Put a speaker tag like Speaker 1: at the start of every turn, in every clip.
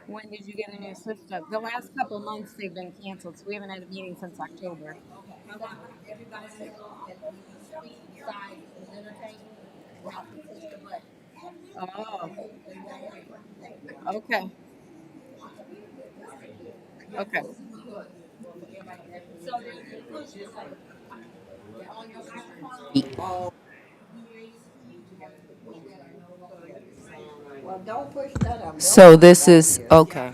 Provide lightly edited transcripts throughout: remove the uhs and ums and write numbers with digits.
Speaker 1: When did you get a new system? The last couple months they've been canceled, so we haven't had a meeting since October. Oh, okay, okay.
Speaker 2: So this is okay.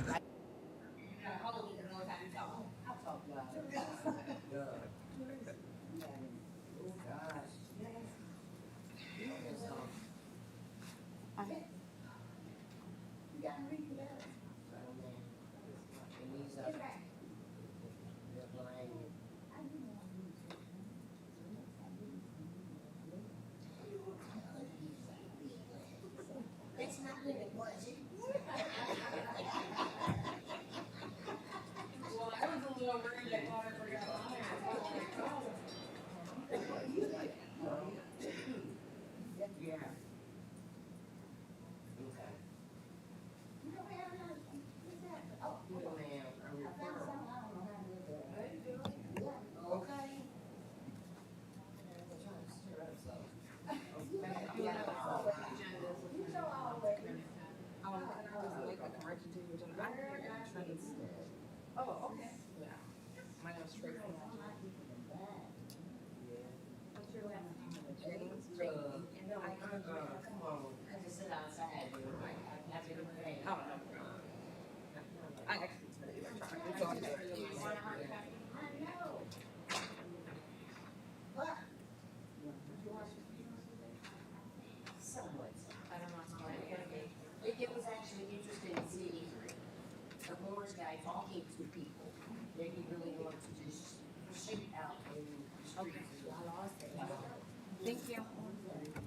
Speaker 1: Thank you.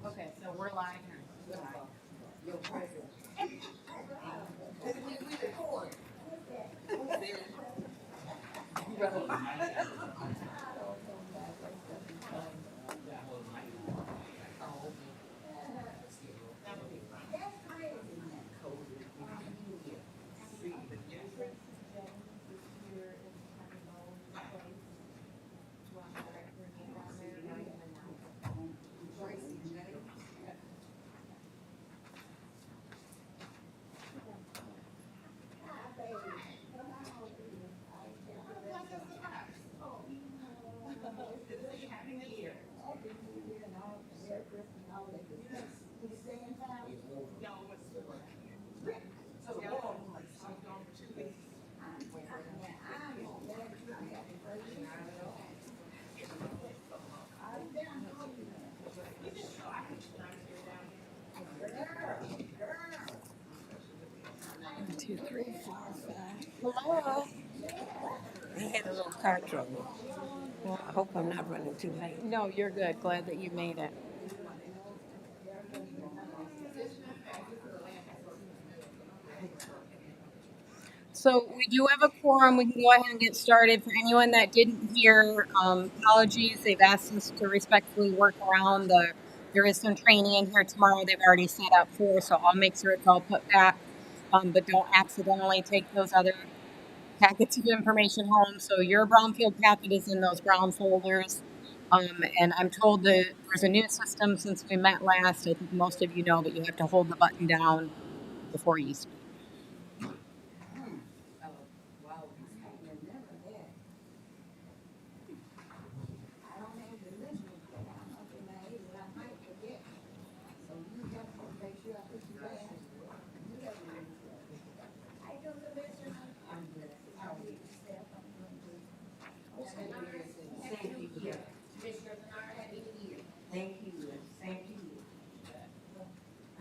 Speaker 1: Okay, so we're live. One, two, three, four, five. Hello.
Speaker 2: I had a little car trouble. I hope I'm not running too late.
Speaker 1: No, you're good. Glad that you made it. So we do have a quorum. We can go ahead and get started. For anyone that didn't hear, apologies. They've asked us to respectfully work around there is some training in here tomorrow they've already set up for, so I'll make sure it's all put back. But don't accidentally take those other packets of information home. So your Brownfield packet is in those brown folders. And I'm told that there's a new system since we met last. I think most of you know, but you have to hold the button down before you speak.
Speaker 2: Thank you. Same to you.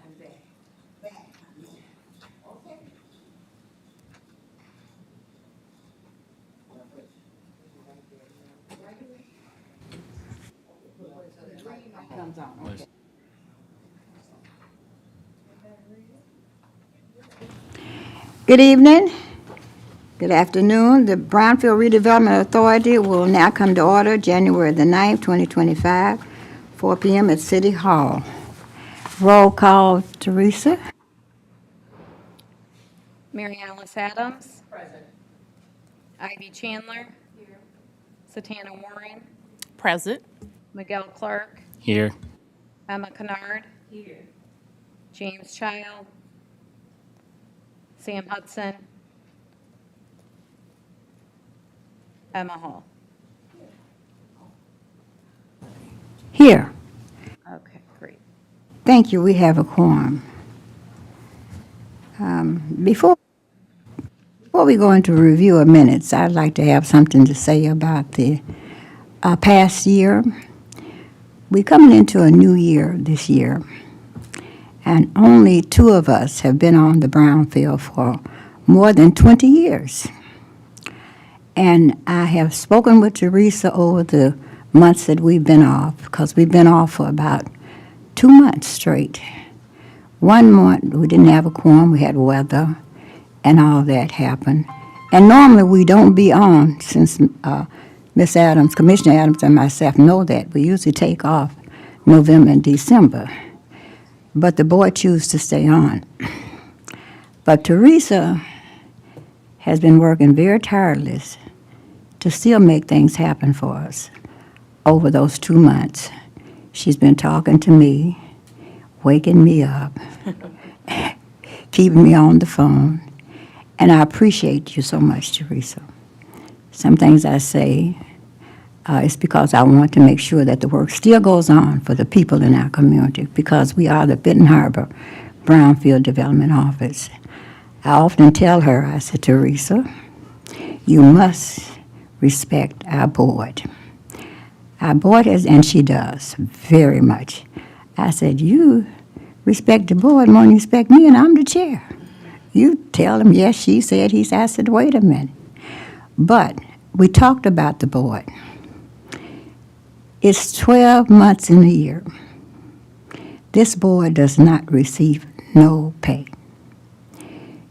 Speaker 2: I'm back. Okay.
Speaker 3: Comes on. Okay. Good evening. Good afternoon. The Brownfield Redevelopment Authority will now come to order January the 9th, 2025, 4 p.m. at City Hall. Roll call, Teresa.
Speaker 1: Mary Alice Adams. Present. Ivy Chandler. Here. Satana Warren.
Speaker 4: Present.
Speaker 1: Miguel Clark.
Speaker 4: Here.
Speaker 1: Emma Kennard.
Speaker 2: Here.
Speaker 1: James Child. Sam Hudson. Emma Hall.
Speaker 3: Here.
Speaker 1: Okay, great.
Speaker 3: Thank you. We have a quorum. Before we go into review of minutes, I'd like to have something to say about the past year. We're coming into a new year this year, and only 2 of us have been on the Brownfield for more than 20 years. And I have spoken with Teresa over the months that we've been off, because we've been off for about 2 months straight. 1 month, we didn't have a quorum, we had weather, and all that happened. And normally we don't be on, since Miss Adams, Commissioner Adams and myself know that. We usually take off November and December. But the board chose to stay on. But Teresa has been working very tireless to still make things happen for us over those 2 months. She's been talking to me, waking me up, keeping me on the phone, and I appreciate you so much, Teresa. Some things I say is because I want to make sure that the work still goes on for the people in our community, because we are the Benton Harbor Brownfield Development Office. I often tell her, I said, Teresa, you must respect our board. Our board has, and she does, very much. I said, you respect the board more than you respect me, and I'm the chair. You tell him, yes, she said, he said. I said, wait a minute. But we talked about the board. It's 12 months in a year. This board does not receive no pay.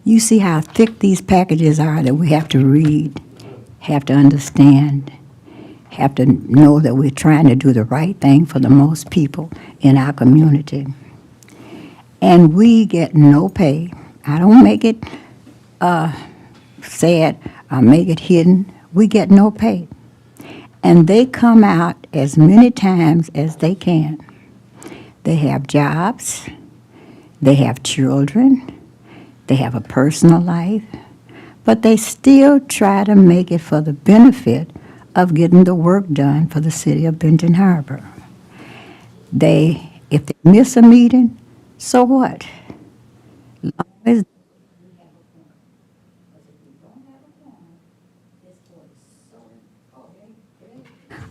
Speaker 3: You see how thick these packages are that we have to read, have to understand, have to know that we're trying to do the right thing for the most people in our community. And we get no pay. I don't make it sad, I make it hidden. We get no pay. And they come out as many times as they can. They have jobs, they have children, they have a personal life, but they still try to make it for the benefit of getting the work done for the city of Benton Harbor. If they miss a meeting, so what?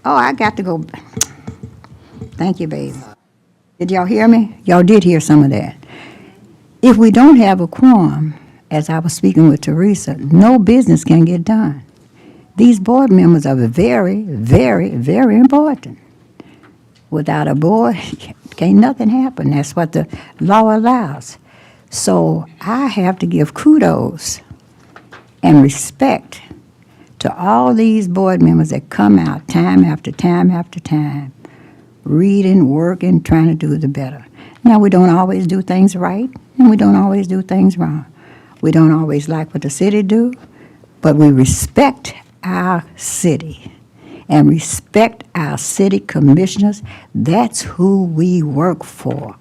Speaker 3: Oh, I got to go. Thank you, baby. Did y'all hear me? Y'all did hear some of that. If we don't have a quorum, as I was speaking with Teresa, no business can get done. These board members are very, very, very important. Without a board, can't nothing happen. That's what the law allows. So I have to give kudos and respect to all these board members that come out time after time after time, reading, working, trying to do the better. Now, we don't always do things right, and we don't always do things wrong. We don't always like what the city do, but we respect our city and respect our city commissioners. That's who we work for.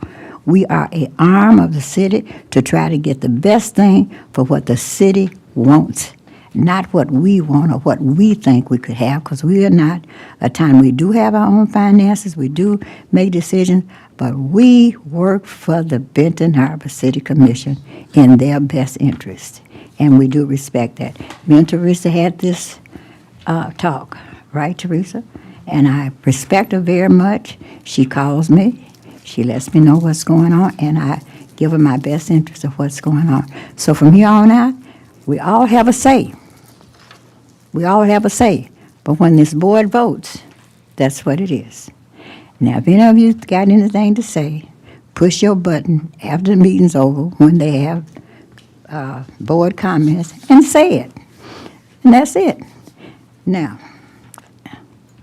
Speaker 3: We are an arm of the city to try to get the best thing for what the city wants, not what we want or what we think we could have, because we are not a time. We do have our own finances, we do make decisions, but we work for the Benton Harbor City Commission in their best interest, and we do respect that. Me and Teresa had this talk, right, Teresa? And I respect her very much. She calls me, she lets me know what's going on, and I give her my best interest of what's going on. So from here on out, we all have a say. We all have a say. But when this board votes, that's what it is. Now, if any of you got anything to say, push your button after the meeting's over when they have board comments and say it. And that's it. Now,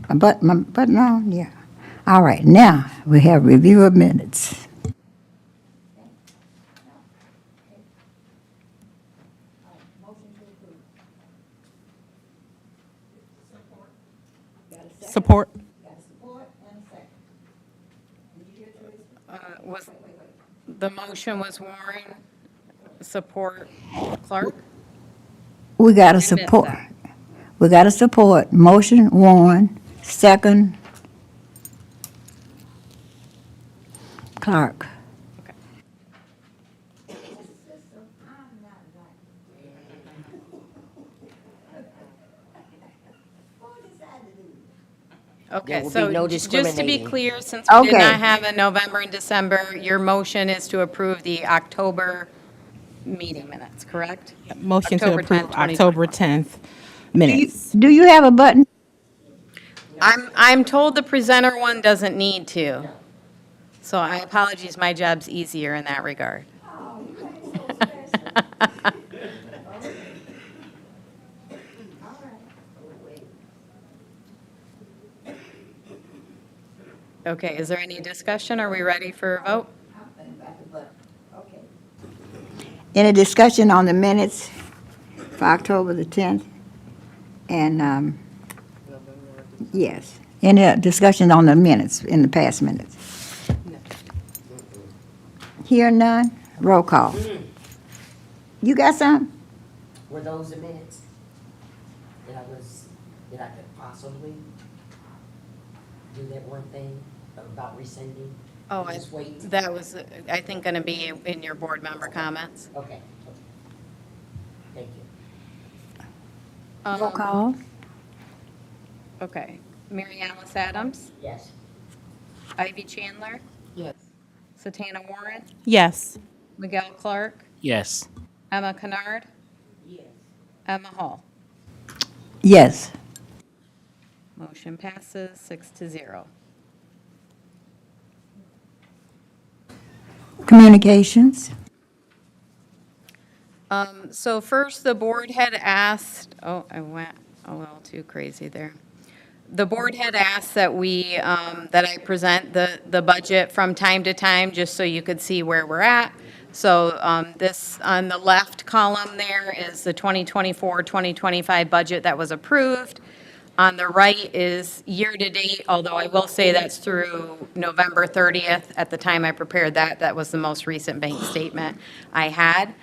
Speaker 3: my button on? Yeah. All right, now we have review of minutes.
Speaker 4: Support.
Speaker 1: Was, the motion was Warren, support Clark?
Speaker 3: We got to
Speaker 1: missed
Speaker 3: support.
Speaker 1: that.
Speaker 3: We got to support. Motion, Warren. Second, Clark.
Speaker 1: Okay,
Speaker 2: will
Speaker 1: so
Speaker 2: be no
Speaker 1: just to be
Speaker 2: discriminating.
Speaker 1: clear, since we did
Speaker 3: Okay.
Speaker 1: not have a November and December, your motion is to approve the October meeting minutes, correct?
Speaker 4: Motion to
Speaker 1: October
Speaker 4: approve
Speaker 1: 10th,
Speaker 4: October 10th minutes.
Speaker 3: Do you have a button?
Speaker 1: I'm told the presenter one doesn't need to. So I apologize, my job's easier in that regard. Okay, is there any discussion? Are we ready for a vote?
Speaker 3: Any discussion on the minutes for October the 10th? And, yes. Any discussion on the minutes, in the past minutes? Here none? Roll call. You got some?
Speaker 2: Were those the minutes that I could possibly do that one thing about rescinding?
Speaker 1: Oh,
Speaker 2: Just wait.
Speaker 1: that was, I think, going to be in your board member comments.
Speaker 2: Okay. Thank you.
Speaker 3: Roll call.
Speaker 1: Okay. Mary Alice Adams,
Speaker 2: Yes.
Speaker 1: Ivy Chandler,
Speaker 4: Yes.
Speaker 1: Satana Warren,
Speaker 4: Yes.
Speaker 1: Miguel Clark,
Speaker 5: Yes.
Speaker 1: Emma Kennard,
Speaker 2: Yes.
Speaker 1: Emma Hall.
Speaker 3: Yes.
Speaker 1: Motion passes 6-0.
Speaker 3: Communications.
Speaker 1: So first, the board had asked, oh, I went a little too crazy there. The board had asked that that I present the budget from time to time, just so you could see where we're at. So this, on the left column there is the 2024-2025 budget that was approved. On the right is year-to-date, although I will say that's through November 30th. At the time I prepared that, that was the most recent bank statement I had.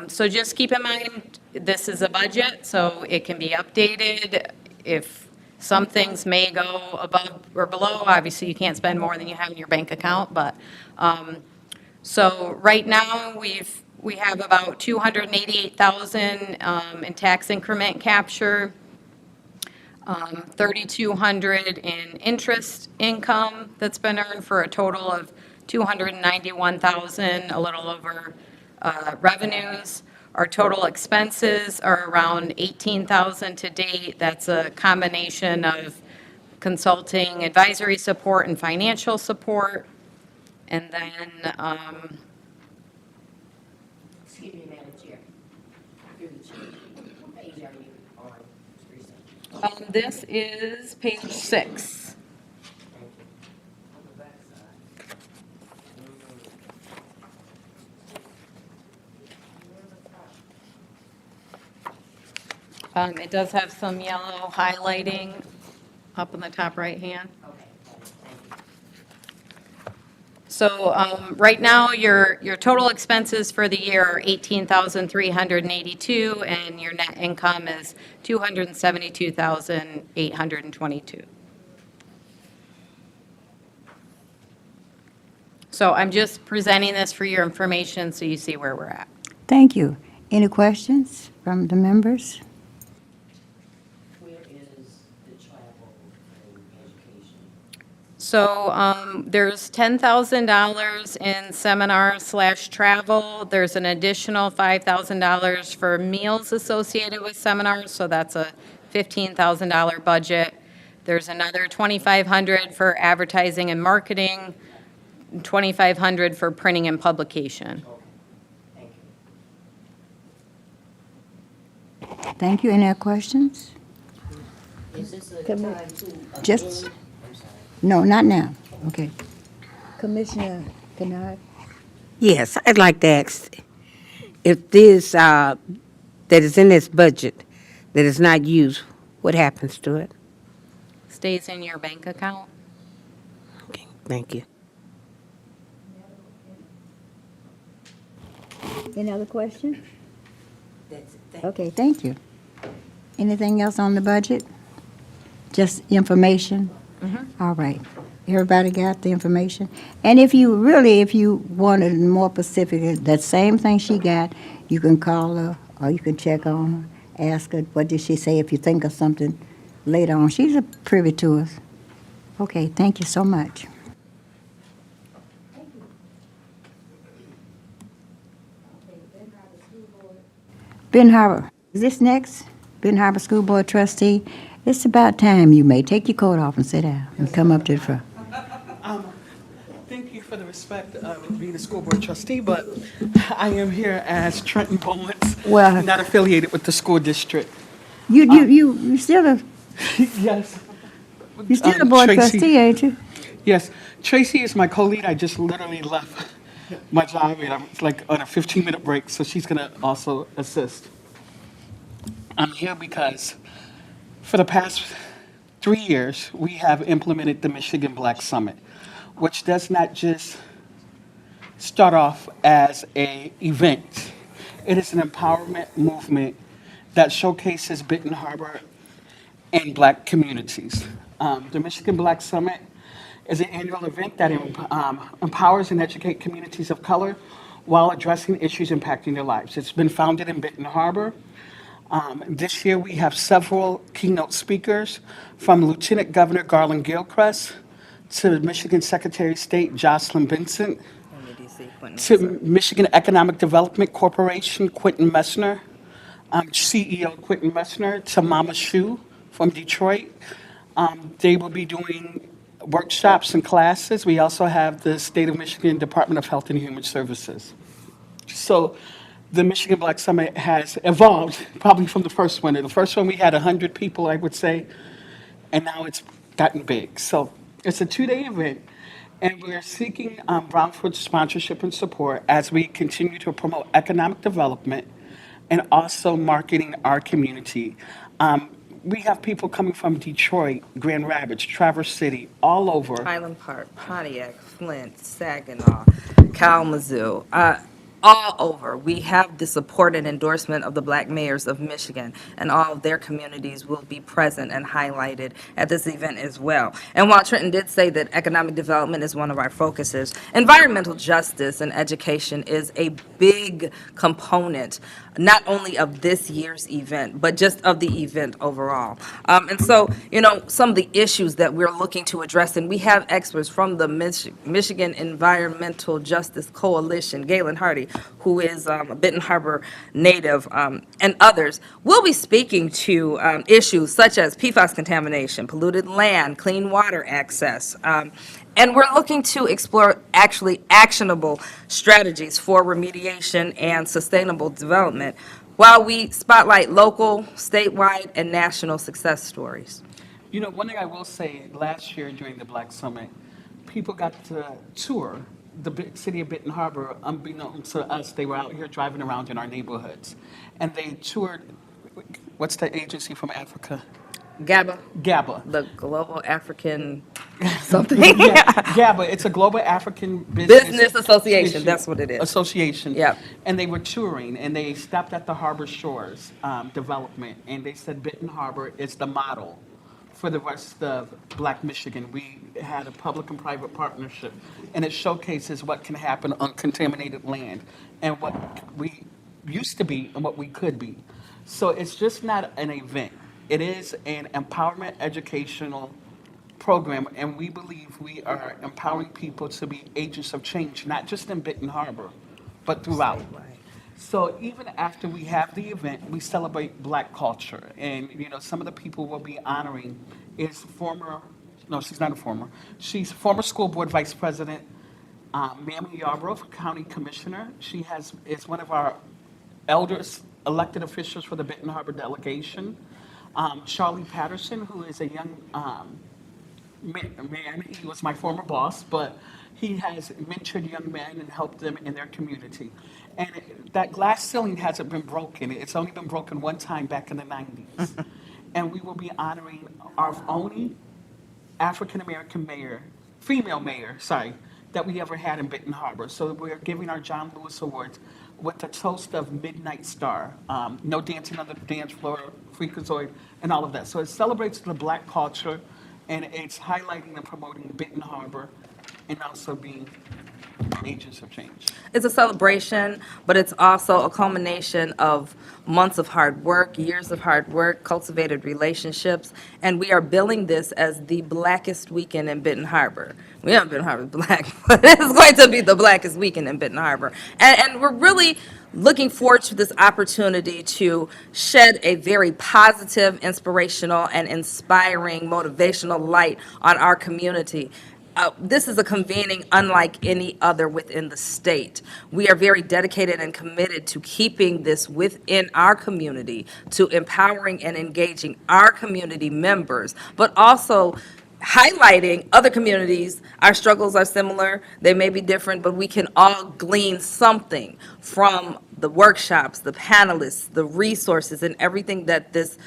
Speaker 1: So just keep in mind, this is a budget, so it can be updated. If some things may go above or below, obviously you can't spend more than you have in your bank account, but, so right now, we have about 288,000 in tax increment capture, 3,200 in interest income that's been earned for a total of 291,000, a little over revenues. Our total expenses are around 18,000 to date. That's a combination of consulting, advisory support, and financial support. And then,
Speaker 2: Excuse me, Madam Chair. Through the chair.
Speaker 1: This is page 6. It does have some yellow highlighting up in the top right hand.
Speaker 2: Okay, thank you.
Speaker 1: So right now, your total expenses for the year are 18,382, and your net income is 272,822. So I'm just presenting this for your information so you see where we're at.
Speaker 3: Thank you. Any questions from the members?
Speaker 2: Where is the travel and education?
Speaker 1: So there's $10,000 in seminar/travel. There's an additional $5,000 for meals associated with seminars, so that's a $15,000 budget. There's another $2,500 for advertising and marketing, $2,500 for printing and publication.
Speaker 2: Okay, thank you.
Speaker 3: Thank you. Any other questions?
Speaker 2: Is this a
Speaker 3: Come
Speaker 2: time to
Speaker 3: Just-
Speaker 2: amend? I'm sorry.
Speaker 3: No, not now. Okay. Commissioner Kennard?
Speaker 5: Yes, I'd like to ask if this, that is in this budget, that is not used, what happens to it?
Speaker 1: Stays in your bank account.
Speaker 5: Okay, thank you.
Speaker 3: Any other questions?
Speaker 2: That's it, thank you.
Speaker 3: Okay, thank you. Anything else on the budget? Just information? All right. Everybody got the information? And if you wanted more specific, that same thing she got, you can call her or you can check on her, ask her, what did she say, if you think of something later on. She's a privy to us. Okay, thank you so much. Ben Harbor, is this next? Ben Harbor School Board Trustee. It's about time you may take your coat off and sit down and come up to the front.
Speaker 6: Thank you for the respect of being a school board trustee, but I am here as Trenton Bowens,
Speaker 3: Well-
Speaker 6: not affiliated with the school district.
Speaker 3: You still a
Speaker 6: Yes.
Speaker 3: a board
Speaker 6: Tracy.
Speaker 3: trustee, ain't you?
Speaker 6: Yes, Tracy is my co-lead. I just literally left my job and I'm like on a 15-minute break, so she's gonna also assist. I'm here because for the past 3 years, we have implemented the Michigan Black Summit, which does not just start off as a event. It is an empowerment movement that showcases Benton Harbor and Black communities. The Michigan Black Summit is an annual event that empowers and educates communities of color while addressing issues impacting their lives. It's been founded in Benton Harbor. This year, we have several keynote speakers, from Lieutenant Governor Garland Gilchrist to Michigan Secretary of State Jocelyn Benson, to Michigan Economic Development Corporation Quentin Messner, CEO Quentin Messner, to Mama Shu from Detroit. They will be doing workshops and classes. We also have the State of Michigan Department of Health and Human Services. So the Michigan Black Summit has evolved probably from the first one. The first one, we had 100 people, I would say, and now it's gotten big. So it's a 2-day event, and we're seeking Brownfield sponsorship and support as we continue to promote economic development and also marketing our community. We have people coming from Detroit, Grand Rapids, Traverse City, all over.
Speaker 7: Highland Park, Pontiac, Flint, Saginaw, Kalamazoo, all over. We have the support and endorsement of the Black mayors of Michigan, and all of their communities will be present and highlighted at this event as well. And while Trenton did say that economic development is one of our focuses, environmental justice and education is a big component, not only of this year's event, but just of the event overall. And so, some of the issues that we're looking to address, and we have experts from the Michigan Environmental Justice Coalition, Galen Hardy, who is a Benton Harbor native, and others, will be speaking to issues such as PFAS contamination, polluted land, clean water access, and we're looking to explore actually actionable strategies for remediation and sustainable development. while we spotlight local, statewide, and national success stories.
Speaker 6: You know, one thing I will say, last year during the Black Summit, people got to tour the big city of Benton Harbor. Unbeknownst to us, they were out here driving around in our neighborhoods. And they toured, what's the agency from Africa?
Speaker 7: GABA,
Speaker 6: GABA.
Speaker 7: the Global African something.
Speaker 6: Yeah, GABA. It's a Global African
Speaker 7: Business Association, that's what it is.
Speaker 6: Association.
Speaker 7: Yep.
Speaker 6: And they were touring, and they stopped at the Harbor Shores development, and they said Benton Harbor is the model for the rest of Black Michigan. We had a public and private partnership, and it showcases what can happen on contaminated land and what we used to be and what we could be. So it's just not an event. It is an empowerment educational program, and we believe we are empowering people to be agents of change, not just in Benton Harbor, but throughout. So even after we have the event, we celebrate Black culture, and you know some of the people we'll be honoring is former, no, she's not a former, she's former school board vice president, Mamie Yarbrough, county commissioner. She is one of our elders, elected officials for the Benton Harbor delegation. Charlie Patterson, who is a young man, he was my former boss, but he has mentored young men and helped them in their community. And that glass ceiling hasn't been broken. It's only been broken one time back in the 90s. And we will be honoring our only African-American mayor, female mayor, sorry, that we ever had in Benton Harbor. So we're giving our John Lewis Awards with the toast of Midnight Star, no dancing on the dance floor, freakazoid, and all of that. So it celebrates the Black culture, and it's highlighting and promoting Benton Harbor, and also being agents of change.
Speaker 7: It's a celebration, but it's also a culmination of months of hard work, years of hard work, cultivated relationships, and we are billing this as the blackest weekend in Benton Harbor. We haven't Benton Harbor black, but it's going to be the blackest weekend in Benton Harbor. And we're really looking forward to this opportunity to shed a very positive, inspirational, and inspiring, motivational light on our community. This is a convening unlike any other within the state. We are very dedicated and committed to keeping this within our community, to empowering and engaging our community members, but also highlighting other communities. Our struggles are similar, they may be different, but we can all glean something from the workshops, the panelists, the resources, and everything that this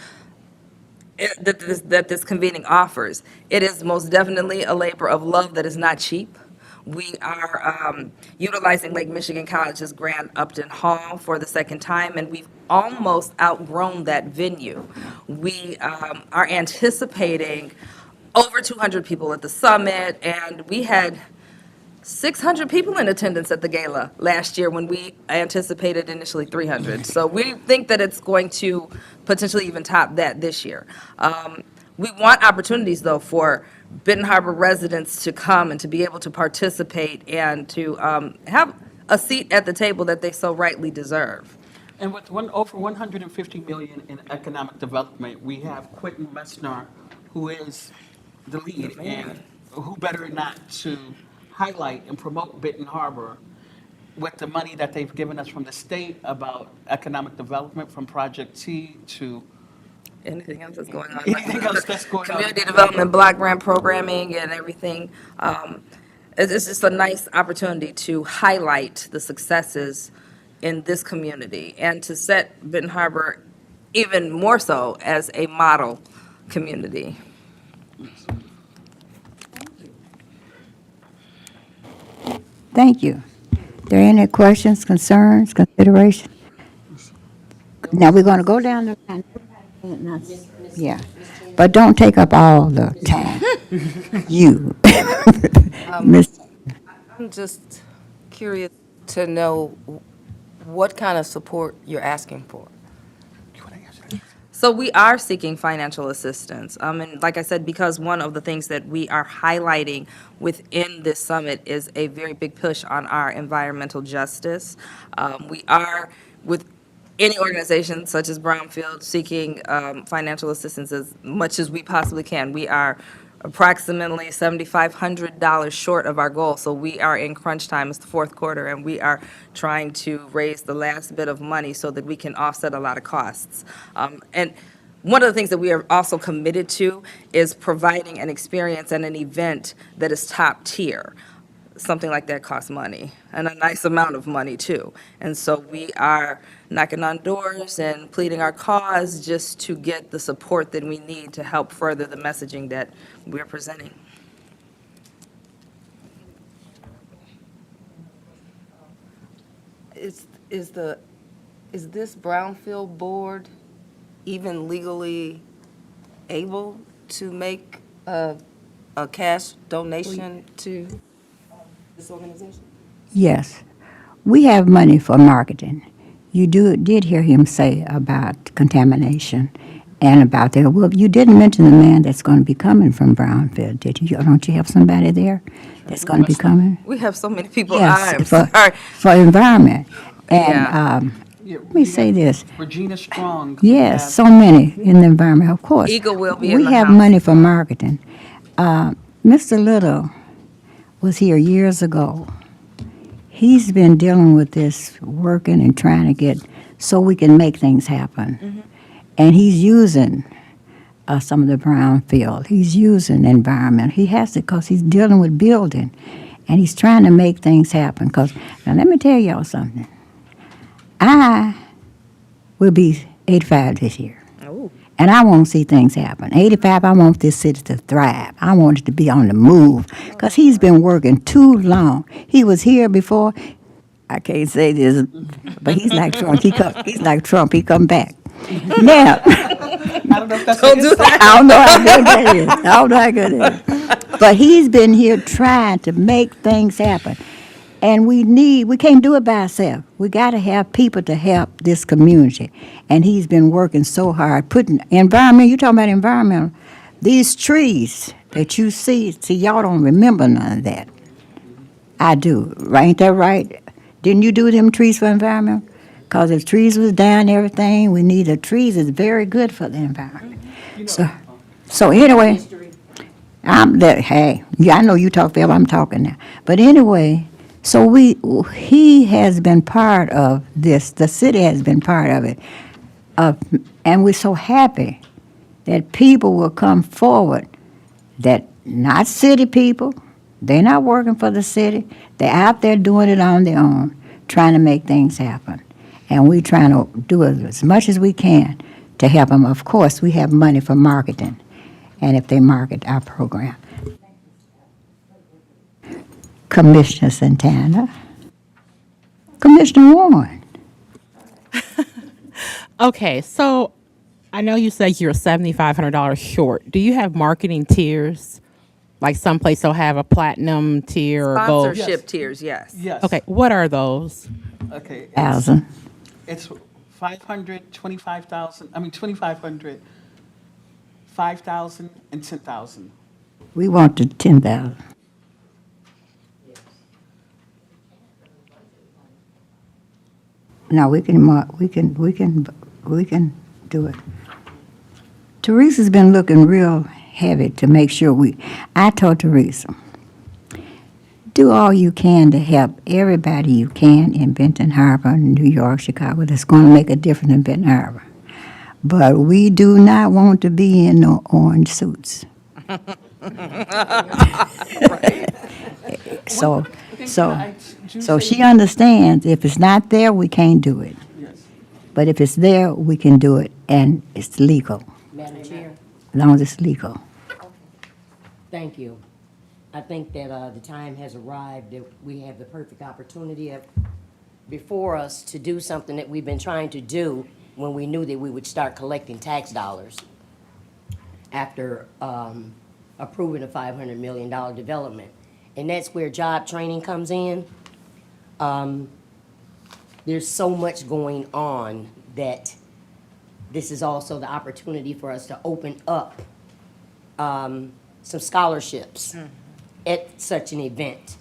Speaker 7: convening offers. It is most definitely a labor of love that is not cheap. We are utilizing Lake Michigan College's Grand Upton Hall for the second time, and we've almost outgrown that venue. We are anticipating over 200 people at the summit, and we had 600 people in attendance at the gala last year when we anticipated initially 300. So we think that it's going to potentially even top that this year. We want opportunities, though, for Benton Harbor residents to come and to be able to participate and to have a seat at the table that they so rightly deserve.
Speaker 6: And with over 150 million in economic development, we have Quentin Messner, who is the lead, and who better not to highlight and promote Benton Harbor with the money that they've given us from the state about economic development, from Project T to
Speaker 7: Anything else that's going on?
Speaker 6: anything else that's going on.
Speaker 7: Community development, block grant programming, and everything. It's just a nice opportunity to highlight the successes in this community and to set Benton Harbor even more so as a model community.
Speaker 3: Thank you. There any questions, concerns, consideration? Now, we're going to go down the line. Yeah, but don't take up all the time. You. Miss,
Speaker 8: I'm just curious to know what kind of support you're asking for.
Speaker 7: So we are seeking financial assistance. And like I said, because one of the things that we are highlighting within this summit is a very big push on our environmental justice. We are, with any organization such as Brownfield, seeking financial assistance as much as we possibly can. We are approximately $7,500 short of our goal. So we are in crunch time. It's the fourth quarter, and we are trying to raise the last bit of money so that we can offset a lot of costs. And one of the things that we are also committed to is providing an experience and an event that is top tier. Something like that costs money, and a nice amount of money, too. And so we are knocking on doors and pleading our cause just to get the support that we need to help further the messaging that we're presenting. Is this Brownfield board even legally able to make a cash donation to this organization?
Speaker 3: Yes. We have money for marketing. You did hear him say about contamination and about that. Well, you didn't mention the man that's going to be coming from Brownfield, did you? Don't you have somebody there that's going to be coming?
Speaker 7: We have so many people.
Speaker 3: Yes,
Speaker 7: I'm
Speaker 3: for,
Speaker 7: sorry.
Speaker 3: for environment. And
Speaker 7: Yeah.
Speaker 6: Yeah,
Speaker 3: let me say this.
Speaker 6: Regina Strong. we
Speaker 3: Yes,
Speaker 6: have-
Speaker 3: so many in the environment, of course.
Speaker 7: Eagle will be in
Speaker 3: We
Speaker 7: the
Speaker 3: have
Speaker 7: house.
Speaker 3: money for marketing. Mr. Little was here years ago. He's been dealing with this, working and trying to get, so we can make things happen. And he's using some of the brownfield. He's using environment. He has to, because he's dealing with building. And he's trying to make things happen. Because, now let me tell y'all something. I will be 85 this year.
Speaker 7: Oh.
Speaker 3: And I want to see things happen. 85, I want this city to thrive. I want it to be on the move. Because he's been working too long. He was here before. I can't say this, but he's like Trump. He's like Trump. He come back. Now,
Speaker 6: I don't know if that's
Speaker 7: Don't
Speaker 6: an
Speaker 7: do
Speaker 6: insult.
Speaker 7: that.
Speaker 3: I don't know how good that is. I don't know how good it is. But he's been here trying to make things happen. And we can't do it by ourselves. We got to have people to help this community. And he's been working so hard, putting environment, you're talking about environmental. These trees that you see, y'all don't remember none of that. I do. Ain't that right? Didn't you do them trees for environment? Because if trees was down, everything, we need the trees is very good for the environment. So anyway,
Speaker 2: History.
Speaker 3: hey, yeah, I know you talk forever, I'm talking now. But anyway, so he has been part of this, the city has been part of it. And we're so happy that people will come forward, that not city people, they're not working for the city, they're out there doing it on their own, trying to make things happen. And we're trying to do as much as we can to help them. Of course, we have money for marketing, and if they market our program. Commissioner Santana. Commissioner Warren.
Speaker 4: Okay, so I know you said you're $7,500 short. Do you have marketing tiers? Like some place will have a platinum tier or gold?
Speaker 7: Sponsorship tiers, yes.
Speaker 6: Yes.
Speaker 4: Okay, what are those?
Speaker 6: Okay. It's,
Speaker 3: 1,000.
Speaker 6: it's 500, 25,000, I mean 2,500, 5,000, and 10,000.
Speaker 3: We want the 10,000. No, we can do it. Teresa's been looking real heavy to make sure I told Teresa, do all you can to help everybody you can in Benton Harbor, New York, Chicago, that's going to make a difference in Benton Harbor. But we do not want to be in no orange suits. So, so she understands if it's not there, we can't do it.
Speaker 6: Yes.
Speaker 3: But if it's there, we can do it, and it's legal,
Speaker 2: Madam Chair,
Speaker 3: as long as it's legal.
Speaker 2: thank you. I think that the time has arrived that we have the perfect opportunity before us to do something that we've been trying to do when we knew that we would start collecting tax dollars after approving a $500 million development. And that's where job training comes in. There's so much going on that this is also the opportunity for us to open up some scholarships at such an event.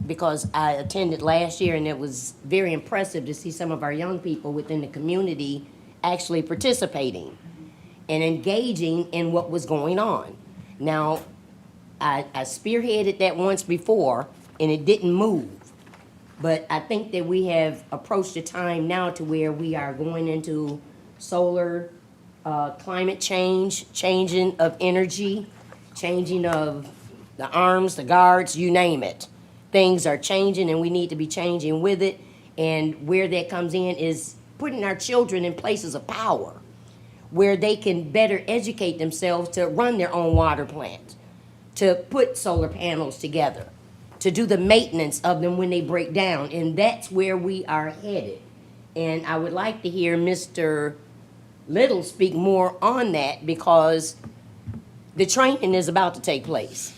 Speaker 2: Because I attended last year and it was very impressive to see some of our young people within the community actually participating and engaging in what was going on. Now, I spearheaded that once before, and it didn't move. But I think that we have approached a time now to where we are going into solar, climate change, changing of energy, changing of the arms, the guards, you name it. Things are changing and we need to be changing with it. And where that comes in is putting our children in places of power where they can better educate themselves to run their own water plant, to put solar panels together, to do the maintenance of them when they break down. And that's where we are headed. And I would like to hear Mr. Little speak more on that because the training is about to take place.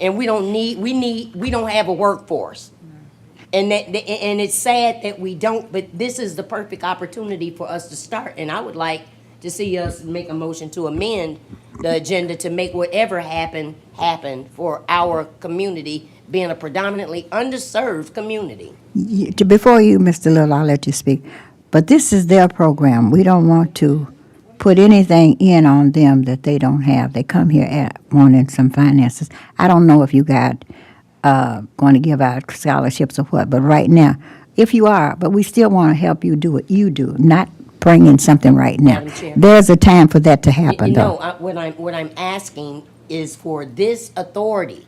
Speaker 2: And we don't have a workforce. And it's sad that we don't, but this is the perfect opportunity for us to start. And I would like to see us make a motion to amend the agenda to make whatever happen for our community, being a predominantly underserved community.
Speaker 3: Before you, Mr. Little, I'll let you speak. But this is their program. We don't want to put anything in on them that they don't have. They come here wanting some finances. I don't know if you got going to give out scholarships or what, but right now, if you are, but we still want to help you do what you do, not bring in something right now.
Speaker 2: Madam Chair.
Speaker 3: There's a time for that to happen, though.
Speaker 2: What I'm asking is for this authority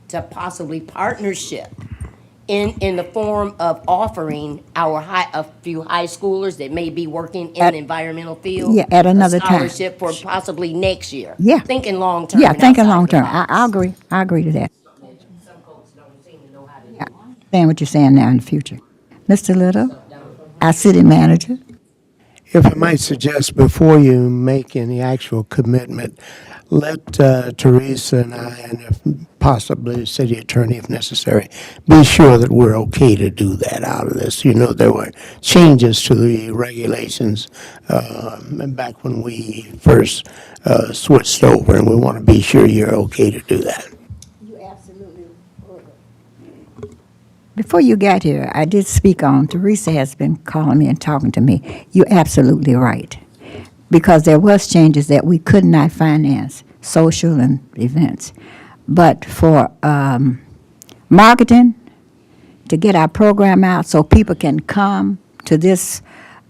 Speaker 2: to possibly partnership in the form of offering a few high schoolers that may be working in the environmental field.
Speaker 3: Yeah, at another
Speaker 2: a
Speaker 3: time.
Speaker 2: scholarship for possibly next year.
Speaker 3: Yeah.
Speaker 2: Thinking long term.
Speaker 3: Yeah,
Speaker 2: and
Speaker 3: thinking
Speaker 2: outside
Speaker 3: long
Speaker 2: the
Speaker 3: term.
Speaker 2: box.
Speaker 3: I agree. I agree to that.
Speaker 2: Some folks don't seem to know how to do
Speaker 3: I understand what you're saying now in the future. Mr. Little, our city manager.
Speaker 9: If I might suggest, before you make any actual commitment, let Teresa and I, and if possibly the city attorney if necessary, be sure that we're okay to do that out of this. You know, there were changes to the regulations back when we first switched over, and we want to be sure you're okay to do that.
Speaker 3: Before you got here, I did speak on, Teresa has been calling me and talking to me. You're absolutely right. Because there was changes that we could not finance, social and events. But for marketing, to get our program out so people can come to this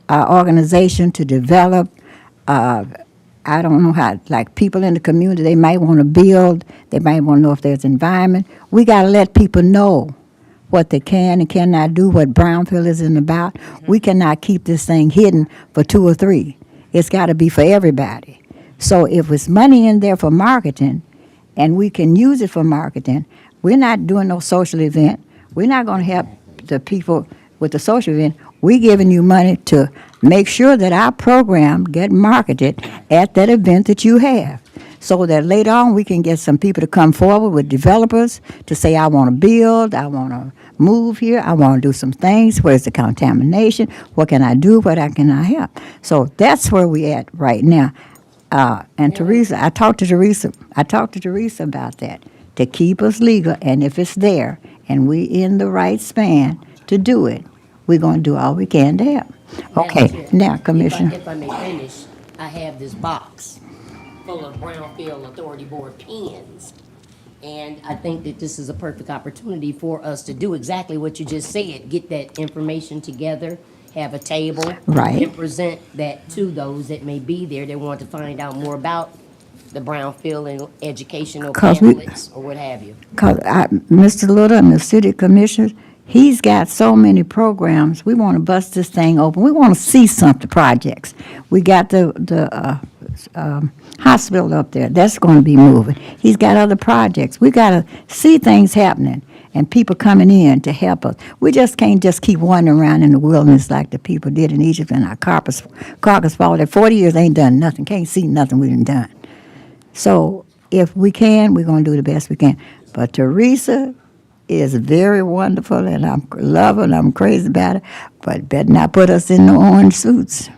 Speaker 3: organization to develop, I don't know how, like people in the community, they might want to build, they might want to know if there's environment. We got to let people know what they can and cannot do, what Brownfield isn't about. We cannot keep this thing hidden for 2 or 3. It's got to be for everybody. So if it's money in there for marketing, and we can use it for marketing, we're not doing no social event. We're not going to help the people with the social event. We're giving you money to make sure that our program get marketed at that event that you have, so that later on we can get some people to come forward with developers to say, I want to build, I want to move here, I want to do some things, where's the contamination, what can I do, what can I help? So that's where we at right now. And Teresa, I talked to Teresa about that, to keep us legal, and if it's there, and we in the right span to do it, we're going to do all we can to help. Okay,
Speaker 2: Madam Chair,
Speaker 3: now, Commissioner.
Speaker 2: If I may finish, I have this box full of Brownfield Authority Board pins. And I think that this is a perfect opportunity for us to do exactly what you just said, get that information together, have a table.
Speaker 3: Right.
Speaker 2: And present that to those that may be there that want to find out more about the Brownfield and educational
Speaker 3: 'Cause we-
Speaker 2: pamphlets or what have you.
Speaker 3: Because Mr. Little and the city commissioner, he's got so many programs. We want to bust this thing open. We want to see something, projects. We got the hospital up there. That's going to be moving. He's got other projects. We got to see things happening and people coming in to help us. We just can't just keep wandering around in the wilderness like the people did in Egypt and our carcass fall. There 40 years ain't done nothing. Can't see nothing we done. So if we can, we're going to do the best we can. But Teresa is very wonderful, and I love her, and I'm crazy about her, but better not put us in the orange suits.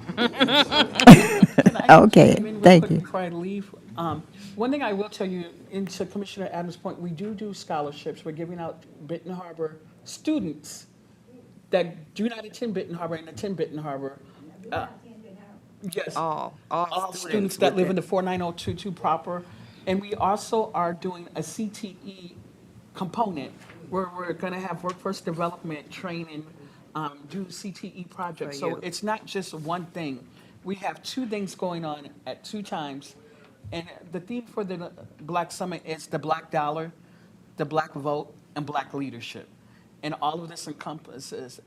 Speaker 3: Okay,
Speaker 6: Real
Speaker 3: thank
Speaker 6: quick
Speaker 3: you.
Speaker 6: Before I leave, one thing I will tell you, into Commissioner Adams' point, we do scholarships. We're giving out Benton Harbor students that do not attend Benton Harbor and attend Benton Harbor. Yes.
Speaker 7: All
Speaker 6: All students that live in the 49022 proper. And we also are doing a CTE component where we're going to have workforce development training, do CTE projects. So
Speaker 7: you.
Speaker 6: it's not just one thing. We have two things going on at two times. And the theme for the Black Summit is the Black Dollar, the Black Vote, and Black Leadership. And all of this encompasses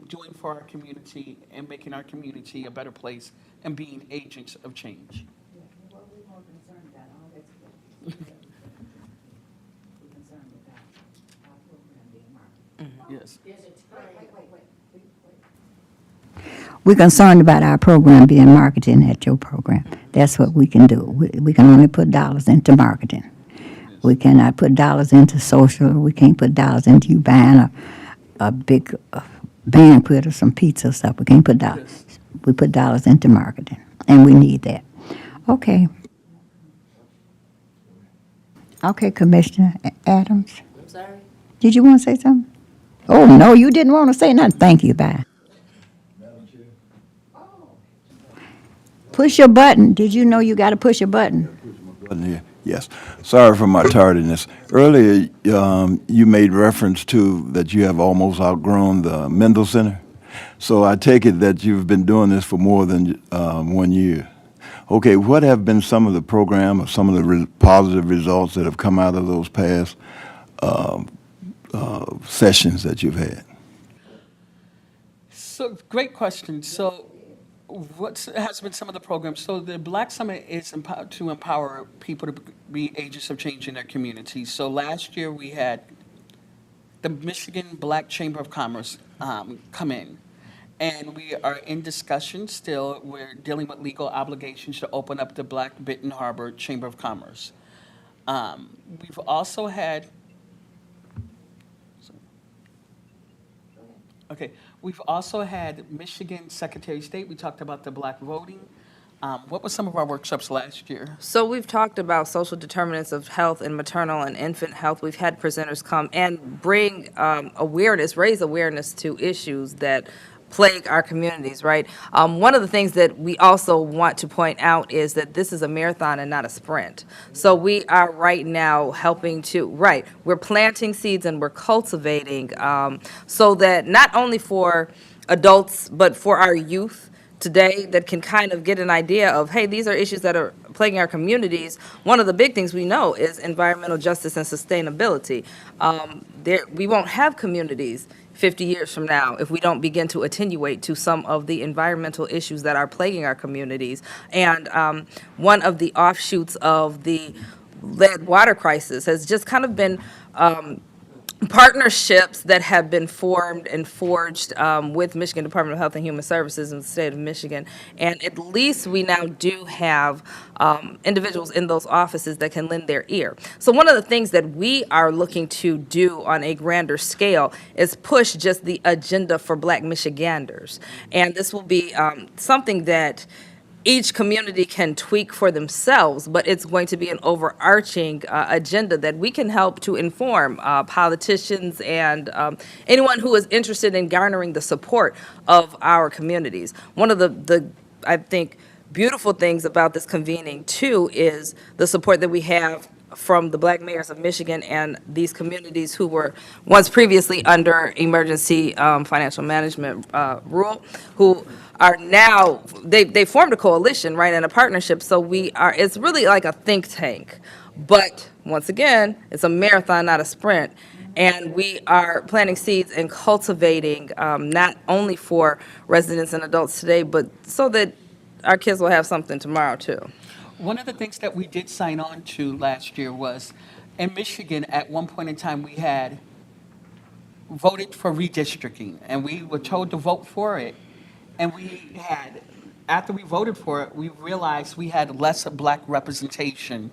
Speaker 6: doing for our community and making our community a better place and being agents of change. Yes.
Speaker 3: We're concerned about our program being marketing at your program. That's what we can do. We can only put dollars into marketing. We cannot put dollars into social. We can't put dollars into you buying a big banquet or some pizza or stuff. We can't put dollars.
Speaker 6: Yes.
Speaker 3: We put dollars into marketing, and we need that. Okay. Okay, Commissioner Adams.
Speaker 2: I'm sorry?
Speaker 3: Did you want to say something? Oh, no, you didn't want to say nothing. Thank you, bye. Push your button. Did you know you got to push a button?
Speaker 10: Button here. Yes. Sorry for my tardiness. Earlier, you made reference to that you have almost outgrown the Mendel Center. So I take it that you've been doing this for more than 1 year. Okay, what have been some of the program or some of the positive results that have come out of those past sessions that you've had?
Speaker 6: So, great question. So, what has been some of the programs? So, the Black Summit is to empower people to be agents of change in their communities. So, last year we had the Michigan Black Chamber of Commerce come in. And we are in discussion still. We're dealing with legal obligations to open up the Black Benton Harbor Chamber of Commerce. We've also had, okay, we've also had Michigan Secretary of State. We talked about the black voting. What were some of our workshops last year?
Speaker 7: So we've talked about social determinants of health and maternal and infant health. We've had presenters come and bring awareness, raise awareness to issues that plague our communities, right? One of the things that we also want to point out is that this is a marathon and not a sprint. So we are right now helping to, right, we're planting seeds and we're cultivating so that not only for adults, but for our youth today that can kind of get an idea of, hey, these are issues that are plaguing our communities. One of the big things we know is environmental justice and sustainability. We won't have communities 50 years from now if we don't begin to attenuate to some of the environmental issues that are plaguing our communities. And one of the offshoots of the lead water crisis has just kind of been partnerships that have been formed and forged with Michigan Department of Health and Human Services in the state of Michigan. And at least we now do have individuals in those offices that can lend their ear. So one of the things that we are looking to do on a grander scale is push just the agenda for Black Michiganders. And this will be something that each community can tweak for themselves, but it's going to be an overarching agenda that we can help to inform politicians and anyone who is interested in garnering the support of our communities. One of the I think, beautiful things about this convening, too, is the support that we have from the Black mayors of Michigan and these communities who were once previously under emergency financial management rule, who are now, they formed a coalition, right, and a partnership, so it's really like a think tank. But, once again, it's a marathon, not a sprint. And we are planting seeds and cultivating not only for residents and adults today, but so that our kids will have something tomorrow, too.
Speaker 6: One of the things that we did sign on to last year was, in Michigan, at one point in time, we had voted for redistricting, and we were told to vote for it. And we had, after we voted for it, we realized we had less Black representation.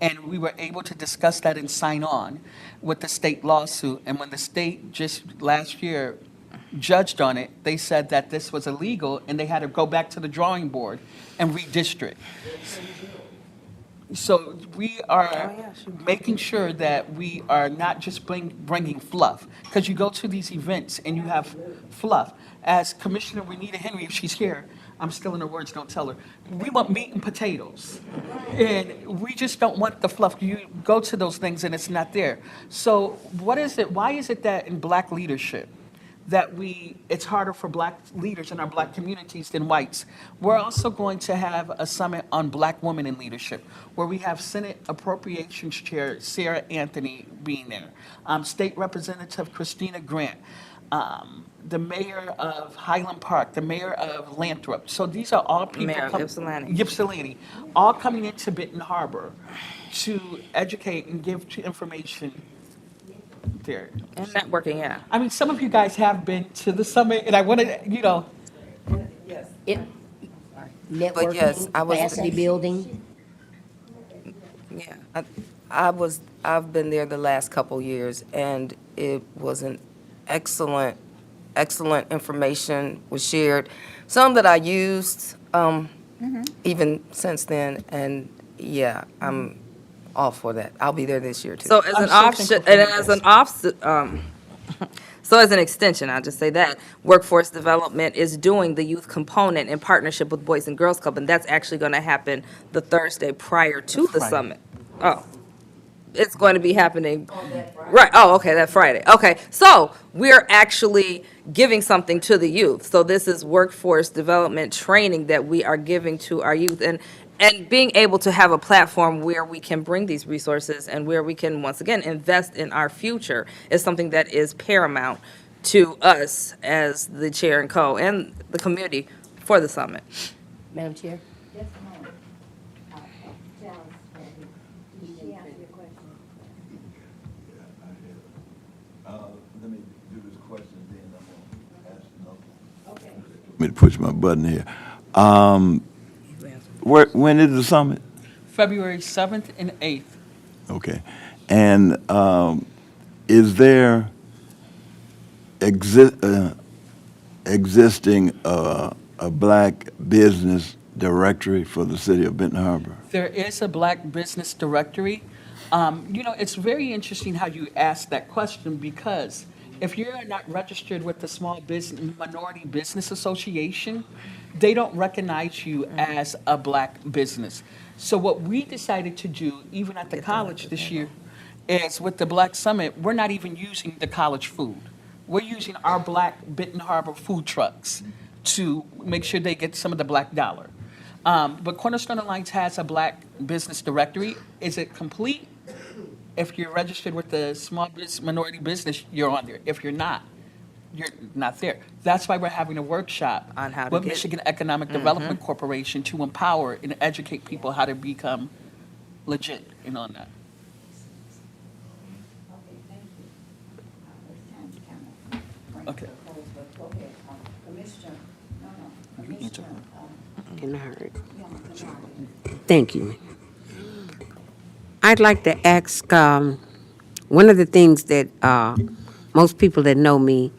Speaker 6: And we were able to discuss that and sign on with the state lawsuit. And when the state just last year judged on it, they said that this was illegal and they had to go back to the drawing board and redistrict. So we are making sure that we are not just bringing fluff, because you go to these events and you have fluff. As Commissioner Renita Henry, if she's here, I'm stealing her words, don't tell her. We want meat and potatoes. And we just don't want the fluff. You go to those things and it's not there. So what is it, why is it that in black leadership, that it's harder for black leaders in our black communities than whites? We're also going to have a summit on black women in leadership, where we have Senate Appropriations Chair Sarah Anthony being there, State Representative Christina Grant, the mayor of Highland Park, the mayor of Lathrop. So these are all people.
Speaker 7: Mayor of Ypsilanti.
Speaker 6: Ypsilanti, all coming into Benton Harbor to educate and give information there.
Speaker 7: And networking, yeah.
Speaker 6: I mean, some of you guys have been to the summit, and I want to,
Speaker 2: It,
Speaker 8: But yes,
Speaker 2: networking,
Speaker 8: I was.
Speaker 2: capacity building.
Speaker 8: Yeah, I've been there the last couple years, and it was an excellent, excellent information was shared. Some that I used, even since then, and yeah, I'm all for that. I'll be there this year too.
Speaker 7: So as
Speaker 6: I'm
Speaker 7: an
Speaker 6: so
Speaker 7: offshoot,
Speaker 6: thankful
Speaker 7: and
Speaker 6: for you
Speaker 7: as an
Speaker 6: guys.
Speaker 7: offset, so as an extension, I'll just say that Workforce Development is doing the youth component in partnership with Boys and Girls Club, and that's actually going to happen the Thursday prior to the
Speaker 6: Friday.
Speaker 7: summit. Oh, it's going to be happening. Right, oh, okay, that Friday. Okay, so we're actually giving something to the youth. So this is workforce development training that we are giving to our youth, and being able to have a platform where we can bring these resources and where we can, once again, invest in our future is something that is paramount to us as the chair and co and the community for the summit.
Speaker 2: Madam Chair?
Speaker 10: Let me do this question, then I'm gonna ask another. Okay. Let me push my button here. When is the summit?
Speaker 6: February 7th and 8th.
Speaker 10: Okay. And is there existing a black business directory for the city of Benton Harbor?
Speaker 6: There is a black business directory. It's very interesting how you ask that question, because if you're not registered with the Small Business Minority Business Association, they don't recognize you as a black business. So what we decided to do, even at the college this year, is with the Black Summit, we're not even using the college food. We're using our black Benton Harbor food trucks to make sure they get some of the black dollar. But Cornerstone Alliance has a black business directory. Is it complete? If you're registered with the Small Business Minority Business, you're on there. If you're not there. That's why we're having a workshop
Speaker 7: On how to
Speaker 6: with
Speaker 7: get-
Speaker 6: Michigan Economic Development Corporation to empower and educate people how to become legit and on that. Okay. You answer.
Speaker 5: Getting hurt. Thank you. I'd like to ask, one of the things that most people that know me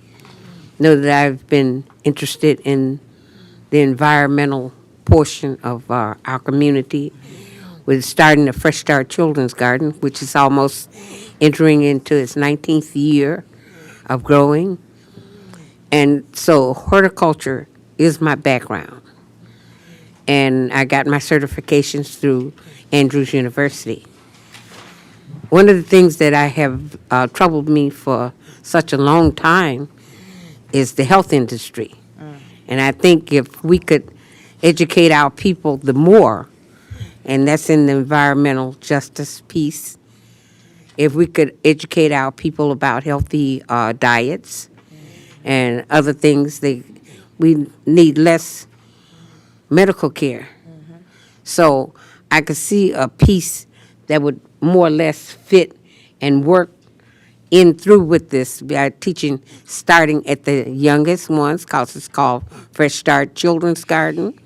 Speaker 5: know that I've been interested in the environmental portion of our community with starting the Fresh Start Children's Garden, which is almost entering into its 19th year of growing. And so horticulture is my background. And I got my certifications through Andrews University. One of the things that I have troubled me for such a long time is the health industry. And I think if we could educate our people the more, and that's in the environmental justice piece, if we could educate our people about healthy diets and other things, we need less medical care. So I could see a piece that would more or less fit and work in through with this by teaching starting at the youngest ones, because it's called Fresh Start Children's Garden.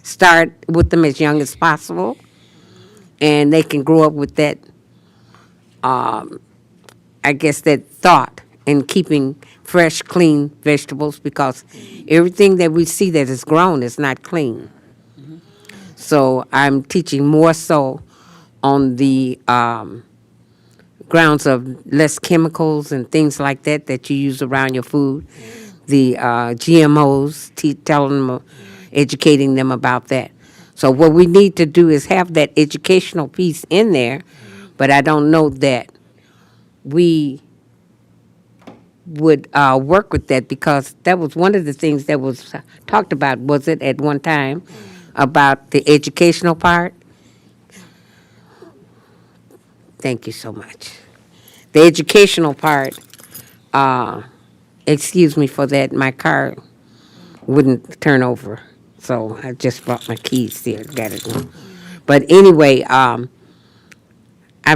Speaker 5: Start with them as young as possible, and they can grow up with that, I guess, that thought in keeping fresh, clean vegetables, because everything that we see that is grown is not clean. So I'm teaching more so on the grounds of less chemicals and things like that that you use around your food. The GMOs, telling them educating them about that. So what we need to do is have that educational piece in there, but I don't know that we would work with that, because that was one of the things that was talked about, was it, at one time, about the educational part? Thank you so much. The educational part, excuse me for that, my car wouldn't turn over. So I just brought my keys there, got it. But anyway, I've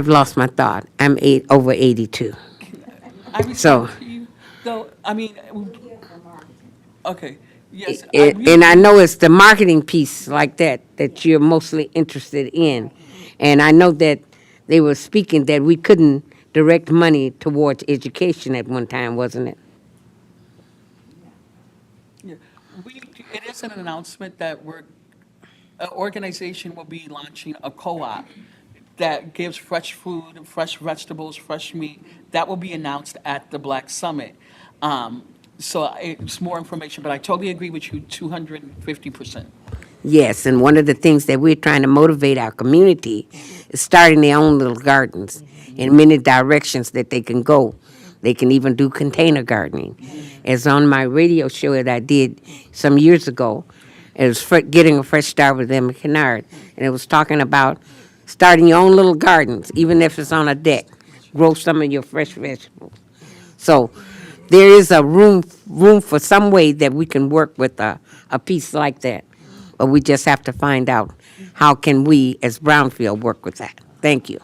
Speaker 5: lost my thought. I'm over 82.
Speaker 6: I
Speaker 5: So,
Speaker 6: respond to you, though, I mean, okay, yes, I
Speaker 5: and I
Speaker 6: really,
Speaker 5: know it's the marketing piece like that that you're mostly interested in. And I know that they were speaking that we couldn't direct money towards education at one time, wasn't it?
Speaker 6: yeah, it is an announcement that an organization will be launching a co-op that gives fresh food, fresh vegetables, fresh meat. That will be announced at the Black Summit. So it's more information, but I totally agree with you 250%.
Speaker 5: Yes, and one of the things that we're trying to motivate our community is starting their own little gardens in many directions that they can go. They can even do container gardening. As on my radio show that I did some years ago, it was getting a fresh start with Emma Kennard, and it was talking about starting your own little gardens, even if it's on a deck. Grow some of your fresh vegetables. So there is a room for some way that we can work with a piece like that. But we just have to find out how can we, as Brownfield, work with that. Thank you.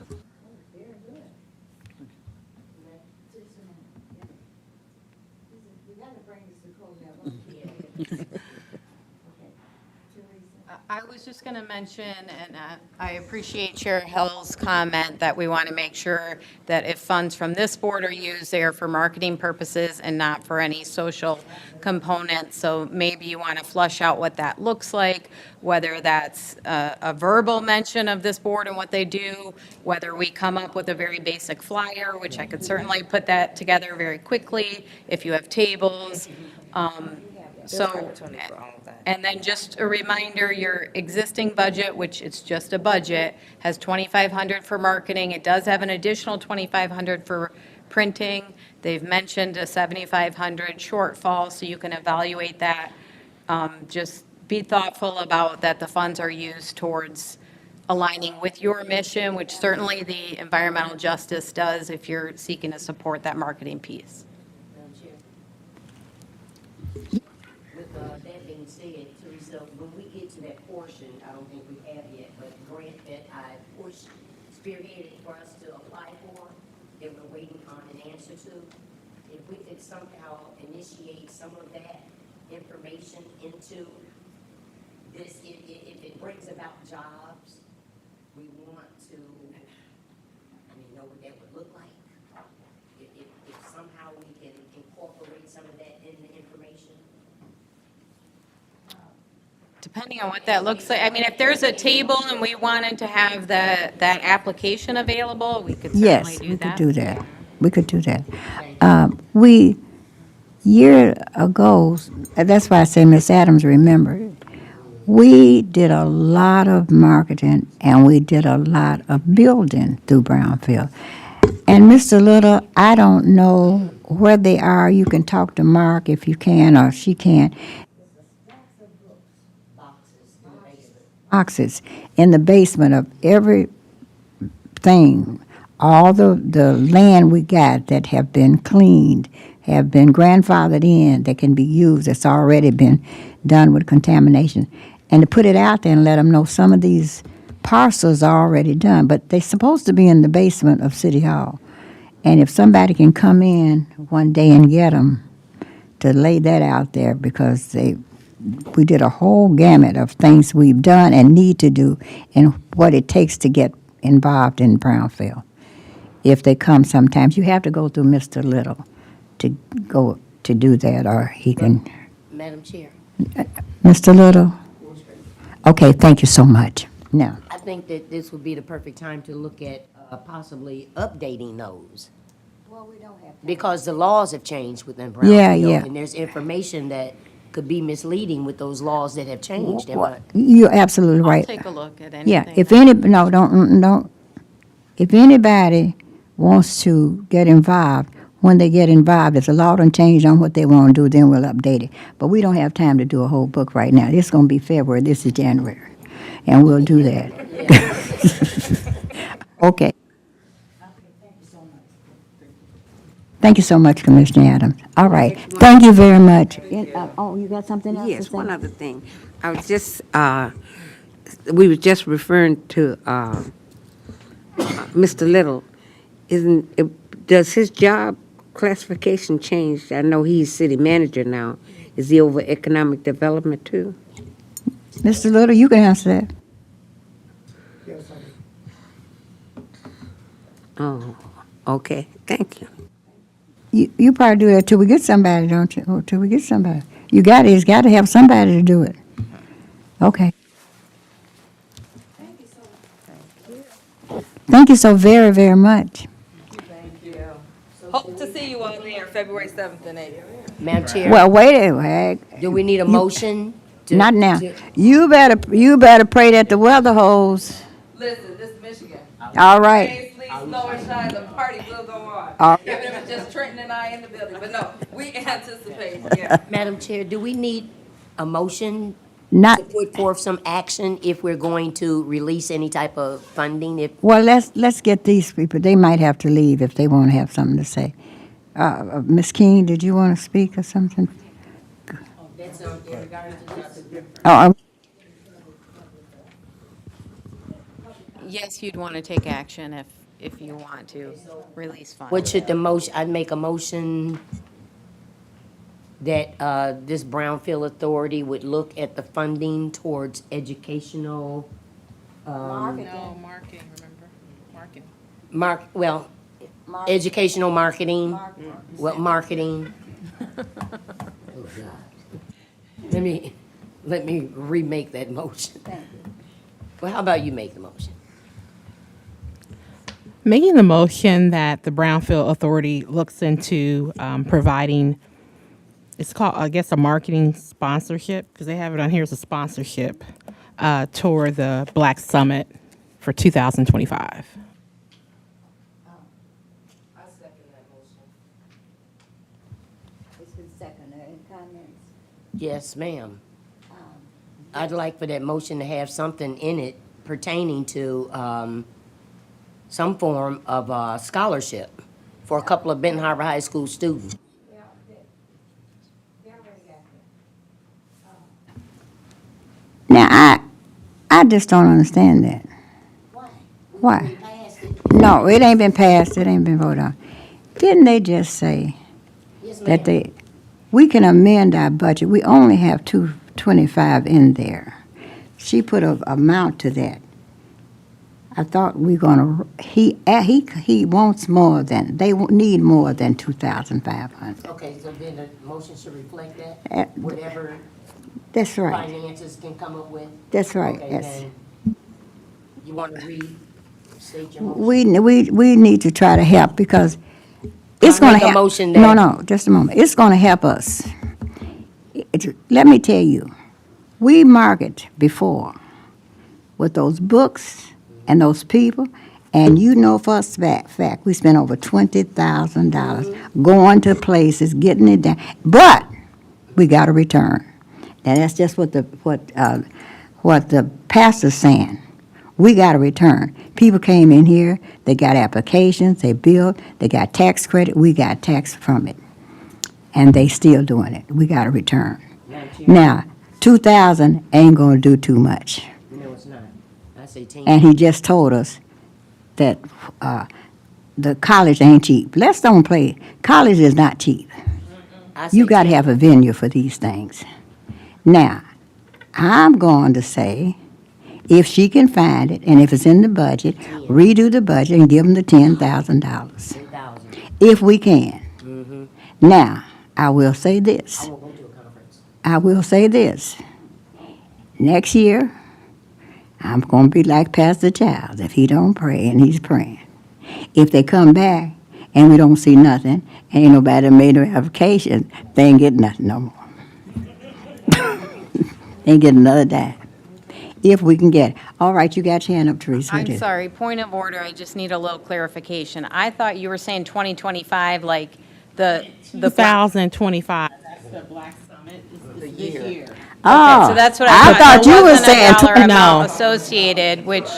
Speaker 1: I was just going to mention, and I appreciate Chair Hill's comment that we want to make sure that if funds from this board are used, they are for marketing purposes and not for any social components. So maybe you want to flush out what that looks like, whether that's a verbal mention of this board and what they do, whether we come up with a very basic flyer, which I could certainly put that together very quickly if you have tables. So,
Speaker 7: opportunity for all of that.
Speaker 1: and then just a reminder, your existing budget, which it's just a budget, has 2,500 for marketing. It does have an additional 2,500 for printing. They've mentioned a 7,500 shortfall, so you can evaluate that. Just be thoughtful about that the funds are used towards aligning with your mission, which certainly the environmental justice does if you're seeking to support that marketing piece.
Speaker 2: With that being said, Teresa, when we get to that portion, I don't think we have yet, but grant that I pushed, spearheaded for us to apply for, that we're waiting on an answer to, if we could somehow initiate some of that information into this, if it brings about jobs, we want to, know what that would look like. If somehow we can incorporate some of that in the information.
Speaker 1: Depending on what that looks like, I mean, if there's a table and we wanted to have that application available, we could certainly
Speaker 3: Yes,
Speaker 1: do
Speaker 3: we could
Speaker 1: that.
Speaker 3: do that. We could do that. We, year ago, that's why I say Miss Adams remembered, we did a lot of marketing and we did a lot of building through Brownfield. And Mr. Little, I don't know where they are. You can talk to Mark if you can or she can. Boxes in the basement of everything, all the land we got that have been cleaned, have been grandfathered in, that can be used, that's already been done with contamination. And to put it out there and let them know some of these parcels are already done, but they're supposed to be in the basement of City Hall. And if somebody can come in one day and get them, to lay that out there, because we did a whole gamut of things we've done and need to do and what it takes to get involved in Brownfield. If they come sometimes, you have to go through Mr. Little to go to do that, or he can.
Speaker 2: Madam Chair,
Speaker 3: Mr. Little? Okay, thank you so much. Now,
Speaker 2: I think that this would be the perfect time to look at possibly updating those. Well, we don't have. Because the laws have changed within Brownfield.
Speaker 3: Yeah.
Speaker 2: And there's information that could be misleading with those laws that have changed.
Speaker 3: You're absolutely
Speaker 11: I'll
Speaker 3: right.
Speaker 11: take a look at
Speaker 3: Yeah,
Speaker 11: anything.
Speaker 3: if any, no, don't. If anybody wants to get involved, when they get involved, if the law done changed on what they want to do, then we'll update it. But we don't have time to do a whole book right now. It's going to be February, this is January, and we'll do that. Okay. Thank you so much, Commissioner Adams. All right, thank you very much. Oh, you got something else to say?
Speaker 5: Yes, one other thing. I was just, we were just referring to Mr. Little. Does his job classification change? I know he's city manager now. Is he over economic development too?
Speaker 3: Mr. Little, you can answer that.
Speaker 5: Oh, okay, thank you.
Speaker 3: You probably do that till we get somebody, don't you? Or till we get somebody. It's got to have somebody to do it. Okay. Thank you so very, very much.
Speaker 7: Hope to see you all there February 7th and 8th.
Speaker 2: Madam Chair,
Speaker 3: Well, wait.
Speaker 2: do we need a motion? to-
Speaker 3: Not now.
Speaker 2: to-
Speaker 3: You better pray that the weather holds.
Speaker 7: Listen, this is Michigan.
Speaker 3: All right.
Speaker 7: Rain, sleet, snow, or shine, the party will go on.
Speaker 3: All
Speaker 7: Even if it's just Trenton and I in the building, but no, we anticipate, yeah.
Speaker 2: Madam Chair, do we need a motion
Speaker 3: Not,
Speaker 2: to put forth some action if we're going to release any type of funding?
Speaker 3: well, let's get these people. They might have to leave if they want to have something to say. Ms. King, did you want to speak or something? Oh,
Speaker 11: Yes, you'd want to take action if you want to release funds.
Speaker 2: What should the motion, I'd make a motion that this Brownfield Authority would look at the funding towards educational,
Speaker 4: No, marketing, remember? Marketing.
Speaker 2: educational marketing. Well, marketing. Oh, God. Let me remake that motion. Well, how about you make the motion?
Speaker 4: Making the motion that the Brownfield Authority looks into providing, it's called, I guess, a marketing sponsorship, because they have it on here as a sponsorship toward the Black Summit for 2025.
Speaker 8: I second that motion.
Speaker 3: It's been seconded. Any comments?
Speaker 2: Yes, ma'am. I'd like for that motion to have something in it pertaining to some form of scholarship for a couple of Benton Harbor High School students.
Speaker 3: Now, I just don't understand that. Why? No, it ain't been passed. It ain't been voted on. Didn't they just say
Speaker 2: Yes,
Speaker 3: that
Speaker 2: ma'am.
Speaker 3: we can amend our budget? We only have 225 in there. She put a amount to that. I thought we gonna, he wants more than, they need more than 2,500.
Speaker 2: Okay, so then the motion should reflect that,
Speaker 3: Uh,
Speaker 2: whatever
Speaker 3: That's right.
Speaker 2: finances can come up with?
Speaker 3: That's right,
Speaker 2: Okay,
Speaker 3: yes.
Speaker 2: then, you want to restate your motion?
Speaker 3: We need to try to help because it's
Speaker 2: I'll
Speaker 3: gonna
Speaker 2: make a
Speaker 3: help.
Speaker 2: motion
Speaker 3: No,
Speaker 2: that-
Speaker 3: just a moment. It's gonna help us. Let me tell you, we market before with those books and those people, and you know for a fact, we spent over $20,000 going to places, getting it done. But we got a return. Now, that's just what the pastor's saying. We got a return. People came in here, they got applications, they built, they got tax credit, we got tax from it. And they still doing it. We got a return. Now, 2,000 ain't gonna do too much.
Speaker 2: No, it's not. I say 10.
Speaker 3: And he just told us that the college ain't cheap. Let's don't play. College is not cheap.
Speaker 2: I say
Speaker 3: You got to
Speaker 2: 10.
Speaker 3: have a venue for these things. Now, I'm going to say, if she can find it, and if it's in the budget, redo the budget and give them the $10,000,
Speaker 2: 10,000.
Speaker 3: if we can. Now, I will say this.
Speaker 2: I won't go to a conference.
Speaker 3: I will say this. Next year, I'm going to be like Pastor Childs if he don't pray and he's praying. If they come back and we don't see nothing, ain't nobody made no application, they ain't get nothing no more. and get another dime. If we can get it. All right, you got your hand up, Teresa. What
Speaker 11: I'm
Speaker 3: is it?
Speaker 11: sorry, point of order, I just need a little clarification. I thought you were saying 2025, like the black.
Speaker 4: 2025. That's the Black Summit. This year.
Speaker 11: Okay, so
Speaker 3: Oh,
Speaker 11: that's what I
Speaker 3: I
Speaker 11: thought.
Speaker 3: thought
Speaker 11: There
Speaker 3: you were
Speaker 11: wasn't a
Speaker 3: saying
Speaker 11: dollar amount
Speaker 4: No.
Speaker 11: associated, which,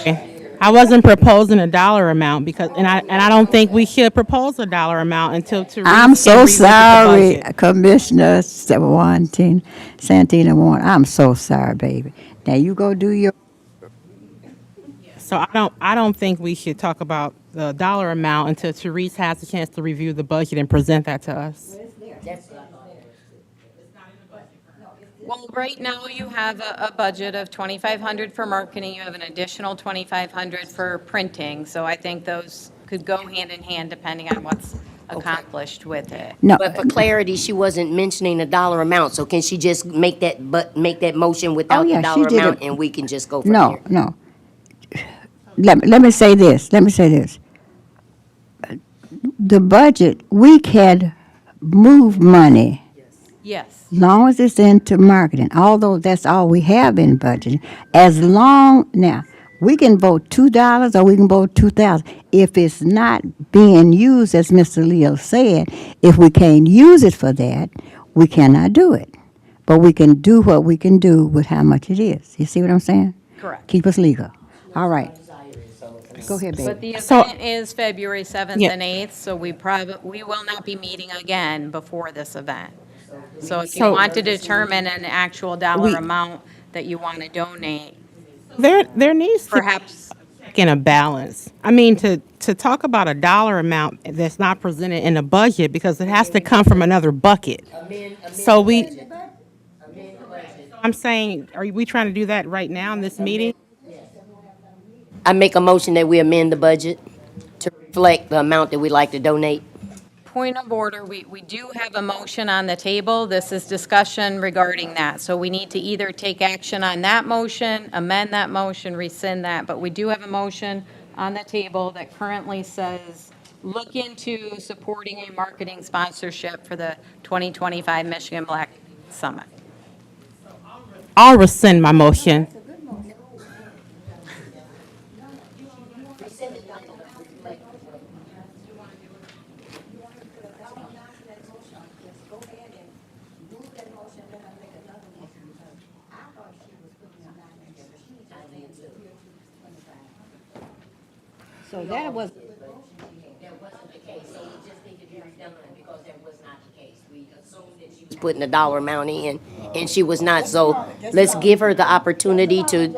Speaker 4: I wasn't proposing a dollar amount because, and I don't think we should propose a dollar amount until Therese
Speaker 3: I'm
Speaker 4: can
Speaker 3: so
Speaker 4: revisit the
Speaker 3: sorry,
Speaker 4: budget.
Speaker 3: Commissioner Santina Warren. I'm so sorry, baby. Now you go do your.
Speaker 4: So I don't think we should talk about the dollar amount until Therese has a chance to review the budget and present that to us.
Speaker 11: well, right now you have a budget of 2,500 for marketing, you have an additional 2,500 for printing, so I think those could go hand in hand depending on what's accomplished with it.
Speaker 3: No,
Speaker 2: But for clarity, she wasn't mentioning a dollar amount, so can she just make that motion without the
Speaker 3: yeah, she
Speaker 2: dollar
Speaker 3: did
Speaker 2: amount,
Speaker 3: it.
Speaker 2: and we can just go from
Speaker 3: no,
Speaker 2: there?
Speaker 3: no. Let me say this. Let me say this. The budget, we can move money
Speaker 11: Yes.
Speaker 3: long as it's into marketing, although that's all we have in budget. As long, now, we can vote $2 or we can vote 2,000. If it's not being used, as Mr. Leo said, if we can't use it for that, we cannot do it. But we can do what we can do with how much it is. You see what I'm saying?
Speaker 11: Correct.
Speaker 3: Keep us legal. All right. Go ahead,
Speaker 11: But
Speaker 3: baby.
Speaker 11: the
Speaker 4: So-
Speaker 11: event is February 7th
Speaker 4: Yeah.
Speaker 11: and 8th, so we will not be meeting again before this event. So if you
Speaker 4: So-
Speaker 11: want to determine an actual dollar
Speaker 4: We-
Speaker 11: amount that you want to donate,
Speaker 4: There needs to
Speaker 11: perhaps,
Speaker 4: be in a balance. I mean, to talk about a dollar amount that's not presented in a budget because it has to come from another bucket. So I'm saying, are we trying to do that right now in this meeting?
Speaker 2: I make a motion that we amend the budget to reflect the amount that we'd like to donate.
Speaker 11: point of order, we do have a motion on the table. This is discussion regarding that. So we need to either take action on that motion, amend that motion, rescind that. But we do have a motion on the table that currently says, look into supporting a marketing sponsorship for the 2025 Michigan Black Summit.
Speaker 4: I'll rescind my motion.
Speaker 3: So that was.
Speaker 2: That wasn't the case, so we just need to be redone because that was not the case. We assumed that she was putting a dollar amount in, and she was not, so let's give her the opportunity to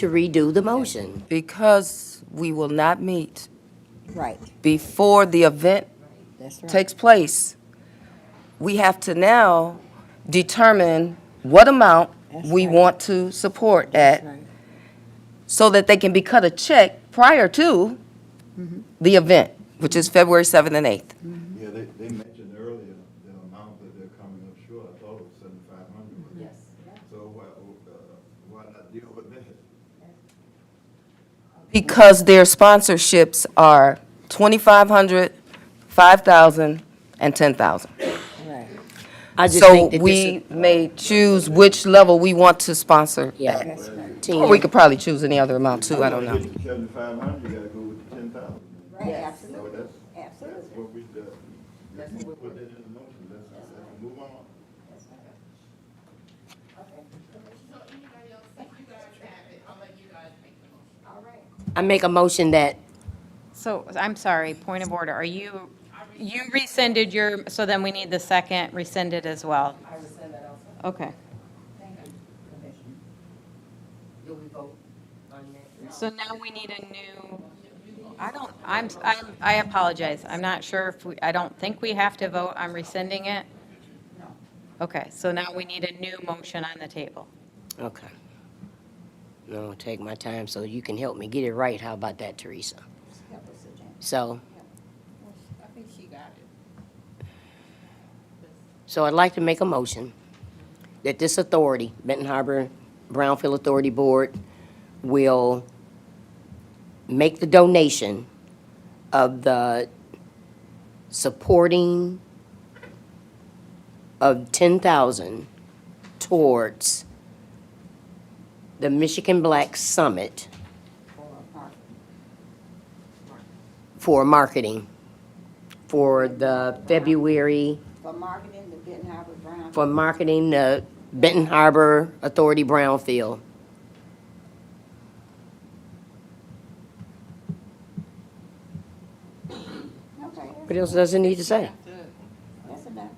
Speaker 2: redo the motion.
Speaker 8: Because we will not meet
Speaker 3: Right.
Speaker 8: before the event
Speaker 3: That's right.
Speaker 8: takes place, we have to now determine what amount we want to support at, so that they can be cut a check prior to the event, which is February 7th and 8th.
Speaker 10: Yeah, they mentioned earlier the amount that they're coming up short. I thought it was 7,500. Yes. So why not deal with that?
Speaker 8: Because their sponsorships are 2,500, 5,000, and 10,000.
Speaker 2: I just
Speaker 8: So
Speaker 2: think that this
Speaker 8: we
Speaker 2: is,
Speaker 8: may choose which level we want to sponsor
Speaker 2: yeah.
Speaker 8: at.
Speaker 2: 10.
Speaker 8: Or we could probably choose any other amount too, I don't know.
Speaker 10: 7,500, you gotta go with the 10,000.
Speaker 3: Right, absolutely.
Speaker 10: So that's what we, let's put that in the motion, let's move on.
Speaker 2: I make a motion that,
Speaker 11: So, I'm sorry, point of order. You rescinded so then we need the second rescinded as well. I rescinded also. Okay. So now we need a new, I apologize. I'm not sure I don't think we have to vote on rescinding it. Okay, so now we need a new motion on the table.
Speaker 2: okay. No, take my time so you can help me get it right. How about that, Teresa? So. So I'd like to make a motion that this authority, Benton Harbor Brownfield Authority Board, will make the donation of the supporting of 10,000 towards the Michigan Black Summit for marketing for the February,
Speaker 3: For marketing the Benton Harbor Brown.
Speaker 2: for marketing the Benton Harbor Authority Brownfield.
Speaker 3: Okay,
Speaker 2: What else does it need to say?
Speaker 3: that's enough.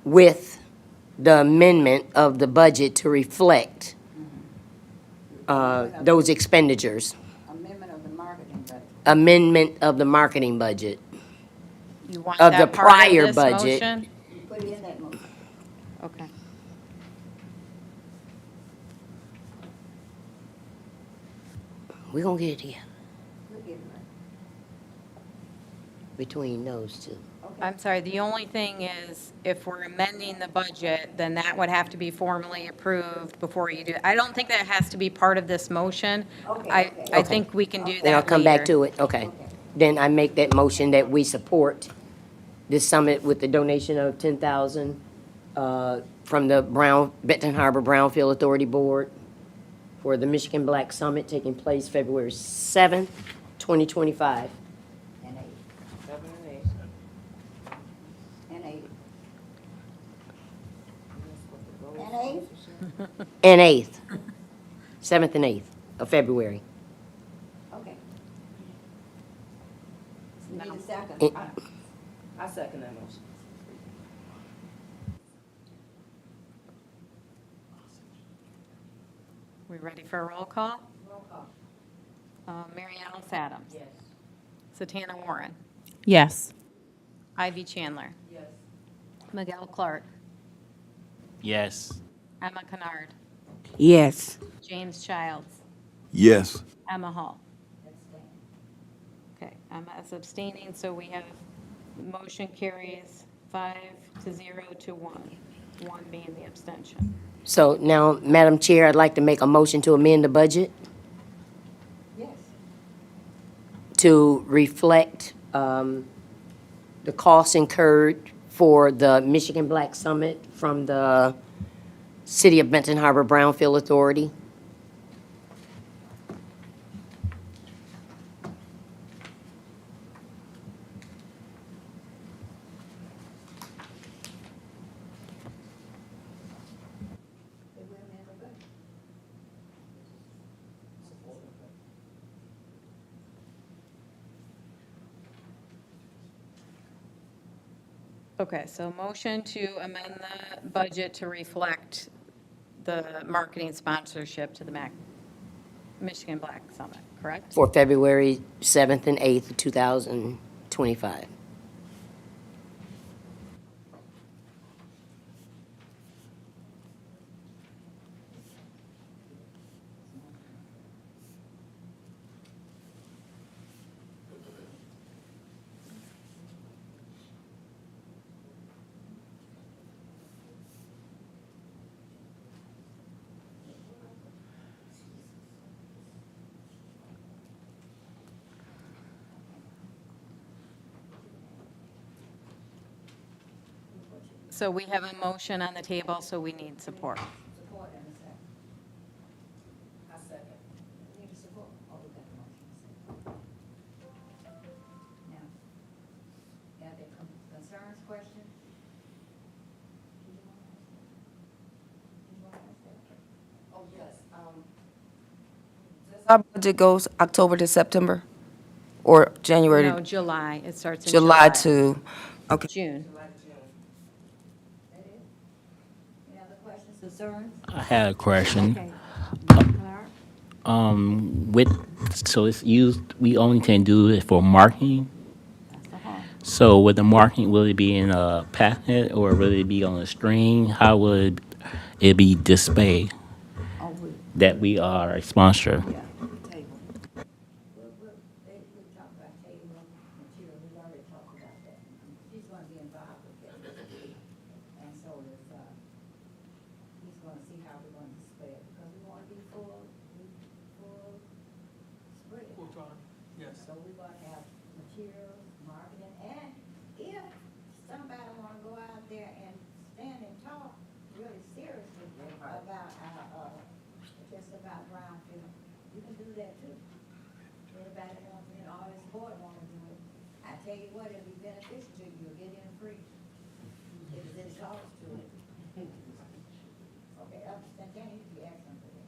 Speaker 2: With the amendment of the budget to reflect those expenditures.
Speaker 3: Amendment of the marketing budget.
Speaker 2: Amendment of the marketing budget.
Speaker 11: You want
Speaker 2: Of the
Speaker 11: that part of
Speaker 2: prior
Speaker 11: this
Speaker 2: budget.
Speaker 11: motion?
Speaker 3: You put it in that motion.
Speaker 11: Okay.
Speaker 2: We're gonna get it here
Speaker 3: We'll get it right.
Speaker 2: between those two.
Speaker 11: I'm sorry, the only thing is, if we're amending the budget, then that would have to be formally approved before you do. I don't think that has to be part of this motion. I think we can do that
Speaker 2: Then I'll come back
Speaker 11: later.
Speaker 2: to it, okay. Then I make that motion that we support this summit with the donation of 10,000 from the Benton Harbor Brownfield Authority Board for the Michigan Black Summit taking place February 7th, 2025.
Speaker 3: And eight. And eight. And eight?
Speaker 2: And 8th, 7th and 8th of February.
Speaker 3: Okay. Need a second.
Speaker 2: It-
Speaker 7: I second that motion.
Speaker 11: We ready for a roll call? Roll call. Mary Alice Adams. Yes. Satana Warren.
Speaker 4: Yes.
Speaker 11: Ivy Chandler. Yes. Miguel Clark.
Speaker 12: Yes.
Speaker 11: Emma Kennard.
Speaker 5: Yes.
Speaker 11: James Childs.
Speaker 10: Yes.
Speaker 11: Emma Hall. Okay, Emma is abstaining, so we have, motion carries 5-0 to 1, 1 being the abstention.
Speaker 2: So now, Madam Chair, I'd like to make a motion to amend the budget
Speaker 3: Yes.
Speaker 2: to reflect the costs incurred for the Michigan Black Summit from the City of Benton Harbor Brownfield Authority.
Speaker 11: Okay, so motion to amend the budget to reflect the marketing sponsorship to the Michigan Black Summit, correct?
Speaker 2: For February 7th and 8th, 2025.
Speaker 11: So we have a motion on the table, so we need support.
Speaker 3: Support and a second. I second. Need a support? Oh, we got the motion. Now, are there concerns, questions?
Speaker 8: Oh, yes. Does our budget goes October to September? Or January
Speaker 11: No,
Speaker 8: to
Speaker 11: July, it starts in
Speaker 8: July to, okay.
Speaker 11: June.
Speaker 3: Any other questions, concerns?
Speaker 12: I had a question.
Speaker 3: Okay.
Speaker 12: So it's used, we only can do it for marketing? So with the marketing, will it be in a packet or will it be on a string? How would it be displayed
Speaker 3: Oh,
Speaker 12: that we are a sponsor?
Speaker 3: yeah, table. We'll talk about table material, we've already talked about that. She's gonna be involved with that. And so is, he's gonna see how we're gonna display it, because we wanna be full spread.
Speaker 6: Yes.
Speaker 3: So we're gonna have materials, marketing, and if somebody tell you what, it'll be beneficial to you, you'll get in free. If there's any cost to it. Okay, Santana, you be asking for that.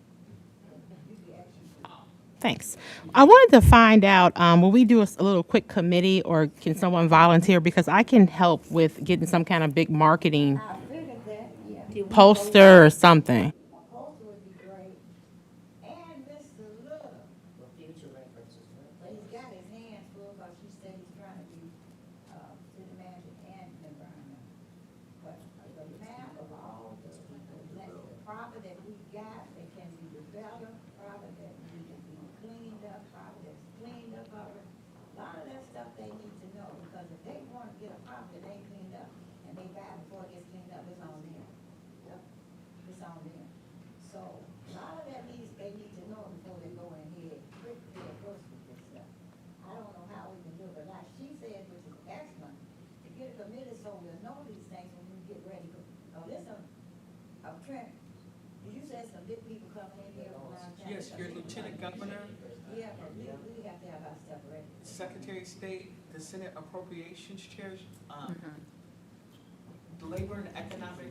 Speaker 3: You be asking for that.
Speaker 4: Thanks. I wanted to find out, will we do a little quick committee, or can someone volunteer? Because I can help with getting some kind of big marketing
Speaker 3: I figured that, yeah.
Speaker 4: poster or something.
Speaker 3: A poster would be great. And Mr. Little,
Speaker 2: For future references,
Speaker 3: but he's got his hands full, because she said he's trying to be, city manager and environmental. But the map of all the property that we got, that can be developed, property that we can be cleaned up, property that's cleaned up already. A lot of that stuff they need to know, because if they want to get a property that ain't cleaned up, and they buy it before it gets cleaned up, it's on them. Yep. It's on them. So, a lot of that they need to know before they go ahead, quickly first with this stuff. I don't know how we can do it, but like she said, which is excellent, to get a committee so we'll know these things when we get ready. Listen, Trent, did you say some big people coming in here around town?
Speaker 6: Yes, your lieutenant governor,
Speaker 3: Yeah, but we have to have our stuff ready.
Speaker 6: Secretary of State, the Senate Appropriations Chair, the Labor and Economic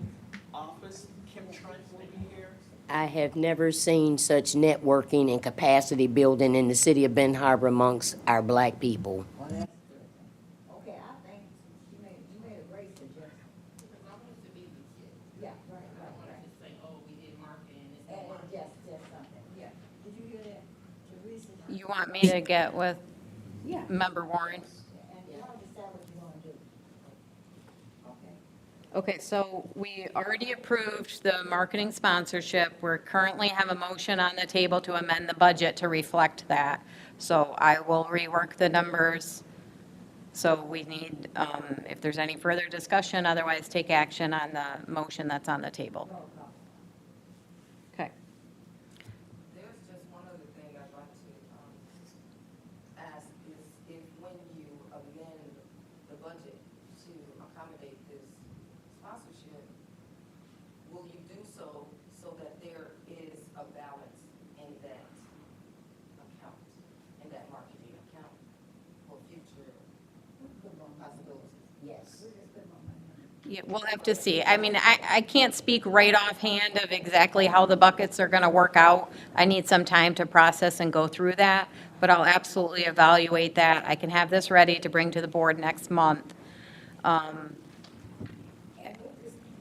Speaker 6: Office, Kim Trent will be here.
Speaker 2: I have never seen such networking and capacity building in the city of Ben Harbor amongst our black people.
Speaker 3: Well, that's good. Okay, I think you made a great suggestion. Yeah, right. And just something, yeah. Did you hear that, Teresa?
Speaker 11: You want me to get with
Speaker 3: Yeah.
Speaker 11: Member Warren?
Speaker 3: And y'all decide what you wanna do. Okay.
Speaker 11: Okay, so we already approved the marketing sponsorship. We're currently have a motion on the table to amend the budget to reflect that. So I will rework the numbers. So we need, if there's any further discussion, otherwise take action on the motion that's on the table. Okay.
Speaker 8: There's just one other thing I'd like to ask is if when you amend the budget to accommodate this sponsorship, will you do so that there is a balance in that account, in that marketing account for future possibilities?
Speaker 2: Yes.
Speaker 11: Yeah, we'll have to see. I mean, I can't speak right offhand of exactly how the buckets are going to work out. I need some time to process and go through that, but I'll absolutely evaluate that. I can have this ready to bring to the board next month.
Speaker 3: And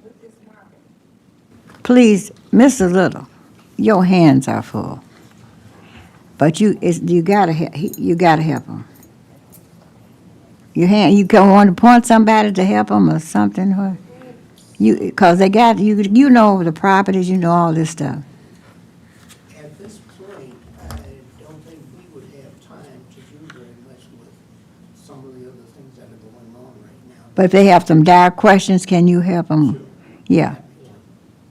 Speaker 3: with this market. Please, Mr. Little, your hands are full. But you gotta help him. You can want to point somebody to help them or something, or because they got you know the properties, you know all this stuff.
Speaker 9: At this point, I don't think we would have time to do very much with some of the other things that are going on right now.
Speaker 3: But if they have some dire questions, can you help them? Yeah.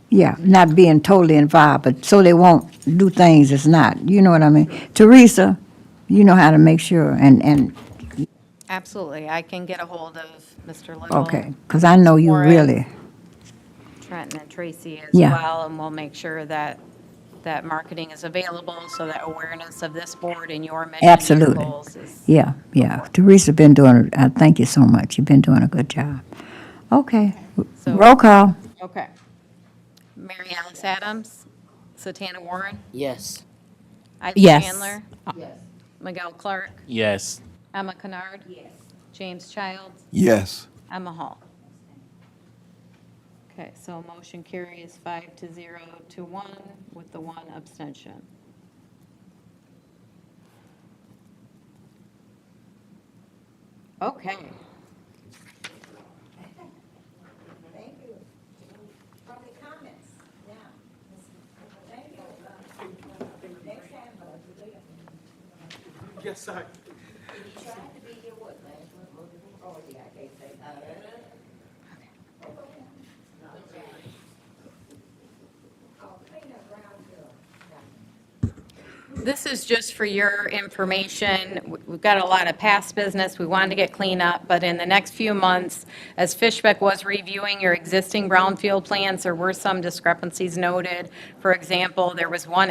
Speaker 3: Yeah, not being totally involved, but so they won't do things that's not. You know what I mean? Teresa, you know how to make sure, and
Speaker 11: Absolutely. I can get a hold of Mr. Little.
Speaker 3: okay, because I know you
Speaker 11: Warren,
Speaker 3: really.
Speaker 11: Trenton and Tracy as
Speaker 3: Yeah.
Speaker 11: well, and we'll make sure that marketing is available so that awareness of this board and your mission and
Speaker 3: Absolutely.
Speaker 11: goals is.
Speaker 3: Yeah. Teresa been doing, thank you so much. You've been doing a good job. Okay,
Speaker 11: So-
Speaker 3: roll call.
Speaker 11: Okay. Mary Alice Adams, Satana Warren,
Speaker 2: Yes.
Speaker 11: Isaac
Speaker 4: Yes.
Speaker 11: Chandler,
Speaker 2: Yes.
Speaker 11: Miguel Clark,
Speaker 12: Yes.
Speaker 11: Emma Kennard. Yes. James Childs,
Speaker 10: Yes.
Speaker 11: Emma Hall. Okay, so motion carries 5-0 to 1 with the one abstention. Okay.
Speaker 3: Thank you. Public comments now. Thank you. Next time,
Speaker 6: Yes, sir.
Speaker 3: you tried to be here what, last month, oh, yeah, I can't say. Oh, clean up Brownfield.
Speaker 11: This is just for your information. We've got a lot of past business we wanted to get clean up, but in the next few months, as Fishbeck was reviewing your existing brownfield plans, there were some discrepancies noted. For example, there was one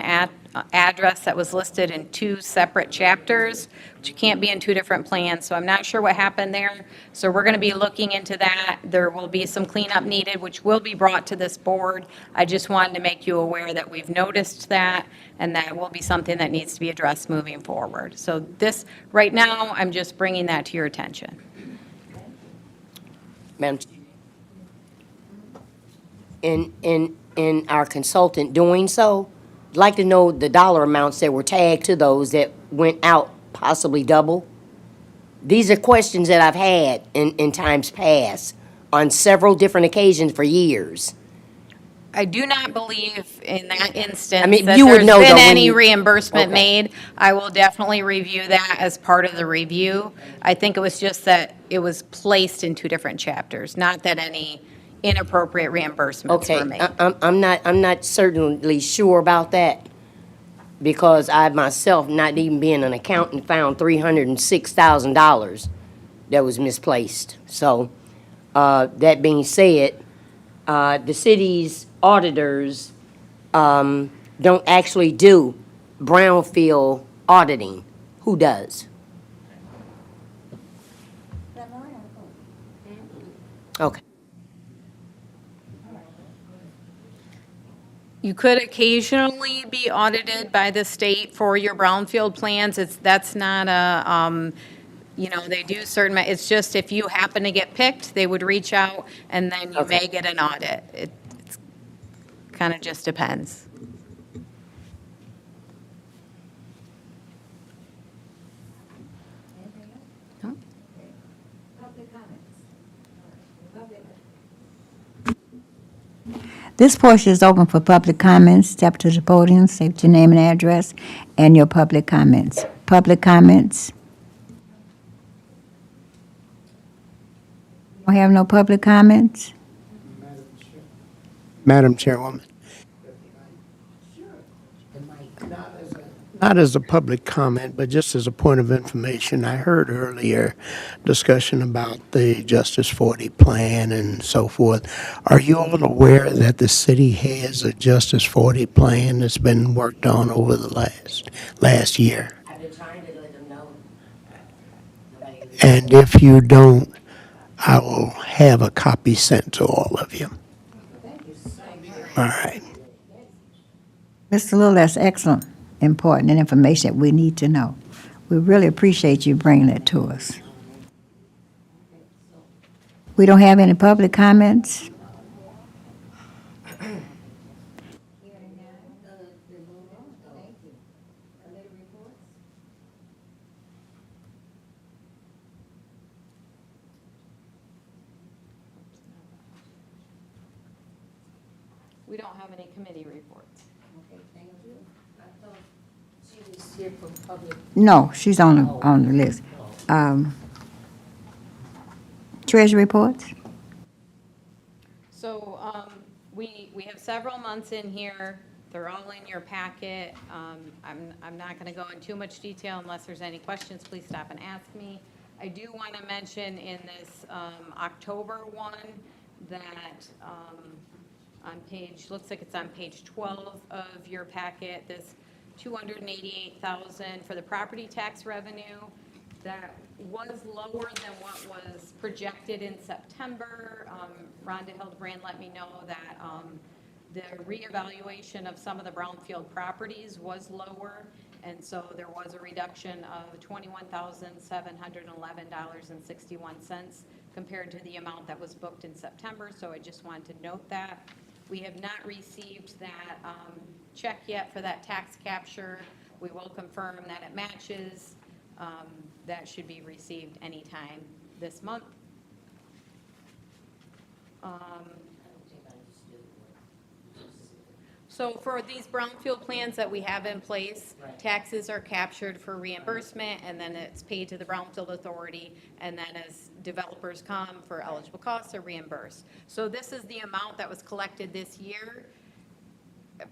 Speaker 11: address that was listed in two separate chapters, which you can't be in two different plans, so I'm not sure what happened there. So we're going to be looking into that. There will be some cleanup needed, which will be brought to this board. I just wanted to make you aware that we've noticed that, and that will be something that needs to be addressed moving forward. So this, right now, I'm just bringing that to your attention.
Speaker 2: Madam Chair. In our consultant doing so, I'd like to know the dollar amounts that were tagged to those that went out, possibly double. These are questions that I've had in times past on several different occasions for years.
Speaker 11: I do not believe in that instance
Speaker 2: I mean,
Speaker 11: that
Speaker 2: you would
Speaker 11: there's
Speaker 2: know,
Speaker 11: been
Speaker 2: though, when
Speaker 11: any
Speaker 2: you-
Speaker 11: reimbursement
Speaker 2: Okay.
Speaker 11: made. I will definitely review that as part of the review. I think it was just that it was placed in two different chapters, not that any inappropriate reimbursements were
Speaker 2: Okay,
Speaker 11: made.
Speaker 2: I'm not certainly sure about that, because I myself, not even being an accountant, found $306,000 that was misplaced. So, that being said, the city's auditors, don't actually do brownfield auditing. Who does? Okay.
Speaker 11: You could occasionally be audited by the state for your brownfield plans. That's not a, they do certain, it's just if you happen to get picked, they would reach out and then you may
Speaker 2: Okay.
Speaker 11: get an audit. It kind of just depends.
Speaker 3: This portion is open for public comments. Step to the podium, state your name and address, and your public comments. Public comments? Don't have no public comments?
Speaker 9: Madam Chairwoman. Not as a public comment, but just as a point of information, I heard earlier discussion about the Justice 40 plan and so forth. Are you all aware that the city has a Justice 40 plan that's been worked on over the last year?
Speaker 2: I've been trying to let them know.
Speaker 9: And if you don't, I will have a copy sent to all of you. All right.
Speaker 3: Mr. Little, that's excellent, important and information that we need to know. We really appreciate you bringing it to us. We don't have any public comments?
Speaker 11: We don't have any committee reports.
Speaker 2: Okay, thank you. I thought she was here for public.
Speaker 3: No, she's on the list. Treasury reports?
Speaker 11: So we have several months in here. They're all in your packet. I'm not going to go in too much detail unless there's any questions. Please stop and ask me. I do want to mention in this October one that on page, looks like it's on page 12 of your packet, this $288,000 for the property tax revenue. That was lower than what was projected in September. Rhonda Hildebrand let me know that the reevaluation of some of the brownfield properties was lower, and so there was a reduction of $21,711.61 compared to the amount that was booked in September, so I just wanted to note that. We have not received that check yet for that tax capture. We will confirm that it matches. That should be received anytime this month. So for these brownfield plans that we have in place, taxes are captured for reimbursement, and then it's paid to the Brownfield Authority, and then as developers come for eligible costs, are reimbursed. So this is the amount that was collected this year.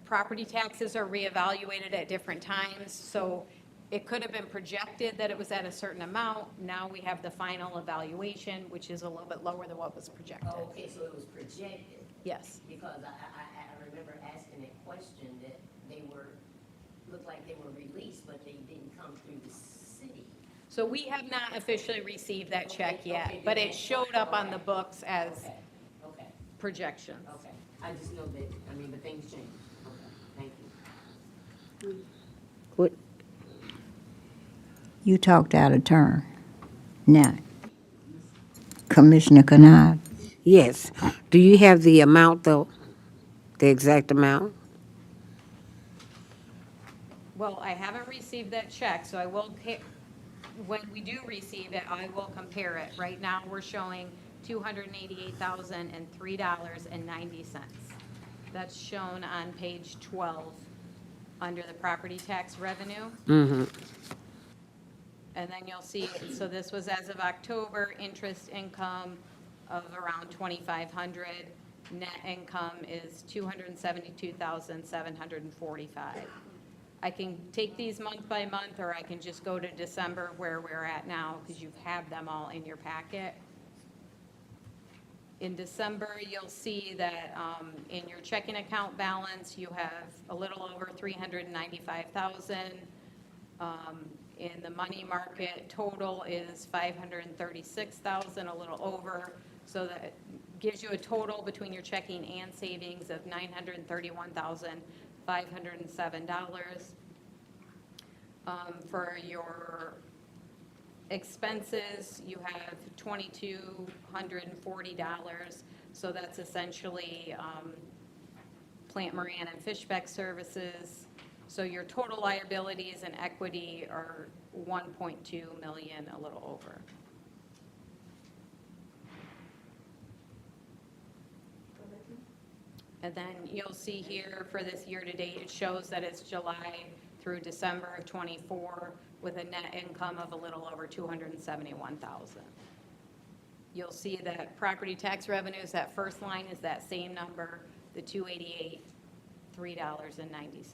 Speaker 11: Property taxes are reevaluated at different times, so it could have been projected that it was at a certain amount. Now we have the final evaluation, which is a little bit lower than what was projected.
Speaker 2: Okay, so it was projected,
Speaker 11: Yes.
Speaker 2: because I remember asking that question that they were looked like they were released, but they didn't come through the city.
Speaker 11: So we have not officially received that check
Speaker 2: Okay,
Speaker 11: yet,
Speaker 2: okay,
Speaker 11: but
Speaker 2: then
Speaker 11: it showed up on the books as
Speaker 2: Okay, okay,
Speaker 11: projections.
Speaker 2: okay. I just know that, I mean, but things change. Okay, thank you.
Speaker 5: What,
Speaker 3: You talked out of turn. Now, Commissioner Kennard.
Speaker 5: yes. Do you have the amount, though? The exact amount?
Speaker 11: Well, I haven't received that check, so I will, when we do receive it, I will compare it. Right now, we're showing $288,003.90. That's shown on page 12, under the property tax revenue.
Speaker 5: Mm-hmm.
Speaker 11: And then you'll see, so this was as of October, interest income of around 2,500. Net income is 272,745. I can take these month by month, or I can just go to December where we're at now, because you have them all in your packet. In December, you'll see that in your checking account balance, you have a little over 395,000. In the money market, total is 536,000, a little over. So that gives you a total between your checking and savings of $931,507. For your expenses, you have $2,240. So that's essentially Plant Moran and Fishbeck services. So your total liabilities and equity are 1.2 million, a little over. And then you'll see here for this year-to-date, it shows that it's July through December of '24 with a net income of a little over 271,000. You'll see that property tax revenues, that first line is that same number, the 288, $3.90.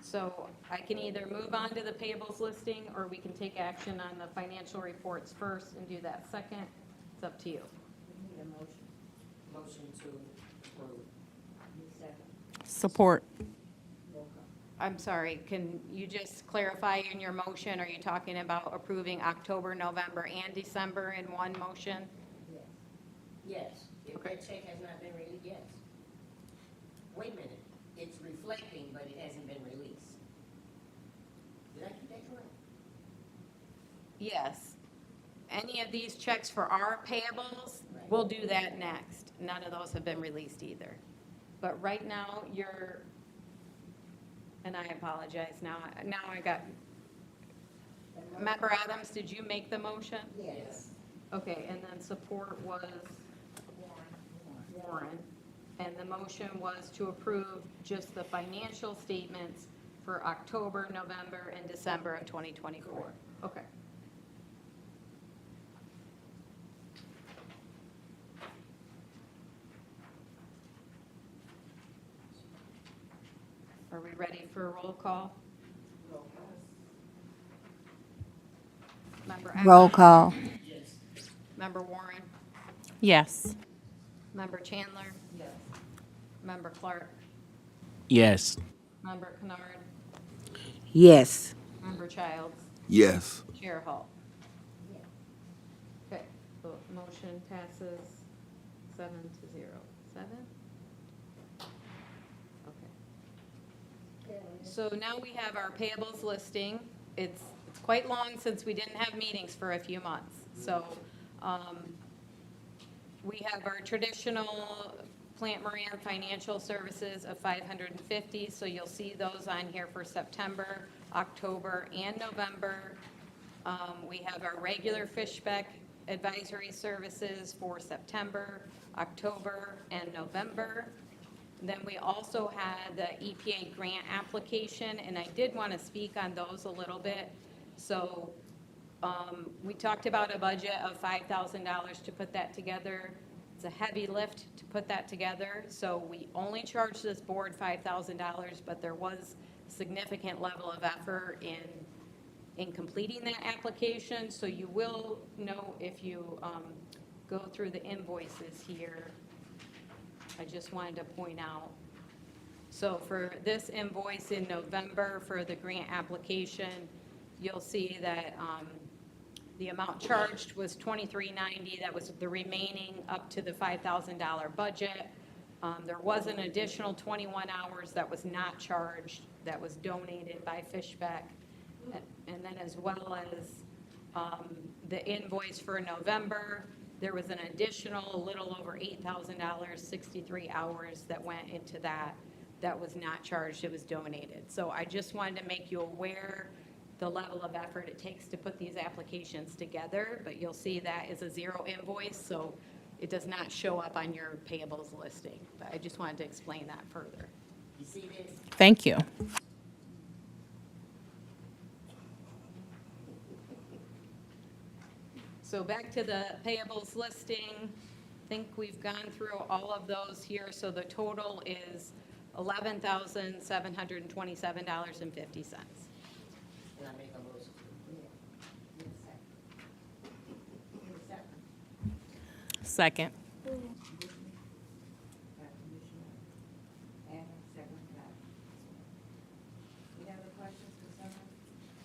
Speaker 11: So I can either move on to the payables listing, or we can take action on the financial reports first and do that second. It's up to you.
Speaker 2: We need a motion to approve.
Speaker 4: Support.
Speaker 11: I'm sorry, can you just clarify in your motion, are you talking about approving October, November, and December in one motion?
Speaker 2: Yes, if that check has not been released, yes. Wait a minute, it's reflecting, but it hasn't been released. Did I get that correct?
Speaker 11: Yes. Any of these checks for our payables, we'll do that next. None of those have been released either. But right now, and I apologize, now I got, Member Adams, did you make the motion?
Speaker 2: Yes.
Speaker 11: Okay, and then support was Warren. And the motion was to approve just the financial statements for October, November, and December of 2024. Okay. Are we ready for a roll call? Member Adams?
Speaker 3: Roll call.
Speaker 11: Member Warren?
Speaker 4: Yes.
Speaker 11: Member Chandler? Yes. Member Clark?
Speaker 12: Yes.
Speaker 11: Member Kennard?
Speaker 5: Yes.
Speaker 11: Member Childs?
Speaker 10: Yes.
Speaker 11: Chair Hall? Okay, so motion passes 7-0. 7? Okay. So now we have our payables listing. It's quite long since we didn't have meetings for a few months. So we have our traditional Plant Moran financial services of 550. So you'll see those on here for September, October, and November. We have our regular Fishbeck advisory services for September, October, and November. Then we also had the EPA grant application, and I did want to speak on those a little bit. So we talked about a budget of $5,000 to put that together. It's a heavy lift to put that together, so we only charged this board $5,000, but there was significant level of effort in completing that application. So you will know if you go through the invoices here. I just wanted to point out. So for this invoice in November for the grant application, you'll see that the amount charged was $23.90. That was the remaining up to the $5,000 budget. There was an additional 21 hours that was not charged, that was donated by Fishbeck. And then as well as the invoice for November, there was an additional, a little over $8,000, 63 hours that went into that. That was not charged, it was donated. So I just wanted to make you aware the level of effort it takes to put these applications together, but you'll see that is a zero invoice, so it does not show up on your payables listing. But I just wanted to explain that further.
Speaker 2: You see this?
Speaker 4: Thank you.
Speaker 11: So back to the payables listing, I think we've gone through all of those here, so the total is $11,727.50.
Speaker 2: And I make a motion.
Speaker 4: Second.
Speaker 3: Any other questions, concerns,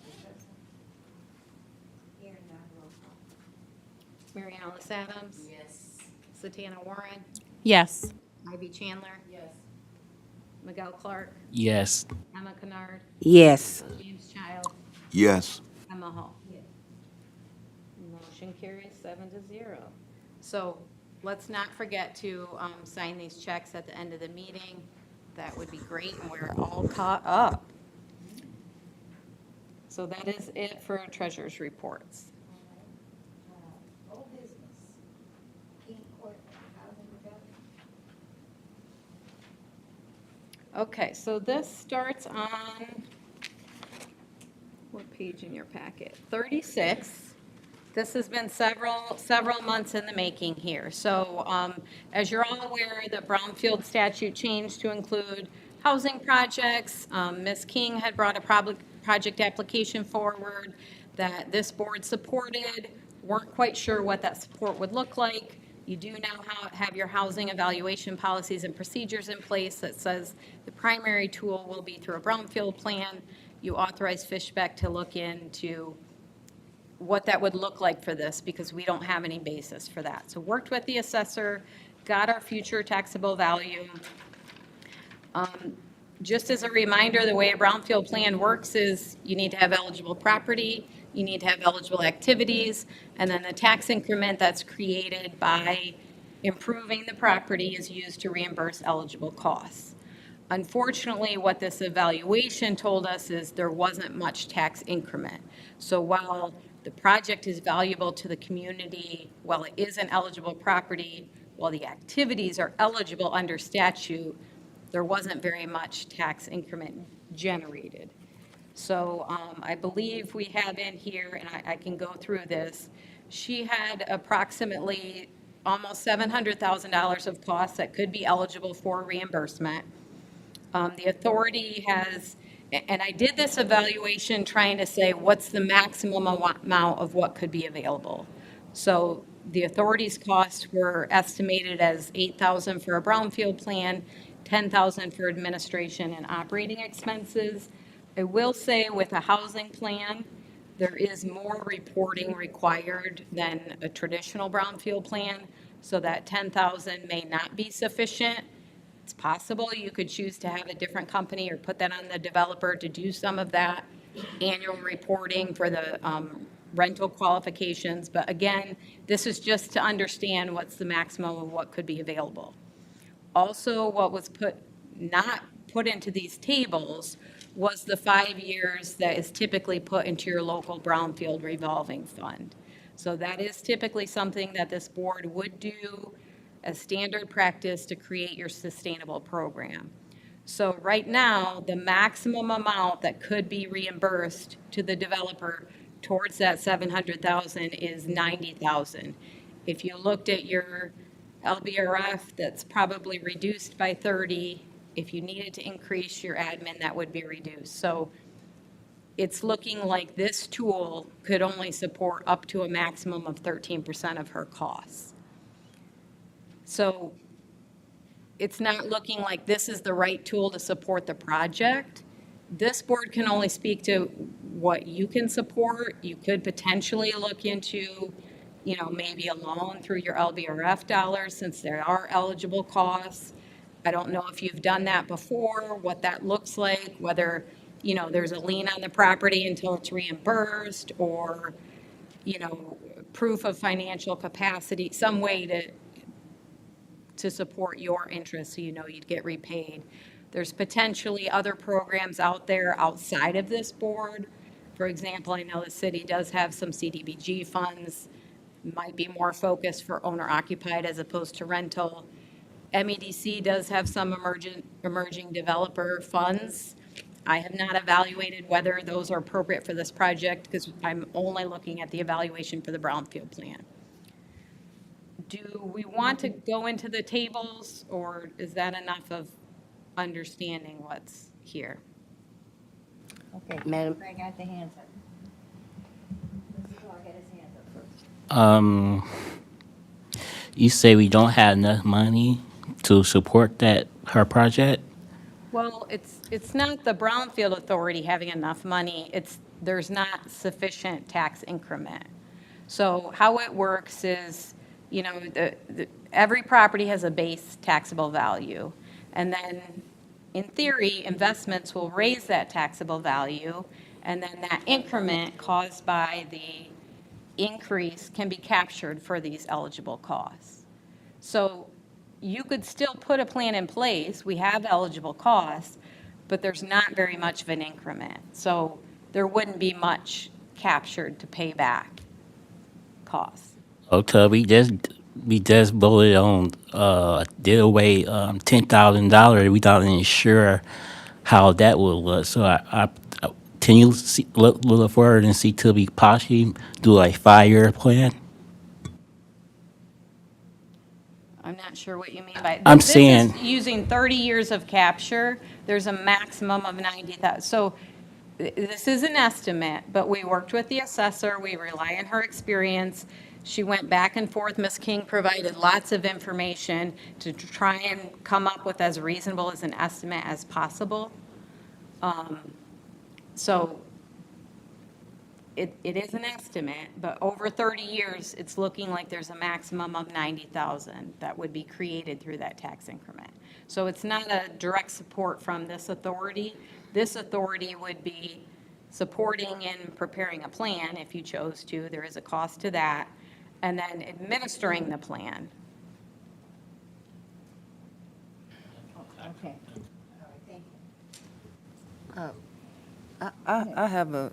Speaker 3: discussion? Hearing none, roll call.
Speaker 11: Mary Alice Adams.
Speaker 2: Yes.
Speaker 11: Satana Warren.
Speaker 4: Yes.
Speaker 11: Ivy Chandler.
Speaker 2: Yes.
Speaker 11: Miguel Clark.
Speaker 12: Yes.
Speaker 11: Emma Kennard.
Speaker 5: Yes.
Speaker 11: James Child.
Speaker 10: Yes.
Speaker 11: Emma Hall. Motion carries 7-0. So let's not forget to sign these checks at the end of the meeting. That would be great, and we're all caught up. So that is it for treasurer's reports.
Speaker 3: Old business. King Court Housing Development.
Speaker 11: Okay, so this starts on, what page in your packet? 36. This has been several months in the making here. So as you're all aware, the Brownfield statute changed to include housing projects. Ms. King had brought a project application forward that this board supported, weren't quite sure what that support would look like. You do now have your housing evaluation policies and procedures in place that says the primary tool will be through a Brownfield plan. You authorize Fishbeck to look into what that would look like for this, because we don't have any basis for that. So worked with the assessor, got our future taxable value. Just as a reminder, the way a Brownfield plan works is you need to have eligible property, you need to have eligible activities, and then the tax increment that's created by improving the property is used to reimburse eligible costs. Unfortunately, what this evaluation told us is there wasn't much tax increment. So while the project is valuable to the community, while it is an eligible property, while the activities are eligible under statute, there wasn't very much tax increment generated. So I believe we have in here, and I can go through this, she had approximately almost $700,000 of costs that could be eligible for reimbursement. The authority has, and I did this evaluation trying to say what's the maximum amount of what could be available. So the authority's costs were estimated as $8,000 for a Brownfield plan, $10,000 for administration and operating expenses. I will say with a housing plan, there is more reporting required than a traditional Brownfield plan, so that $10,000 may not be sufficient. It's possible you could choose to have a different company or put that on the developer to do some of that annual reporting for the rental qualifications. But again, this is just to understand what's the maximum of what could be available. Also, what was not put into these tables was the 5 years that is typically put into your local Brownfield revolving fund. So that is typically something that this board would do as standard practice to create your sustainable program. So right now, the maximum amount that could be reimbursed to the developer towards that $700,000 is $90,000. If you looked at your LBRF, that's probably reduced by 30. If you needed to increase your admin, that would be reduced. So it's looking like this tool could only support up to a maximum of 13% of her costs. So it's not looking like this is the right tool to support the project. This board can only speak to what you can support. You could potentially look into, maybe a loan through your LBRF dollars, since there are eligible costs. I don't know if you've done that before, what that looks like, whether, there's a lien on the property until it's reimbursed, or, proof of financial capacity, some way to support your interest, so you'd get repaid. There's potentially other programs out there outside of this board. For example, I know the city does have some CDBG funds, might be more focused for owner occupied as opposed to rental. MEDC does have some emerging developer funds. I have not evaluated whether those are appropriate for this project, because I'm only looking at the evaluation for the Brownfield plan. Do we want to go into the tables, or is that enough of understanding what's here?
Speaker 2: Okay, Madam,
Speaker 3: I got the hands up. Mr. Clark had his hands up first.
Speaker 12: You say we don't have enough money to support her project?
Speaker 11: Well, it's not the Brownfield Authority having enough money, there's not sufficient tax increment. So how it works is, every property has a base taxable value. And then, in theory, investments will raise that taxable value, and then that increment caused by the increase can be captured for these eligible costs. So you could still put a plan in place, we have eligible costs, but there's not very much of an increment. So there wouldn't be much captured to pay back costs.
Speaker 12: Okay, we just voted on did away $10,000. We not even sure how that will look. So I can you look forward and see till we possibly do a 5-year plan?
Speaker 11: I'm not sure what you mean by.
Speaker 12: I'm
Speaker 11: This
Speaker 12: saying-
Speaker 11: is using 30 years of capture. There's a maximum of 90,000. So this is an estimate, but we worked with the assessor. We rely on her experience. She went back and forth. Ms. King provided lots of information to try and come up with as reasonable as an estimate as possible. So it is an estimate, but over 30 years, it's looking like there's a maximum of 90,000 that would be created through that tax increment. So it's not a direct support from this authority. This authority would be supporting and preparing a plan if you chose to. There is a cost to that. And then administering the plan.
Speaker 3: Okay. All right, thank you.
Speaker 8: I have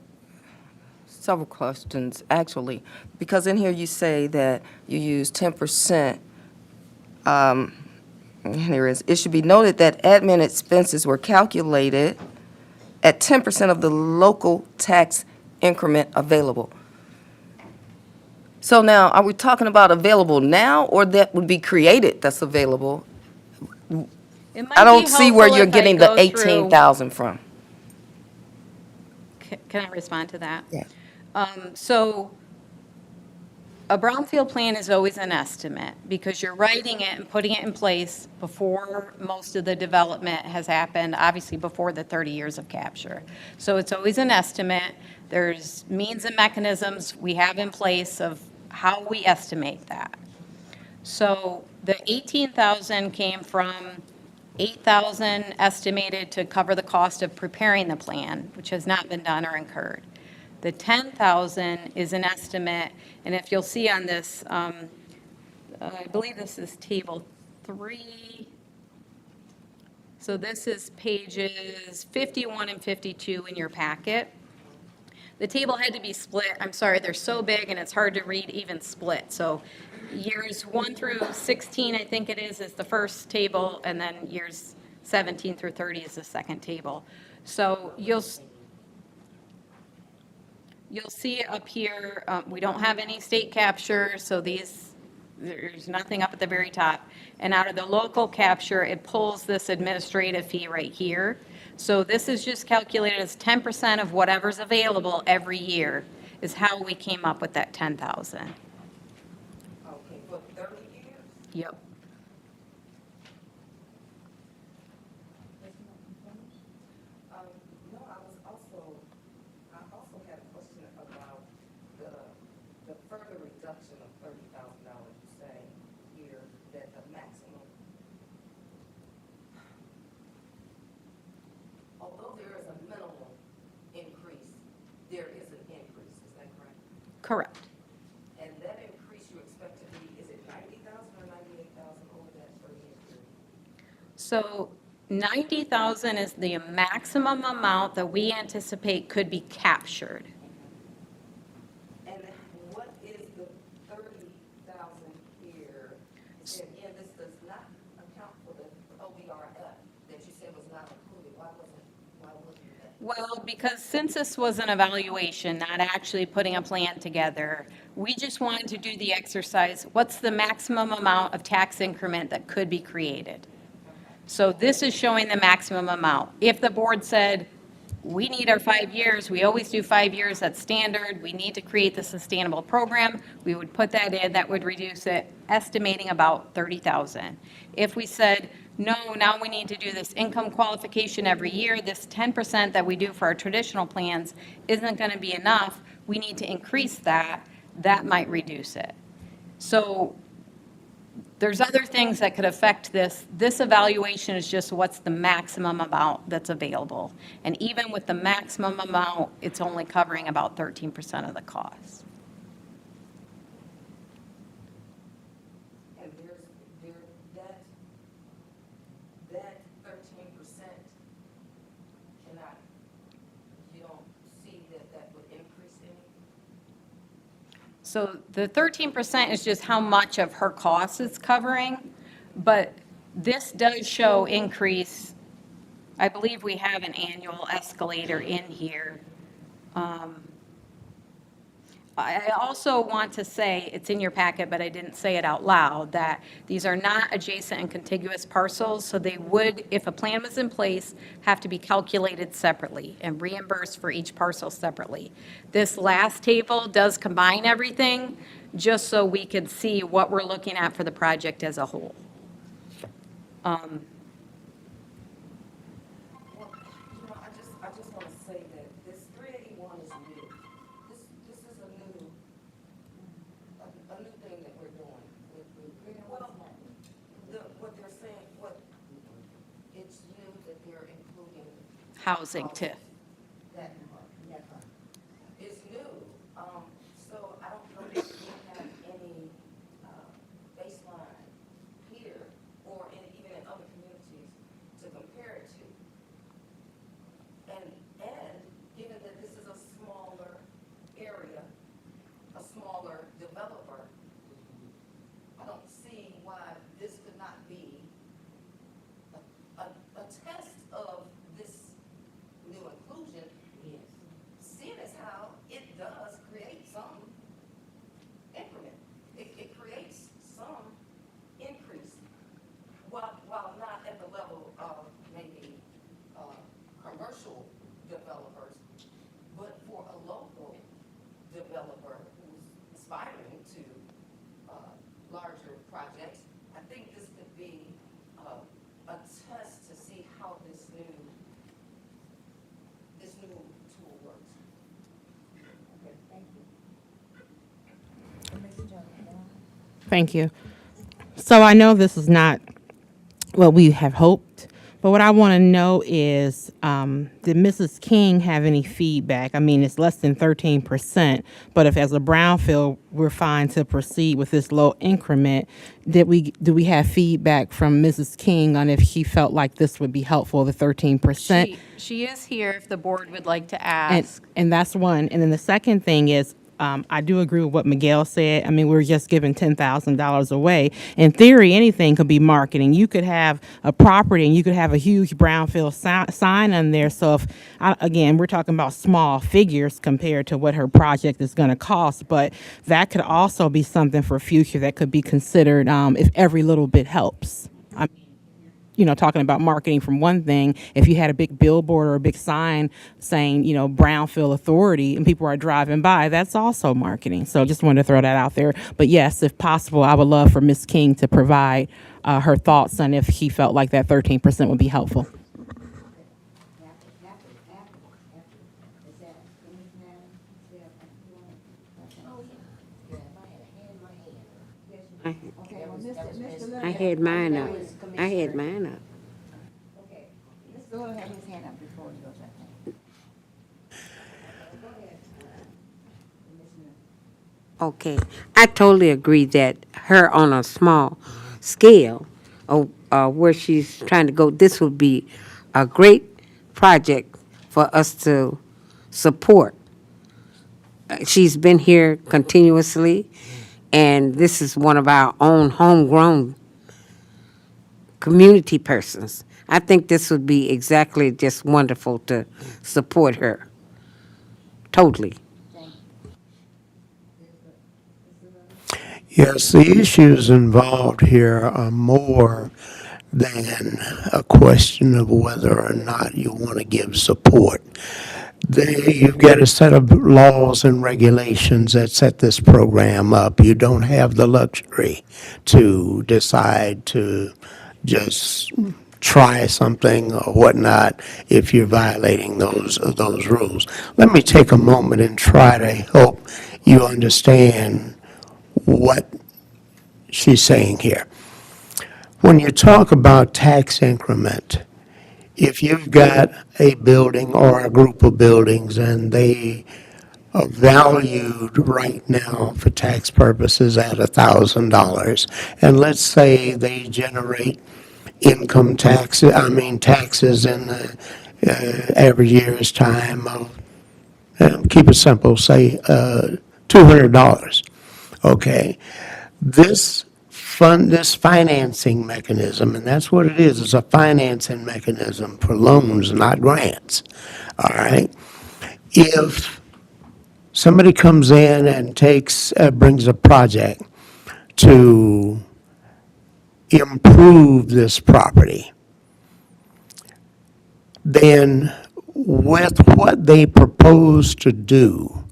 Speaker 8: several questions, actually, because in here you say that you use 10%. Here it is. It should be noted that admin expenses were calculated at 10% of the local tax increment available. So now, are we talking about available now, or that would be created that's available?
Speaker 11: It might
Speaker 8: I don't
Speaker 11: be
Speaker 8: see where
Speaker 11: helpful
Speaker 8: you're
Speaker 11: if I
Speaker 8: getting the
Speaker 11: go through-
Speaker 8: 18,000 from.
Speaker 11: Can I respond to that?
Speaker 8: Yeah.
Speaker 11: So a brownfield plan is always an estimate, because you're writing it and putting it in place before most of the development has happened, obviously before the 30 years of capture. So it's always an estimate. There's means and mechanisms we have in place of how we estimate that. So the 18,000 came from 8,000 estimated to cover the cost of preparing the plan, which has not been done or incurred. The 10,000 is an estimate, and if you'll see on this, I believe this is table 3. So this is pages 51 and 52 in your packet. The table had to be split. I'm sorry, they're so big and it's hard to read even split. So years 1 through 16, I think it is the first table, and then years 17 through 30 is the second table. So you'll see up here, we don't have any state capture, so there's nothing up at the very top. And out of the local capture, it pulls this administrative fee right here. So this is just calculated as 10% of whatever's available every year is how we came up with that 10,000.
Speaker 8: Okay, for 30 years?
Speaker 11: Yep. Correct.
Speaker 8: And that increase you expect to be, is it 90,000 or 98,000 over that 3-year period?
Speaker 11: So 90,000 is the maximum amount that we anticipate could be captured.
Speaker 8: And what is the 30,000 here? You said, yeah, this does not account for the OBRF that you said was not included. Why wasn't that?
Speaker 11: Well, because since this was an evaluation, not actually putting a plan together, we just wanted to do the exercise, what's the maximum amount of tax increment that could be created? So this is showing the maximum amount. If the board said, we need our 5 years, we always do 5 years, that's standard, we need to create the sustainable program, we would put that in, that would reduce it, estimating about 30,000. If we said, no, now we need to do this income qualification every year, this 10% that we do for our traditional plans isn't going to be enough, we need to increase that, that might reduce it. So there's other things that could affect this. This evaluation is just what's the maximum amount that's available. And even with the maximum amount, it's only covering about 13% of the cost.
Speaker 8: And that 13% cannot, you don't see that would increase any?
Speaker 11: So the 13% is just how much of her costs it's covering, but this does show increase. I believe we have an annual escalator in here. I also want to say, it's in your packet, but I didn't say it out loud, that these are not adjacent and contiguous parcels, so they would, if a plan was in place, have to be calculated separately and reimbursed for each parcel separately. This last table does combine everything, just so we could see what we're looking at for the project as a whole.
Speaker 8: Well, I just want to say that this 381 is new. This is a new thing that we're doing. Well, what they're saying, it's new that they're including.
Speaker 11: Housing TIF.
Speaker 8: That is new. So I don't know if we have any baseline here or even in other communities to compare it to. And given that this is a smaller area, a smaller developer, I don't see why this could not be a test of this new inclusion. Yes. Seeing as how it does create some increment. It creates some increase, while not at the level of maybe commercial developers, but for a local developer who's aspiring to larger projects, I think this could be a test to see how this new tool works. Okay, thank you.
Speaker 4: Thank you. So I know this is not what we have hoped, but what I want to know is, did Mrs. King have any feedback? I mean, it's less than 13%, but if as a Brownfield, we're fine to proceed with this low increment, do we have feedback from Mrs. King on if she felt like this would be helpful, the 13%?
Speaker 11: She is here if the board would like to ask.
Speaker 4: And that's one. And then the second thing is, I do agree with what Miguel said. I mean, we're just giving $10,000 away. In theory, anything could be marketing. You could have a property and you could have a huge Brownfield sign on there. So if, again, we're talking about small figures compared to what her project is going to cost, but that could also be something for future that could be considered if every little bit helps. I mean, you know, talking about marketing from one thing, if you had a big billboard or a big sign saying, you know, Brownfield Authority, and people are driving by, that's also marketing. So just wanted to throw that out there. But yes, if possible, I would love for Ms. King to provide her thoughts on if she felt like that 13% would be helpful.
Speaker 5: I had mine up. I had mine up.
Speaker 3: Okay, Mr. Lewis had his hand up before he goes, I think. Go ahead. Commissioner.
Speaker 5: Okay, I totally agree that her on a small scale, where she's trying to go, this would be a great project for us to support. She's been here continuously, and this is one of our own homegrown community persons. I think this would be exactly just wonderful to support her. Totally.
Speaker 9: Yes, the issues involved here are more than a question of whether or not you want to give support. You've got a set of laws and regulations that set this program up. You don't have the luxury to decide to just try something or whatnot if you're violating those rules. Let me take a moment and try to help you understand what she's saying here. When you talk about tax increment, if you've got a building or a group of buildings and they are valued right now for tax purposes at $1,000, and let's say they generate taxes in the average year's time of, keep it simple, say $200. Okay, this financing mechanism, and that's what it is, it's a financing mechanism for loans, not grants, all right? If somebody comes in and brings a project to improve this property, then with what they propose to do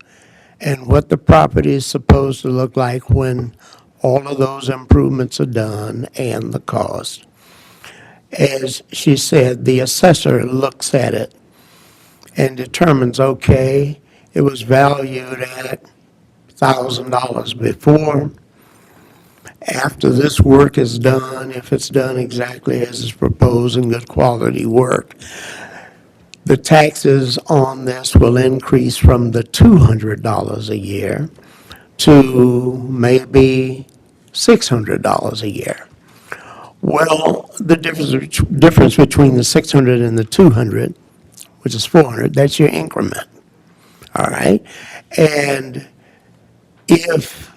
Speaker 9: and what the property is supposed to look like when all of those improvements are done and the cost. As she said, the assessor looks at it and determines, okay, it was valued at $1,000 before. After this work is done, if it's done exactly as is proposed and good quality work, the taxes on this will increase from the $200 a year to maybe $600 a year. Well, the difference between the 600 and the 200, which is 400, that's your increment, all right? And if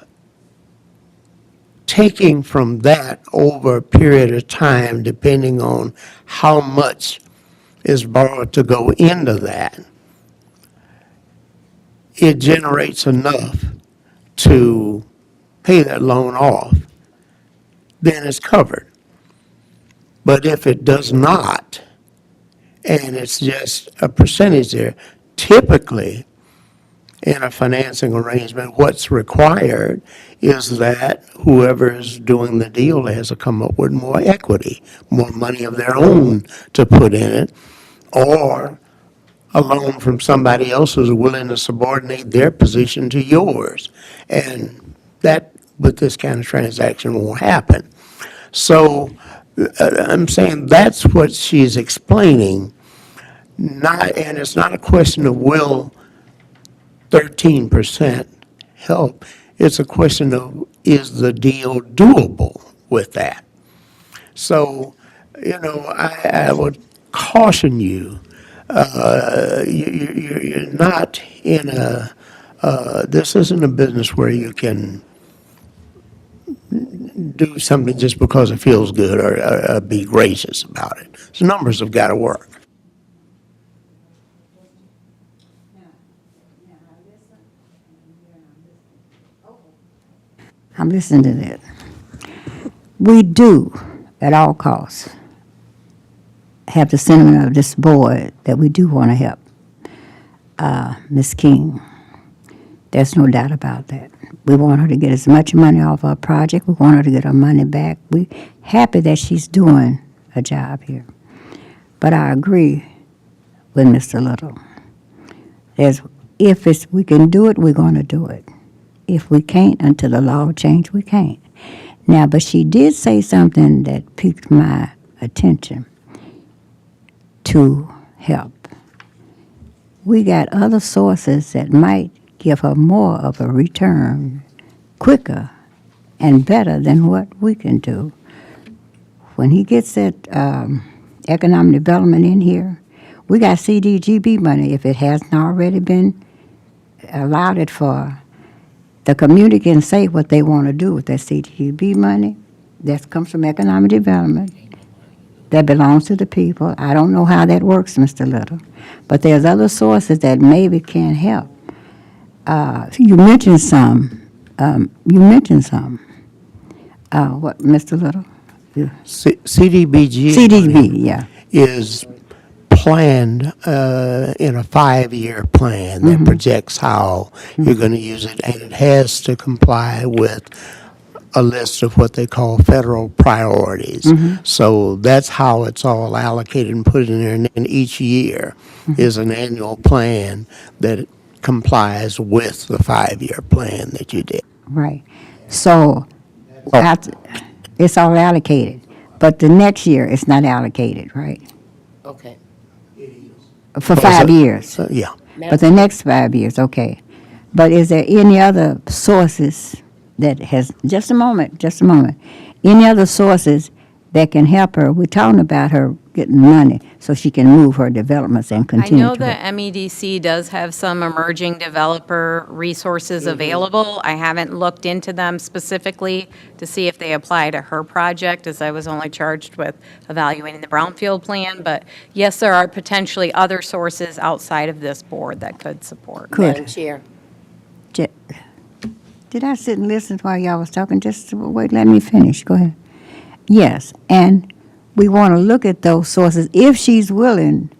Speaker 9: taking from that over a period of time, depending on how much is borrowed to go into that, it generates enough to pay that loan off, then it's covered. But if it does not, and it's just a percentage there, typically in a financing arrangement, what's required is that whoever is doing the deal has to come up with more equity, more money of their own to put in it, or a loan from somebody else who's willing to subordinate their position to yours. And that, with this kind of transaction, won't happen. So I'm saying that's what she's explaining, and it's not a question of will 13% help. It's a question of, is the deal doable with that? So, I would caution you, you're not in this isn't a business where you can do something just because it feels good or be gracious about it. So numbers have got to work.
Speaker 3: I'm listening to that. We do, at all costs, have the sentiment of this board that we do want to help Ms. King. There's no doubt about that. We want her to get as much money off our project. We want her to get her money back. We're happy that she's doing a job here. But I agree with Mr. Little. If we can do it, we're going to do it. If we can't, until the law change, we can't. Now, but she did say something that piqued my attention to help. We got other sources that might give her more of a return quicker and better than what we can do. When he gets that economic development in here, we got CDGB money, if it hasn't already been allowed it for. The community can say what they want to do with that CDGB money. That comes from economic development. That belongs to the people. I don't know how that works, Mr. Little. But there's other sources that maybe can help. You mentioned some. What, Mr. Little?
Speaker 9: CDBG
Speaker 3: CDB, yeah.
Speaker 9: is planned in a 5-year plan that projects how you're going to use it, and it has to comply with a list of what they call federal priorities. So that's how it's all allocated and put in there, and then each year is an annual plan that complies with the 5-year plan that you did.
Speaker 3: Right. So it's all allocated, but the next year it's not allocated, right?
Speaker 2: Okay.
Speaker 3: For 5 years.
Speaker 9: So, yeah.
Speaker 3: But the next 5 years, okay. But is there any other sources that has, just a moment, any other sources that can help her? We're talking about her getting money so she can move her developments and
Speaker 11: I
Speaker 3: continue
Speaker 11: know
Speaker 3: to
Speaker 11: that
Speaker 3: work.
Speaker 11: MEDC does have some emerging developer resources available. I haven't looked into them specifically to see if they apply to her project, as I was only charged with evaluating the Brownfield plan. But yes, there are potentially other sources outside of this board that could support.
Speaker 2: Madam Chair.
Speaker 3: Did I sit and listen while y'all was talking? Just wait, let me finish. Go ahead. Yes, and we want to look at those sources if she's willing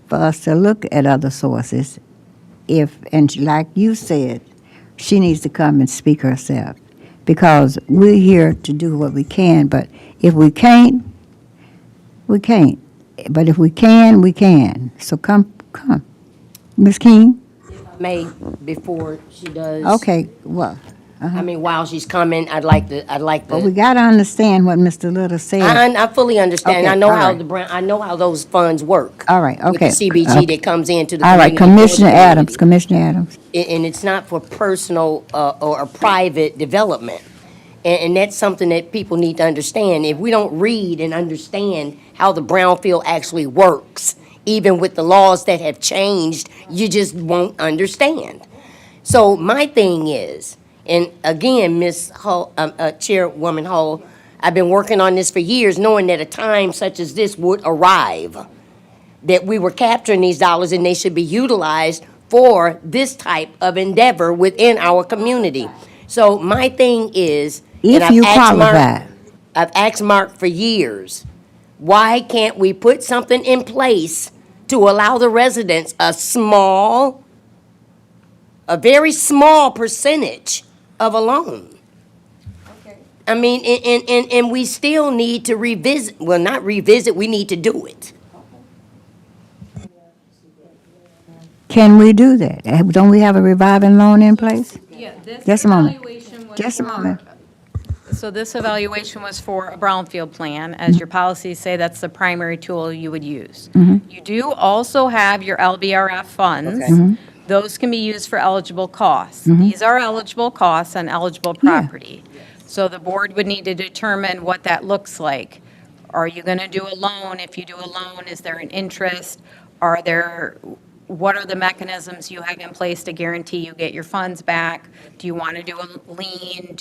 Speaker 3: for us to look at other sources. And like you said, she needs to come and speak herself, because we're here to do what we can. But if we can't, we can't. But if we can, we can. So come, Ms. King.
Speaker 2: May, before she does.
Speaker 3: Okay. Well,
Speaker 2: I mean, while she's coming, I'd like
Speaker 3: but we
Speaker 2: to.
Speaker 3: got to understand what Mr. Little said.
Speaker 2: I fully understand.
Speaker 3: Okay,
Speaker 2: I know
Speaker 3: all
Speaker 2: how
Speaker 3: right.
Speaker 2: I know how those funds work.
Speaker 3: All right, okay.
Speaker 2: With the CBG
Speaker 3: Okay.
Speaker 2: that comes into the
Speaker 3: All right,
Speaker 2: community for the
Speaker 3: Commissioner Adams.
Speaker 2: And it's not for personal or private development. And that's something that people need to understand. If we don't read and understand how the Brownfield actually works, even with the laws that have changed, you just won't understand. So my thing is, and again, Ms. Hull, Chairwoman Hull, I've been working on this for years, knowing that a time such as this would arrive, that we were capturing these dollars and they should be utilized for this type of endeavor within our community. So my thing is, and
Speaker 3: If you qualify.
Speaker 2: I've asked Mark for years, why can't we put something in place to allow the residents a very small percentage of a loan? I mean, and we still need to revisit, well, not revisit, we need to do it.
Speaker 3: Can we do that? Don't we have a revolving loan in place?
Speaker 11: Yeah, this
Speaker 3: Just a moment.
Speaker 11: evaluation was
Speaker 3: Just a
Speaker 11: for-
Speaker 3: moment.
Speaker 11: So this evaluation was for a brownfield plan. As your policies say, that's the primary tool you would use. You do also have your LBRF funds. Those can be used for eligible costs. These are eligible costs on eligible property. So the board would need to determine what that looks like. Are you going to do a loan? If you do a loan, is there an interest? What are the mechanisms you have in place to guarantee you get your funds back? Do you want to do a lien?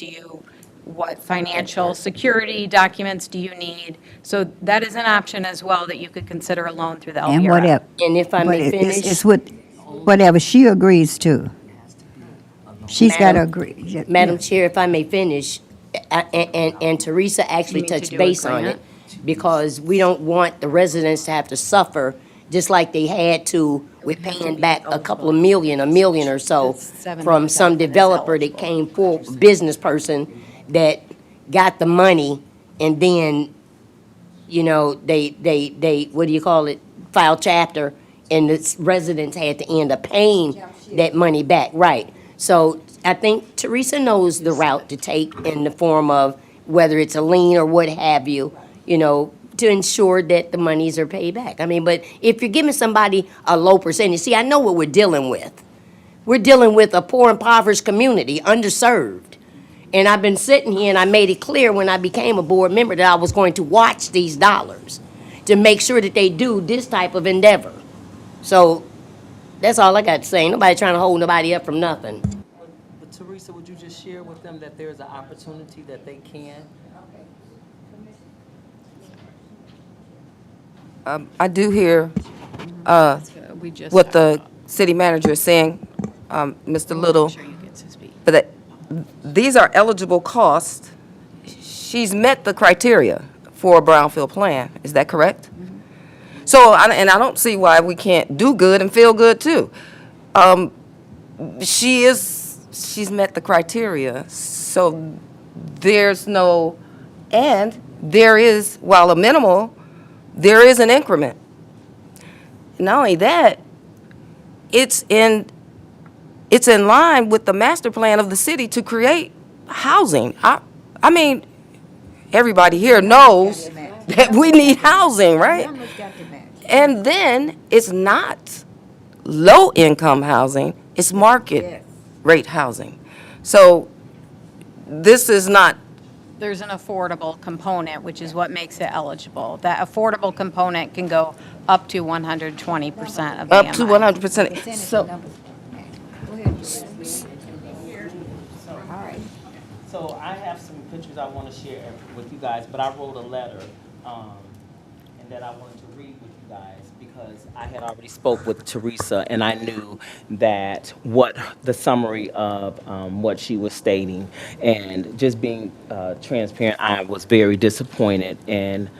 Speaker 11: What financial security documents do you need? So that is an option as well, that you could consider a loan through the LBRF.
Speaker 3: And whatever.
Speaker 2: And if I
Speaker 3: But
Speaker 2: may finish.
Speaker 3: it's whatever she agrees to. She's got to
Speaker 2: Madam-
Speaker 3: agree. Yeah.
Speaker 2: Madam Chair, if I may finish, and Teresa actually
Speaker 11: You mean to
Speaker 2: touched
Speaker 11: do a
Speaker 2: base on
Speaker 11: grant?
Speaker 2: it, because we don't want the residents to have to suffer, just like they had to with paying back a million or so from some developer that came forward, business person that got the money, and then, they, what do you call it, file chapter, and the residents had to end up paying that money back, right? So I think Teresa knows the route to take in the form of whether it's a lien or what have you, to ensure that the monies are paid back. I mean, but if you're giving somebody a low percentage, see, I know what we're dealing with. We're dealing with a poor, impoverished community, underserved. And I've been sitting here and I made it clear when I became a board member that I was going to watch these dollars to make sure that they do this type of endeavor. So that's all I got to say. Ain't nobody trying to hold nobody up from nothing.
Speaker 13: But Teresa, would you just share with them that there's an opportunity that they can?
Speaker 8: I do hear
Speaker 11: We just.
Speaker 8: what the city manager is saying, Mr. Little,
Speaker 11: Sure you get to speak.
Speaker 8: but that these are eligible costs. She's met the criteria for a Brownfield plan. Is that correct? So, and I don't see why we can't do good and feel good too. She's met the criteria, so there's no, and there is, while a minimal, there is an increment. Not only that, it's in line with the master plan of the city to create housing. I mean, everybody here knows that we need housing, right? And then it's not low-income housing, it's market rate housing. So this is not,
Speaker 11: There's an affordable component, which is what makes it eligible. That affordable component can go up to 120% of
Speaker 8: up to
Speaker 11: AMI.
Speaker 8: 100%. So,
Speaker 13: So I have some pictures I want to share with you guys, but I wrote a letter, and that I wanted to read with you guys because I had already spoke with Teresa, and I knew that what the summary of what she was stating, and just being transparent, I was very disappointed in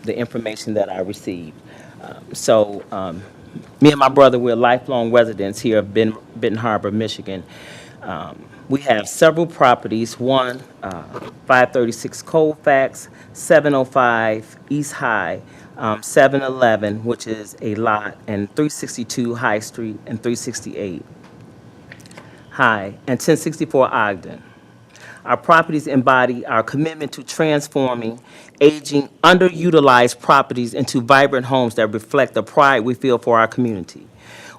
Speaker 13: the information that I received. Me and my brother, we're lifelong residents here of Benton Harbor, Michigan. We have several properties, one, 536 Colfax, 705 East High, 711, which is a lot, and 362 High Street, and 368 High, and 1064 Ogden. Our properties embody our commitment to transforming aging, underutilized properties into vibrant homes that reflect the pride we feel for our community.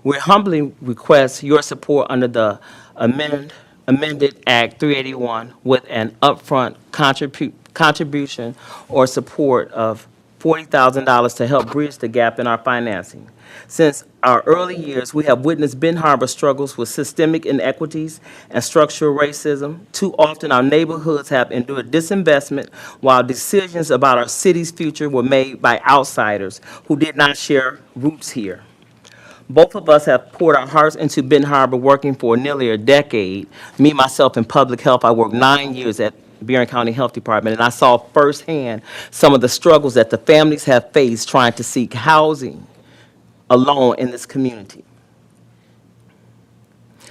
Speaker 13: We humbly request your support under the amended Act 381 with an upfront contribution or support of $40,000 to help bridge the gap in our financing. Since our early years, we have witnessed Benton Harbor struggles with systemic inequities and structural racism. Too often, our neighborhoods have endured disinvestment while decisions about our city's future were made by outsiders who did not share roots here. Both of us have poured our hearts into Benton Harbor, working for nearly a decade. Me, myself, in public health, I worked 9 years at Burin County Health Department, and I saw firsthand some of the struggles that the families have faced trying to seek housing alone in this community.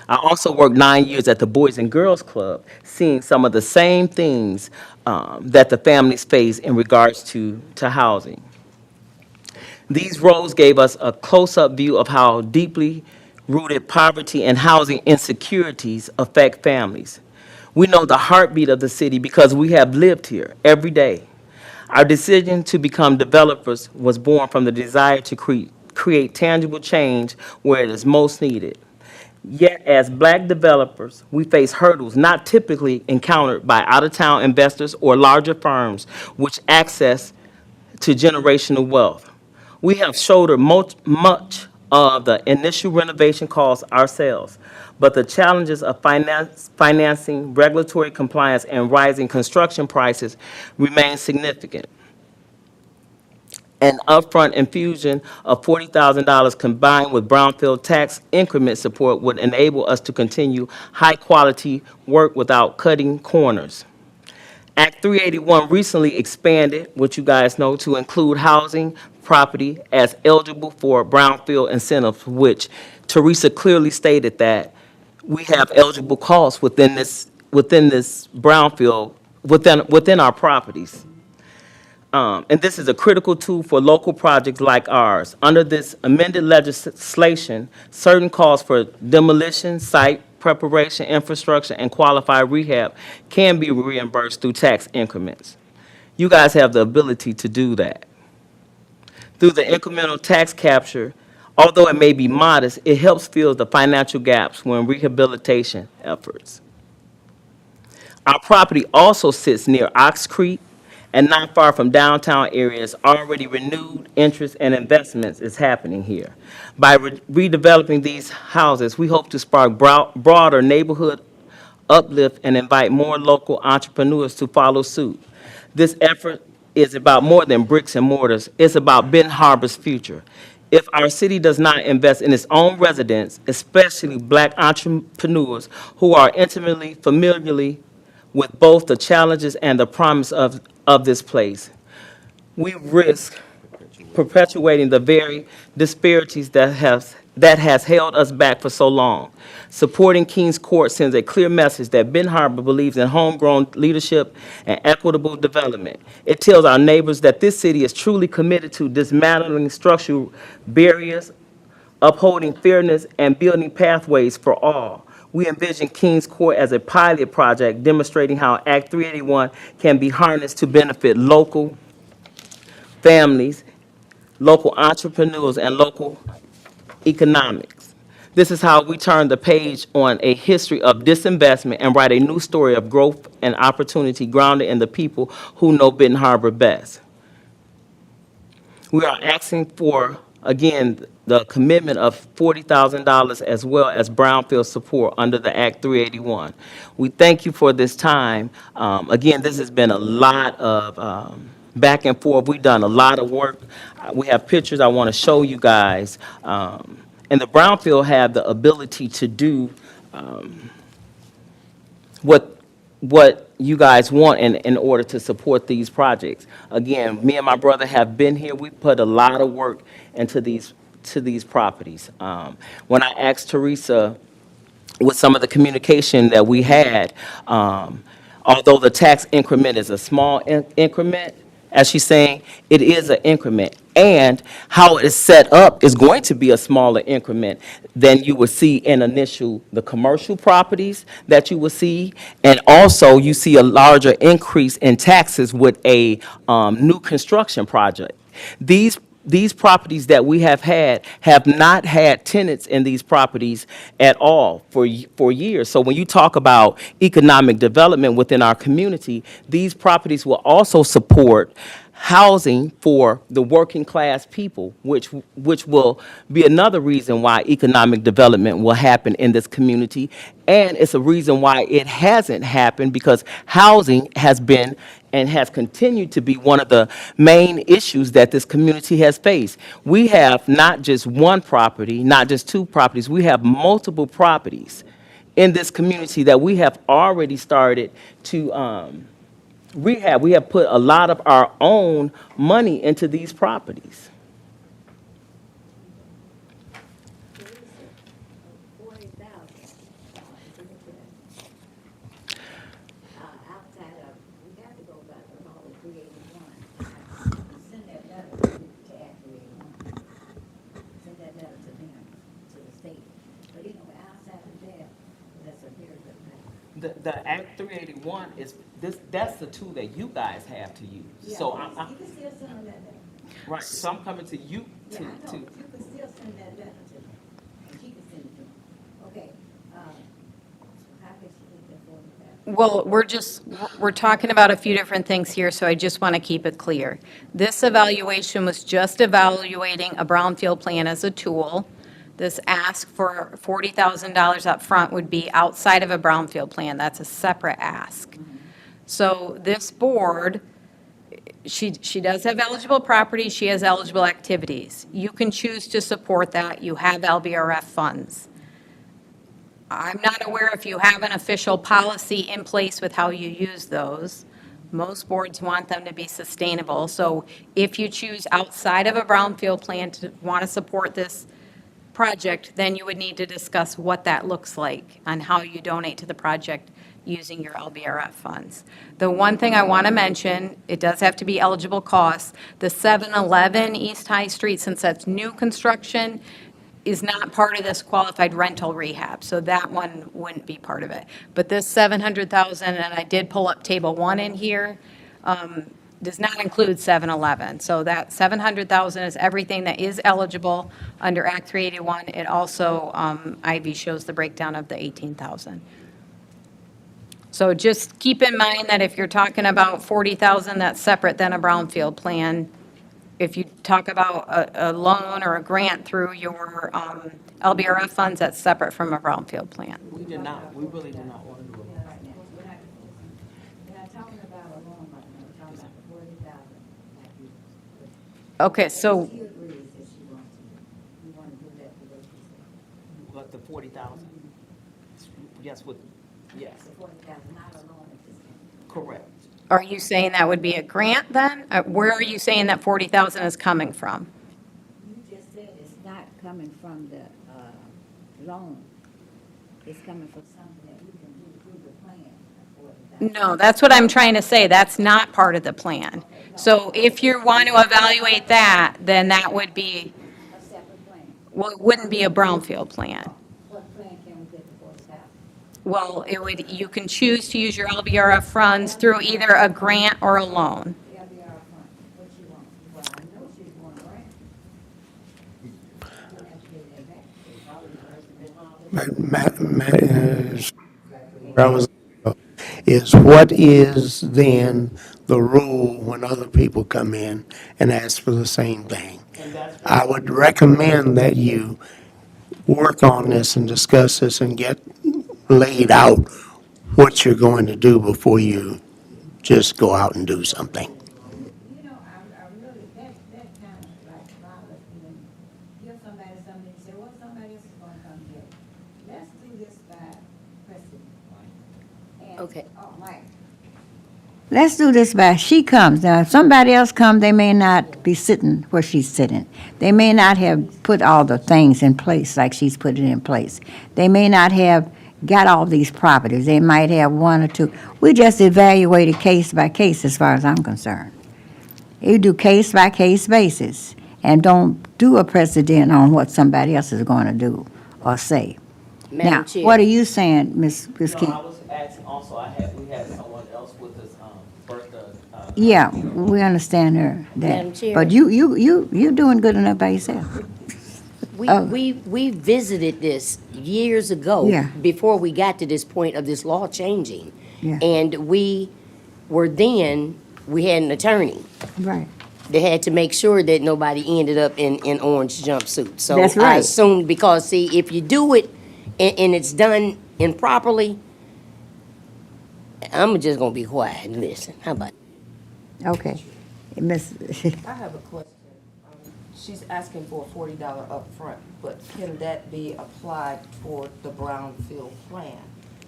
Speaker 13: I also worked 9 years at the Boys and Girls Club, seeing some of the same things that the families face in regards to housing. These roles gave us a close-up view of how deeply rooted poverty and housing insecurities affect families. We know the heartbeat of the city because we have lived here every day. Our decision to become developers was born from the desire to create tangible change where it is most needed. Yet, as Black developers, we face hurdles not typically encountered by out-of-town investors or larger firms which access to generational wealth. We have shouldered much of the initial renovation costs ourselves, but the challenges of financing, regulatory compliance, and rising construction prices remain significant. An upfront infusion of $40,000 combined with Brownfield tax increment support would enable us to continue high-quality work without cutting corners. Act 381 recently expanded, which you guys know, to include housing property as eligible for Brownfield incentives, which Teresa clearly stated that we have eligible costs within this Brownfield, within our properties. And this is a critical tool for local projects like ours. Under this amended legislation, certain costs for demolition, site preparation, infrastructure, and qualified rehab can be reimbursed through tax increments. You guys have the ability to do that. Through the incremental tax capture, although it may be modest, it helps fill the financial gaps when rehabilitation efforts. Our property also sits near Ox Creek and not far from downtown areas. Already renewed interest and investments is happening here. By redeveloping these houses, we hope to spark broader neighborhood uplift and invite more local entrepreneurs to follow suit. This effort is about more than bricks and mortars. It's about Benton Harbor's future. If our city does not invest in its own residents, especially black entrepreneurs who are intimately, familiarly with both the challenges and the promise of this place, we risk perpetuating the very disparities that has held us back for so long. Supporting Kings Court sends a clear message that Ben Harbor believes in homegrown leadership and equitable development. It tells our neighbors that this city is truly committed to dismantling structural barriers, upholding fairness, and building pathways for all. We envision Kings Court as a pilot project demonstrating how Act 381 can be harnessed to benefit local families, local entrepreneurs, and local economics. This is how we turn the page on a history of disinvestment and write a new story of growth and opportunity grounded in the people who know Benton Harbor best. We are asking for, again, the commitment of $40,000 as well as Brownfield support under the Act 381. We thank you for this time. Again, this has been a lot of back and forth. We've done a lot of work. We have pictures I want to show you guys. And the Brownfield have the ability to do what you guys want in order to support these projects. Again, me and my brother have been here. We put a lot of work into these properties. When I asked Teresa with some of the communication that we had, although the tax increment is a small increment, as she's saying, it is an increment. And how it is set up is going to be a smaller increment than you would see in the commercial properties that you will see. And also, you see a larger increase in taxes with a new construction project. These properties that we have had have not had tenants in these properties at all for years. So when you talk about economic development within our community, these properties will also support housing for the working class people, which will be another reason why economic development will happen in this community. And it's a reason why it hasn't happened, because housing has been and has continued to be one of the main issues that this community has faced. We have not just one property, not just two properties, we have multiple properties in this community that we have already started to rehab. We have put a lot of our own money into these properties.
Speaker 3: Outside of, we got to go back to all the 381. Send that letter to Act 381. Send that letter to them, to the state. But outside of that, that's a very good matter.
Speaker 13: The Act 381 is that's the tool that you guys have to use.
Speaker 3: Yeah,
Speaker 13: So
Speaker 3: you can still send them that letter.
Speaker 13: right, so I'm coming to you
Speaker 3: Yeah, I know,
Speaker 13: to
Speaker 3: you can still send that letter to them, and she can send it to them. Okay, so how can she get that 40,000?
Speaker 11: Well, we're talking about a few different things here, so I just want to keep it clear. This evaluation was just evaluating a brownfield plan as a tool. This ask for $40,000 up front would be outside of a brownfield plan. That's a separate ask. So this board, she does have eligible properties, she has eligible activities. You can choose to support that. You have LBRF funds. I'm not aware if you have an official policy in place with how you use those. Most boards want them to be sustainable. So if you choose outside of a brownfield plan to want to support this project, then you would need to discuss what that looks like on how you donate to the project using your LBRF funds. The one thing I want to mention, it does have to be eligible costs. The 711 East High Street, since that's new construction, is not part of this qualified rental rehab, so that one wouldn't be part of it. But this 700,000, and I did pull up table 1 in here, does not include 711. So that 700,000 is everything that is eligible under Act 381. It also, Ivy shows the breakdown of the 18,000. So just keep in mind that if you're talking about 40,000, that's separate than a brownfield plan. If you talk about a loan or a grant through your LBRF funds, that's separate from a brownfield plan.
Speaker 13: We did not, we really did not want to do it.
Speaker 11: Okay, so
Speaker 13: But the 40,000. Yes, with, yes. Correct.
Speaker 11: are you saying that would be a grant then? Where are you saying that 40,000 is coming from?
Speaker 3: You just said it's not coming from the loan. It's coming from something that we can do through the plan.
Speaker 11: No, that's what I'm trying to say. That's not part of the plan. So if you want to evaluate that, then that would be,
Speaker 3: A separate plan.
Speaker 11: well, it wouldn't be a brownfield plan.
Speaker 3: What plan can we get the 40,000?
Speaker 11: Well, it would, you can choose to use your LBRF funds through either a grant or a loan.
Speaker 3: LBR fund, what you want? Well, I know she's going to grant.
Speaker 9: Where I was, is what is then the rule when other people come in and ask for the same thing? I would recommend that you work on this and discuss this and get laid out what you're going to do before you just go out and do something.
Speaker 3: You know, I really, that kind of like bothers me. When you give somebody something, you say, well, somebody else is going to come get it. Let's do this by precedent. And-
Speaker 2: Okay.
Speaker 3: Oh, Mike. Let's do this by, she comes. Now, if somebody else comes, they may not be sitting where she's sitting. They may not have put all the things in place like she's put it in place. They may not have got all these properties. They might have one or two. We just evaluate it case by case as far as I'm concerned. You do case by case basis and don't do a precedent on what somebody else is going to do or say. Now,
Speaker 2: Madam Chair.
Speaker 3: what are you saying, Ms.
Speaker 13: No,
Speaker 3: Keith?
Speaker 13: I was asking also, we had someone else with us, Bertha.
Speaker 3: Yeah, we understand her,
Speaker 2: Madam
Speaker 3: that.
Speaker 2: Chair.
Speaker 3: But you're doing good enough by yourself. Oh.
Speaker 2: We visited this years ago.
Speaker 3: Yeah.
Speaker 2: Before we got to this point of this law changing.
Speaker 3: Yeah.
Speaker 2: And we had an attorney.
Speaker 3: Right.
Speaker 2: They had to make sure that nobody ended up in orange jumpsuits. So
Speaker 3: That's
Speaker 2: I
Speaker 3: right.
Speaker 2: assumed, because see, if you do it and it's done improperly, I'm just gonna be quiet and listen. How about?
Speaker 3: Okay. Miss,
Speaker 8: I have a question. She's asking for a $40 upfront, but can that be applied toward the Brownfield plan?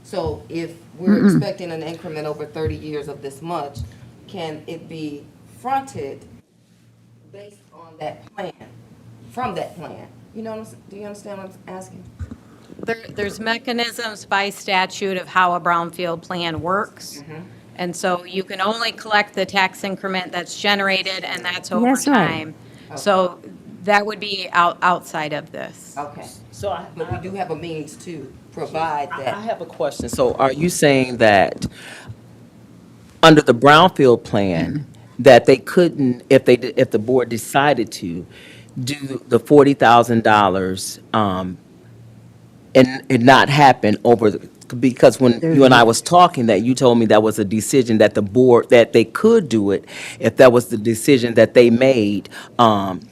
Speaker 8: So if we're expecting an increment over 30 years of this much, can it be fronted based on that plan, from that plan? You know, do you understand what I'm asking?
Speaker 11: There's mechanisms by statute of how a brownfield plan works. And so you can only collect the tax increment that's generated, and that's over
Speaker 3: That's right.
Speaker 11: time. So that would be outside of this.
Speaker 8: Okay.
Speaker 13: So
Speaker 8: But we do have a means to provide
Speaker 13: I
Speaker 8: that.
Speaker 13: have a question. So are you saying that under the Brownfield plan, that they couldn't, if the board decided to, do the $40,000, and it not happen over, because when you and I was talking, that you told me that was a decision that the board, that they could do it if that was the decision that they made, because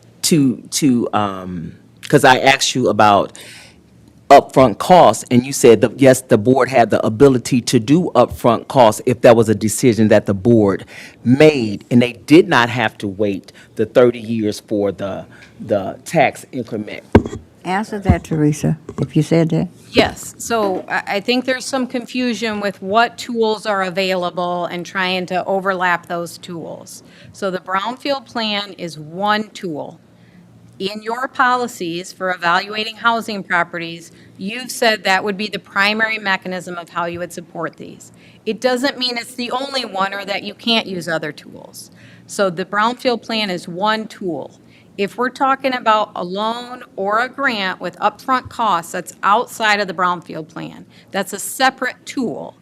Speaker 13: I asked you about upfront costs, and you said that, yes, the board had the ability to do upfront costs if that was a decision that the board made, and they did not have to wait the 30 years for the tax increment.
Speaker 3: answer that, Teresa, if you said that.
Speaker 11: Yes, so I think there's some confusion with what tools are available and trying to overlap those tools. So the Brownfield plan is one tool. In your policies for evaluating housing properties, you've said that would be the primary mechanism of how you would support these. It doesn't mean it's the only one or that you can't use other tools. So the Brownfield plan is one tool. If we're talking about a loan or a grant with upfront costs, that's outside of the Brownfield plan. That's a separate tool.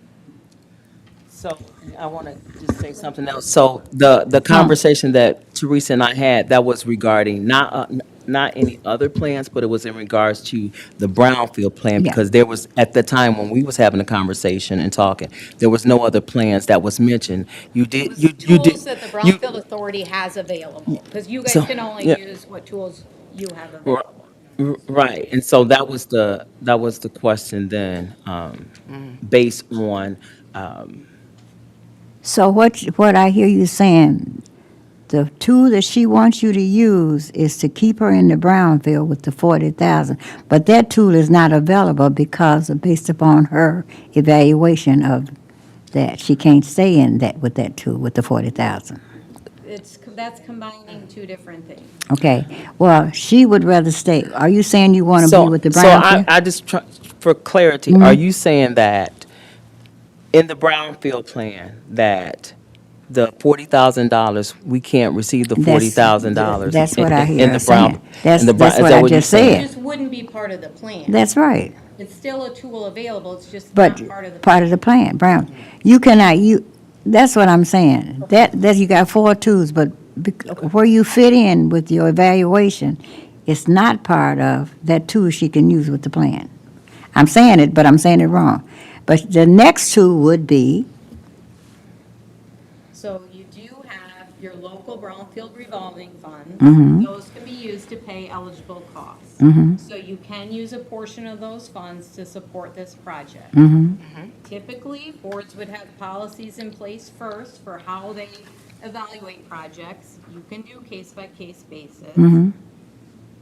Speaker 13: So I want to just say something else. So the conversation that Teresa and I had, that was regarding not not any other plans, but it was in regards to the Brownfield plan,
Speaker 3: Yeah.
Speaker 13: because there was, at the time when we was having a conversation and talking, there was no other plans that was mentioned. You did, you did.
Speaker 11: Tools that the
Speaker 13: you-
Speaker 11: Brownfield Authority has available, because you guys
Speaker 13: So,
Speaker 11: can only
Speaker 13: yeah.
Speaker 11: use what tools you have
Speaker 13: Ri-
Speaker 11: available.
Speaker 13: Right, and so that was the question then, based on, um,
Speaker 3: So what I hear you saying, the tool that she wants you to use is to keep her in the Brownfield with the 40,000. But that tool is not available based upon her evaluation of that. She can't stay in that with that tool with the 40,000.
Speaker 11: That's combining two different things.
Speaker 3: Okay. Well, she would rather stay. Are you saying you want to be
Speaker 13: so,
Speaker 3: with the
Speaker 13: so
Speaker 3: Brownfield?
Speaker 13: I just try, for clarity,
Speaker 3: Mm-hmm.
Speaker 13: are you saying that in the Brownfield plan, that the $40,000, we can't receive the $40,000?
Speaker 3: That's what I hear
Speaker 13: In
Speaker 3: her
Speaker 13: the Brown,
Speaker 3: saying. That's
Speaker 13: is
Speaker 3: what
Speaker 13: that
Speaker 3: I
Speaker 13: what you're
Speaker 3: just
Speaker 13: saying?
Speaker 11: It
Speaker 3: said.
Speaker 11: just wouldn't be part of the plan.
Speaker 3: That's right.
Speaker 11: It's still a tool available, it's just
Speaker 3: But
Speaker 11: not part of the.
Speaker 3: part of the plan, Brown. You cannot, that's what I'm saying. That you got 4 tools, but where you fit in with your evaluation, it's not part of that tool she can use with the plan. I'm saying it, but I'm saying it wrong. But the next tool would be,
Speaker 11: So you do have your local Brownfield revolving funds.
Speaker 3: Mhm.
Speaker 11: Those can be used to pay eligible costs.
Speaker 3: Mhm.
Speaker 11: So you can use a portion of those funds to support this project.
Speaker 3: mhm,
Speaker 11: Typically, boards would have policies in place first for how they evaluate projects. You can do case-by-case basis.
Speaker 3: mhm.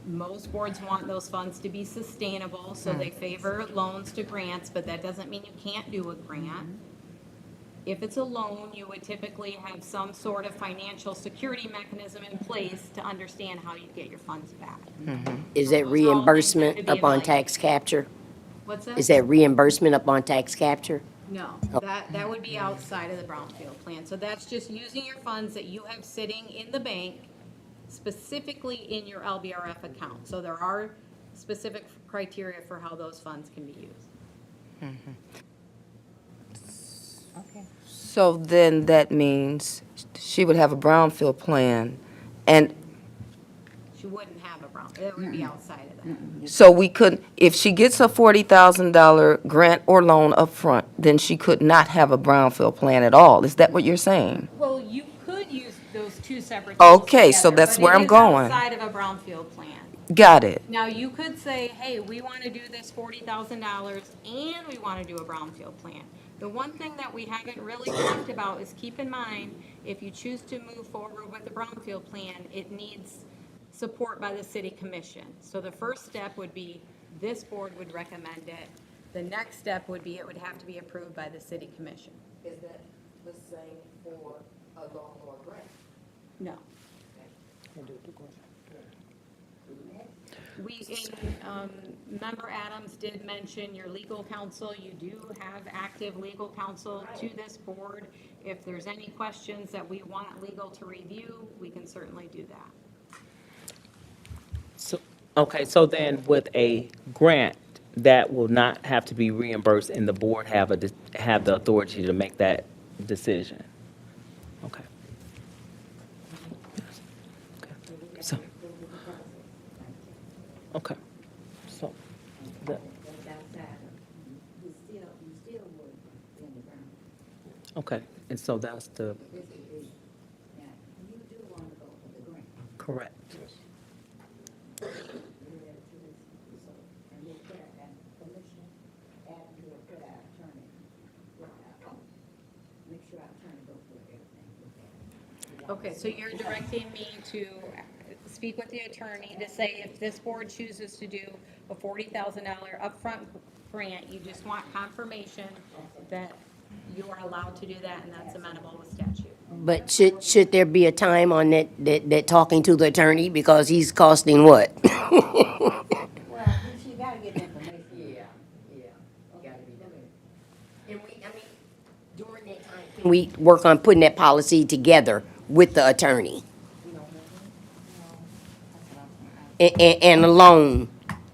Speaker 11: Most boards want those funds to be sustainable, so they favor loans to grants, but that doesn't mean you can't do a grant. If it's a loan, you would typically have some sort of financial security mechanism in place to understand how you get your funds back.
Speaker 2: Is
Speaker 11: So
Speaker 2: that
Speaker 11: those are all things that could
Speaker 2: reimbursement
Speaker 11: be
Speaker 2: upon
Speaker 11: evaluated.
Speaker 2: tax capture?
Speaker 11: What's that?
Speaker 2: Is that reimbursement upon tax capture?
Speaker 11: No, that would be outside of the Brownfield plan. So that's just using your funds that you have sitting in the bank, specifically in your LBRF account. So there are specific criteria for how those funds can be used.
Speaker 8: So then that means she would have a Brownfield plan, and
Speaker 11: She wouldn't have a Brown, it would be outside of that.
Speaker 8: so we could, if she gets a $40,000 grant or loan up front, then she could not have a Brownfield plan at all. Is that what you're saying?
Speaker 11: Well, you could use those two separate tools
Speaker 8: Okay, so
Speaker 11: together,
Speaker 8: that's
Speaker 11: but
Speaker 8: where
Speaker 11: it
Speaker 8: I'm
Speaker 11: is
Speaker 8: going.
Speaker 11: outside of a Brownfield plan.
Speaker 8: Got it.
Speaker 11: Now, you could say, hey, we want to do this $40,000 and we want to do a Brownfield plan. The one thing that we haven't really talked about is keep in mind, if you choose to move forward with the Brownfield plan, it needs support by the city commission. So the first step would be, this board would recommend it. The next step would be, it would have to be approved by the city commission.
Speaker 2: Is that the same for a loan or grant?
Speaker 11: No. Member Adams did mention your legal counsel. You do have active legal counsel to this board. If there's any questions that we want legal to review, we can certainly do that.
Speaker 13: So, okay, so then with a grant, that will not have to be reimbursed, and the board have have the authority to make that decision? Okay. Okay. So, okay, so, okay, and so that's the. Correct.
Speaker 11: Okay, so you're directing me to speak with the attorney to say if this board chooses to do a $40,000 upfront grant, you just want confirmation that you are allowed to do that and that's amenable with statute.
Speaker 2: But should there be a time on that talking to the attorney, because he's costing what?
Speaker 3: Well, she got to get information.
Speaker 2: Yeah, gotta be done. And during that time, can we work on putting that policy together with the attorney? And the loan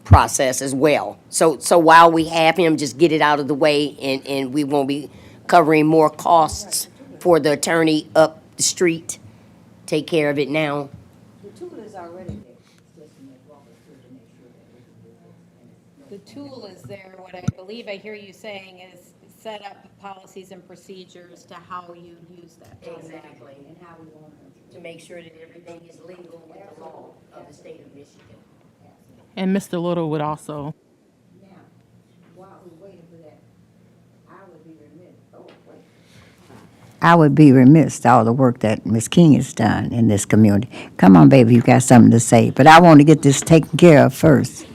Speaker 2: process as well. So while we have him, just get it out of the way, and we won't be covering more costs for the attorney up the street. Take care of it now.
Speaker 3: The tool is already there.
Speaker 11: tool is there, what I believe I hear you saying is set up policies and procedures to how you use that tool.
Speaker 2: Exactly, and how we want to make sure that everything is legal with the law of the state of Michigan.
Speaker 4: And Mr. Little would also.
Speaker 3: Now, while we're waiting for that, I would be remiss, I would be remiss, all the work that Ms. King has done in this community. Come on, baby, you got something to say, but I want to get this taken care of first.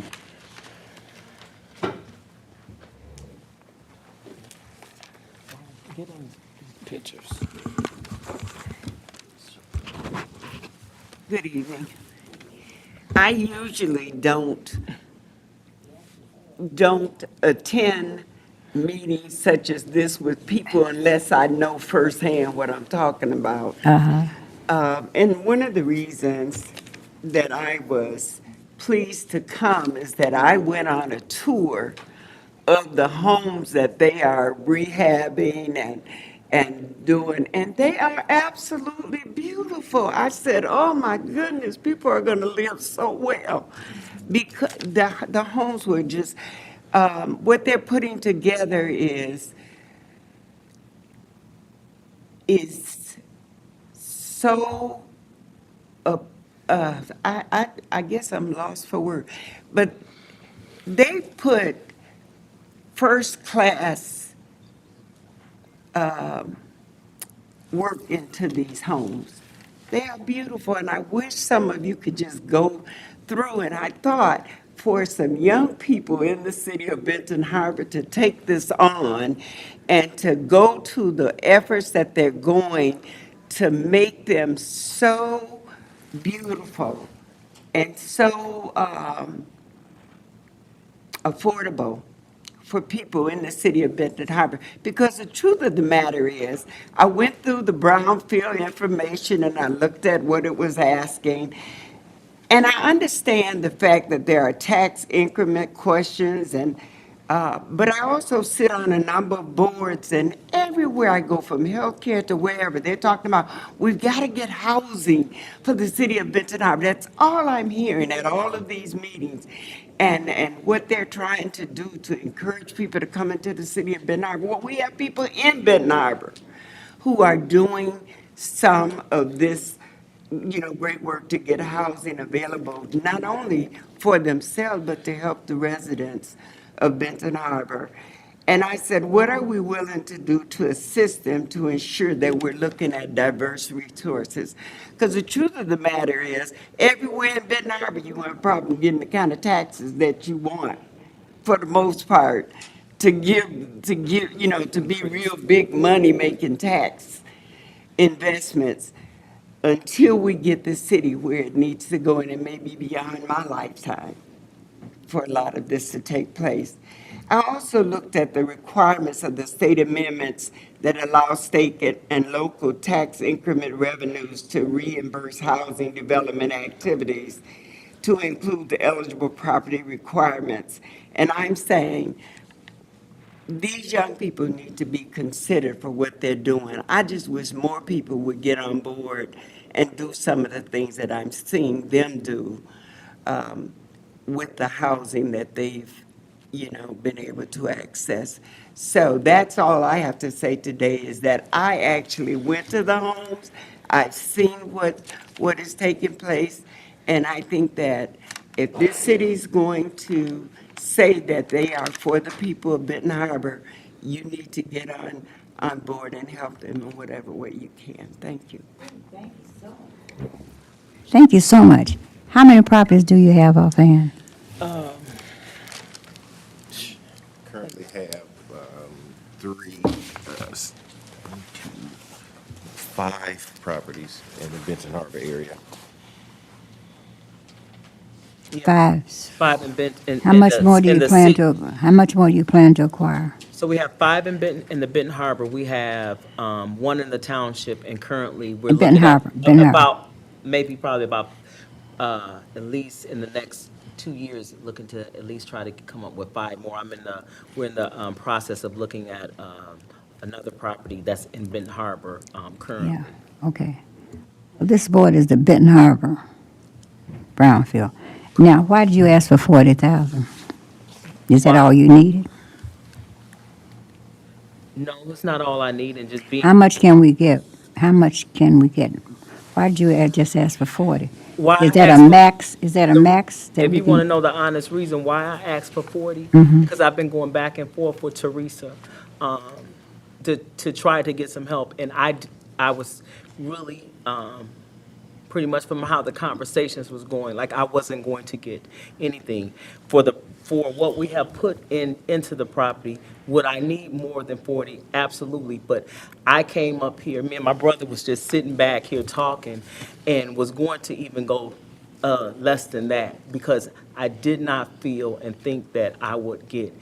Speaker 6: Pictures.
Speaker 14: Good evening. I usually don't attend meetings such as this with people unless I know firsthand what I'm talking about. And one of the reasons that I was pleased to come is that I went on a tour of the homes that they are rehabbing and doing, and they are absolutely beautiful. I said, oh my goodness, people are gonna live so well. Because the homes were just, what they're putting together is so, I guess I'm lost for words, but they put first-class work into these homes. They are beautiful, and I wish some of you could just go through. And I thought for some young people in the city of Benton Harbor to take this on and to go to the efforts that they're going to make them so beautiful and so affordable for people in the city of Benton Harbor. Because the truth of the matter is, I went through the Brownfield information and I looked at what it was asking. And I understand the fact that there are tax increment questions but I also sit on a number of boards, and everywhere I go, from healthcare to wherever, they're talking about, we've got to get housing for the city of Benton Harbor. That's all I'm hearing at all of these meetings. And what they're trying to do to encourage people to come into the city of Benton Harbor. Well, we have people in Benton Harbor who are doing some of this, great work to get housing available, not only for themselves, but to help the residents of Benton Harbor. And I said, what are we willing to do to assist them to ensure that we're looking at diverse resources? Because the truth of the matter is, everywhere in Benton Harbor, you have a problem getting the kind of taxes that you want, for the most part, to be real big money-making tax investments until we get the city where it needs to go, and it may be beyond my lifetime for a lot of this to take place. I also looked at the requirements of the state amendments that allow state and local tax increment revenues to reimburse housing development activities to include the eligible property requirements. And I'm saying these young people need to be considered for what they're doing. I just wish more people would get on board and do some of the things that I'm seeing them do with the housing that they've, been able to access. So that's all I have to say today, is that I actually went to the homes. I've seen what is taking place, and I think that if this city's going to say that they are for the people of Benton Harbor, you need to get on board and help them in whatever way you can. Thank you.
Speaker 3: Thank you so much. How many properties do you have offhand?
Speaker 15: Currently have three, 5 properties in the Benton Harbor area.
Speaker 3: Five.
Speaker 13: Five in Benton.
Speaker 3: How much more do you plan to acquire?
Speaker 13: So we have 5 in Benton, in the Benton Harbor. We have 1 in the township, and currently we're
Speaker 3: Benton
Speaker 13: looking
Speaker 3: Harbor,
Speaker 13: at
Speaker 3: Benton Harbor.
Speaker 13: about, maybe probably about, at least in the next 2 years, looking to at least try to come up with 5 more. We're in the process of looking at another property that's in Benton Harbor currently.
Speaker 3: Yeah, okay. Well, this board is the Benton Harbor, Brownfield. Now, why did you ask for 40,000? Is that all you needed?
Speaker 13: No, it's not all I need, and just being.
Speaker 3: How much can we get? How much can we get? Why did you just ask for 40?
Speaker 13: Why
Speaker 3: Is
Speaker 13: I
Speaker 3: that a
Speaker 13: asked for
Speaker 3: max? Is that a max that
Speaker 13: If
Speaker 3: we
Speaker 13: you want to
Speaker 3: can?
Speaker 13: know the honest reason why I asked for 40,
Speaker 3: Mhm.
Speaker 13: because I've been going back and forth with Teresa um, to try to get some help, and I was really pretty much from how the conversations was going, like I wasn't going to get anything for what we have put into the property. Would I need more than 40? Absolutely. But I came up here, me and my brother was just sitting back here talking and was going to even go less than that because I did not feel and think that I would get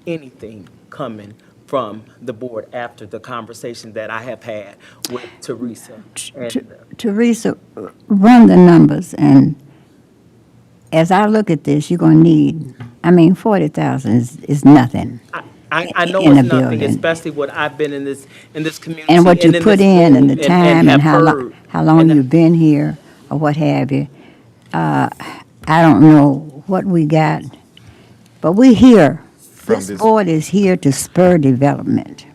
Speaker 13: anything coming from the board after the conversation that I have had with Teresa. And
Speaker 3: Teresa, run the numbers, and as I look at this, you're gonna need, I mean, 40,000 is nothing
Speaker 13: I know
Speaker 3: in
Speaker 13: it's
Speaker 3: a
Speaker 13: nothing,
Speaker 3: building.
Speaker 13: especially what I've been in this community
Speaker 3: And what you
Speaker 13: and in
Speaker 3: put
Speaker 13: this
Speaker 3: in and the
Speaker 13: room and
Speaker 3: time and
Speaker 13: have heard.
Speaker 3: how long
Speaker 13: And
Speaker 3: you've been here or what have you. I don't know what we got, but we're here.
Speaker 15: From
Speaker 3: This
Speaker 15: this,
Speaker 3: board is here to spur development.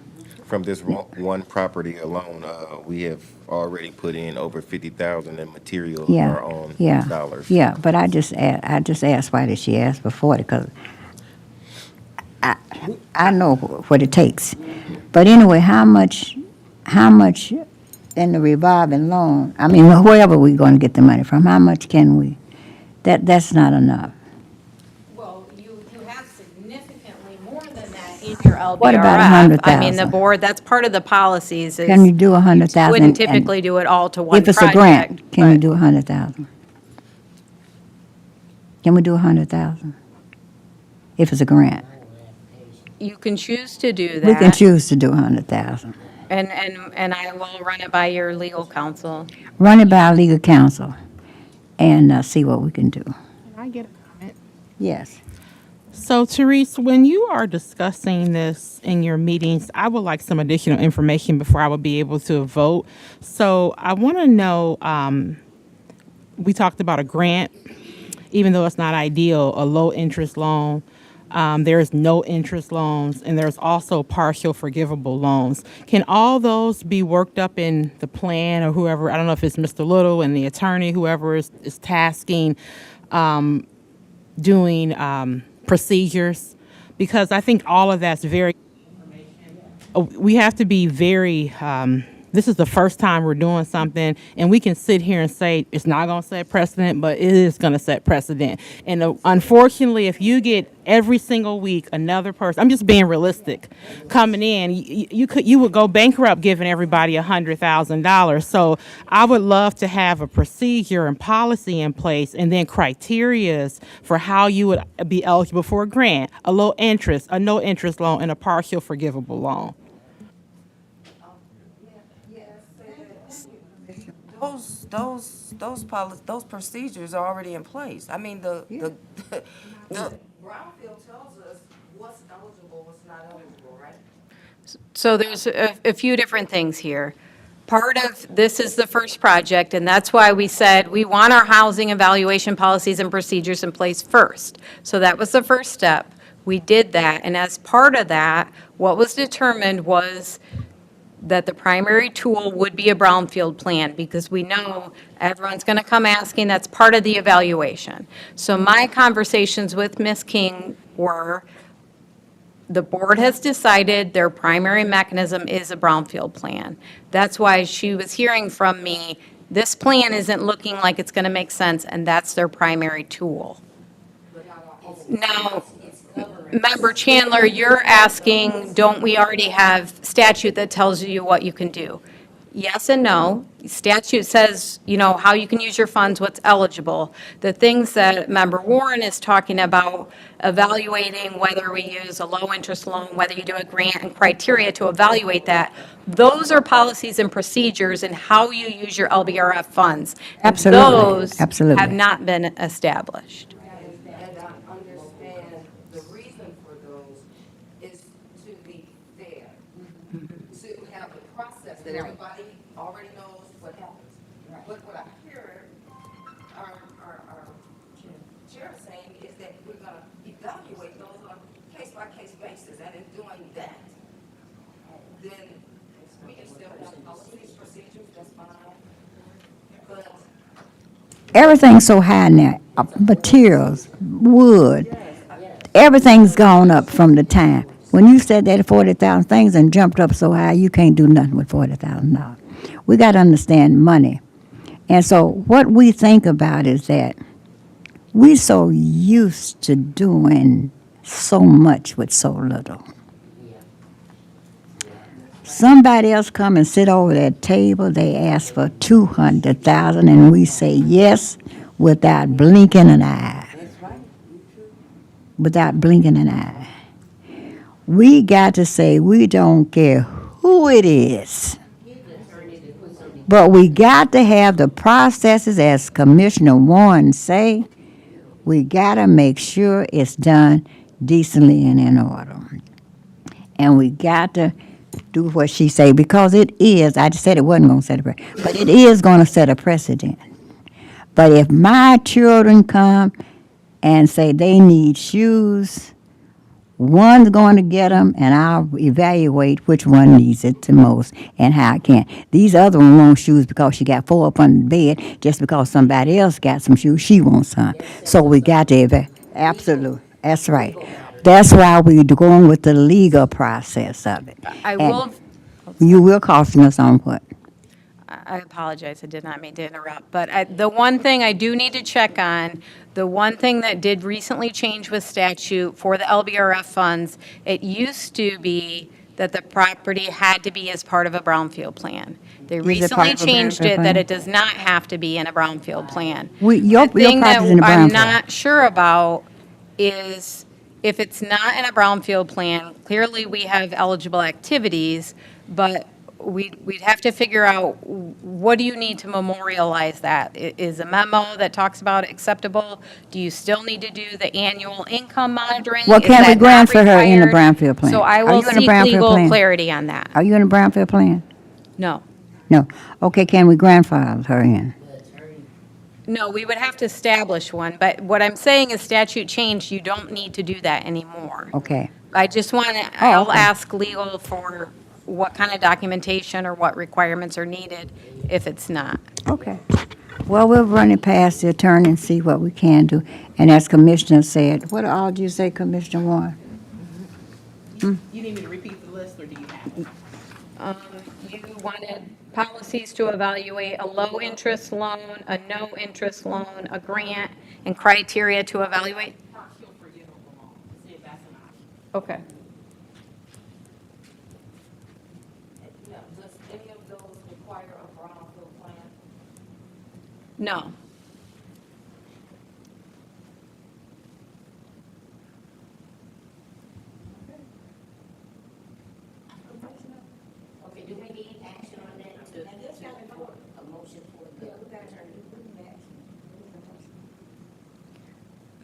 Speaker 15: from this one property alone, we have already put in over 50,000 in material of
Speaker 3: Yeah,
Speaker 15: our own
Speaker 3: yeah,
Speaker 15: dollars.
Speaker 3: yeah, but I just asked why did she ask for 40, because I know what it takes. But anyway, how much in the revolving loan, I mean, wherever we're gonna get the money from, how much can we? That's not enough.
Speaker 11: Well, you have significantly more than that in your LBRF.
Speaker 3: What about
Speaker 11: I mean, the
Speaker 3: 100,000?
Speaker 11: board, that's part of the policies is.
Speaker 3: Can you do 100,000?
Speaker 11: Wouldn't typically do it all to one
Speaker 3: If it's a
Speaker 11: project.
Speaker 3: grant, can you
Speaker 11: but
Speaker 3: do 100,000? Can we do 100,000? If it's a grant?
Speaker 11: You can choose to do
Speaker 3: We can
Speaker 11: that,
Speaker 3: choose to do 100,000.
Speaker 11: and I will run it by your legal counsel.
Speaker 3: Run it by our legal counsel and see what we can do.
Speaker 4: Can I get a comment?
Speaker 3: Yes.
Speaker 4: So, Therese, when you are discussing this in your meetings, I would like some additional information before I would be able to vote. So, I want to know, we talked about a grant, even though it's not ideal, a low interest loan. There's no interest loans, and there's also partial forgivable loans. Can all those be worked up in the plan or whoever? I don't know if it's Mr. Little and the attorney, whoever is tasking doing procedures, because I think all of that's very. We have to be very. This is the first time we're doing something, and we can sit here and say it's not going to set precedent, but it is going to set precedent. And unfortunately, if you get every single week another person, I'm just being realistic, coming in, you would go bankrupt giving everybody $100,000. So I would love to have a procedure and policy in place, and then criterias for how you would be eligible for a grant, a low interest, a no interest loan, and a partial forgivable loan.
Speaker 8: Those procedures are already in place. I mean, the Brownfield tells us what's eligible, what's not eligible, right?
Speaker 11: So there's a few different things here. Part of this is the first project, and that's why we said we want our housing evaluation policies and procedures in place first. So that was the first step. We did that, and as part of that, what was determined was that the primary tool would be a brownfield plan, because we know everyone's going to come asking, that's part of the evaluation. So my conversations with Ms. King were, the board has decided their primary mechanism is a brownfield plan. That's why she was hearing from me, this plan isn't looking like it's going to make sense, and that's their primary tool. Now, Member Chandler, you're asking, don't we already have statute that tells you what you can do? Yes and no. Statute says, how you can use your funds, what's eligible. The things that Member Warren is talking about, evaluating whether we use a low-interest loan, whether you do a grant and criteria to evaluate that, those are policies and procedures and how you use your LBRF funds. And
Speaker 3: Absolutely,
Speaker 11: those
Speaker 3: absolutely.
Speaker 11: have not been established.
Speaker 8: And I understand the reason for those is to be fair, to have a process that everybody already knows what happens. But what I hear our chair saying is that we're gonna evaluate those on a case-by-case basis, and in doing that, then we can still have policies, procedures, that's fine. But
Speaker 3: Everything's so high now, materials, wood, everything's gone up from the time. When you said that 40,000 things and jumped up so high, you can't do nothing with $40,000. We got to understand money. And so what we think about is that we so used to doing so much with so little. Somebody else come and sit over that table, they ask for 200,000 and we say yes without blinking an eye. Without blinking an eye. We got to say we don't care who it is. But we got to have the processes, as Commissioner Warren say, we got to make sure it's done decently and in order. And we got to do what she say, because it is, I just said it wasn't going to set a precedent, but it is going to set a precedent. But if my children come and say they need shoes, one's going to get them, and I'll evaluate which one needs it the most and how I can. These other ones want shoes because she got 4 up on the bed. Just because somebody else got some shoes, she wants some. So we got to evaluate. Absolutely. That's right. That's why we're going with the legal process of it.
Speaker 11: I
Speaker 3: And
Speaker 11: will,
Speaker 3: you will costing us on what?
Speaker 11: I apologize, I did not mean to interrupt, but the one thing I do need to check on, the one thing that did recently change with statute for the LBRF funds, it used to be that the property had to be as part of a brownfield plan. They
Speaker 3: Is it part
Speaker 11: recently
Speaker 3: of a
Speaker 11: changed
Speaker 3: brownfield
Speaker 11: it that
Speaker 3: plan?
Speaker 11: it does not have to be in a brownfield plan.
Speaker 3: Your
Speaker 11: The thing that
Speaker 3: property's in a
Speaker 11: I'm
Speaker 3: brownfield.
Speaker 11: not sure about is if it's not in a brownfield plan, clearly we have eligible activities, but we'd have to figure out, what do you need to memorialize that? Is a memo that talks about acceptable? Do you still need to do the annual income monitoring?
Speaker 3: Well,
Speaker 11: Is
Speaker 3: can we
Speaker 11: that not
Speaker 3: grandfather her in the
Speaker 11: required?
Speaker 3: brownfield plan?
Speaker 11: So I
Speaker 3: Are
Speaker 11: will
Speaker 3: you in the
Speaker 11: seek
Speaker 3: brownfield
Speaker 11: legal
Speaker 3: plan?
Speaker 11: clarity on that.
Speaker 3: Are you in a brownfield plan?
Speaker 11: No.
Speaker 3: No. Okay, can we grandfather her in?
Speaker 11: No, we would have to establish one, but what I'm saying is statute changed, you don't need to do that anymore.
Speaker 3: Okay.
Speaker 11: I just want to,
Speaker 3: Oh,
Speaker 11: I'll
Speaker 3: okay.
Speaker 11: ask legal for what kind of documentation or what requirements are needed if it's not.
Speaker 3: Okay. Well, we'll run it past the attorney and see what we can do. And as Commissioner said, what all did you say, Commissioner Warren?
Speaker 4: You need me to repeat the list, or do you have it?
Speaker 11: You wanted policies to evaluate a low-interest loan, a no-interest loan, a grant, and criteria to evaluate? Okay.
Speaker 2: Does any of those require a brownfield plan?
Speaker 11: No.
Speaker 2: Okay, do we need action on that to, a motion for the?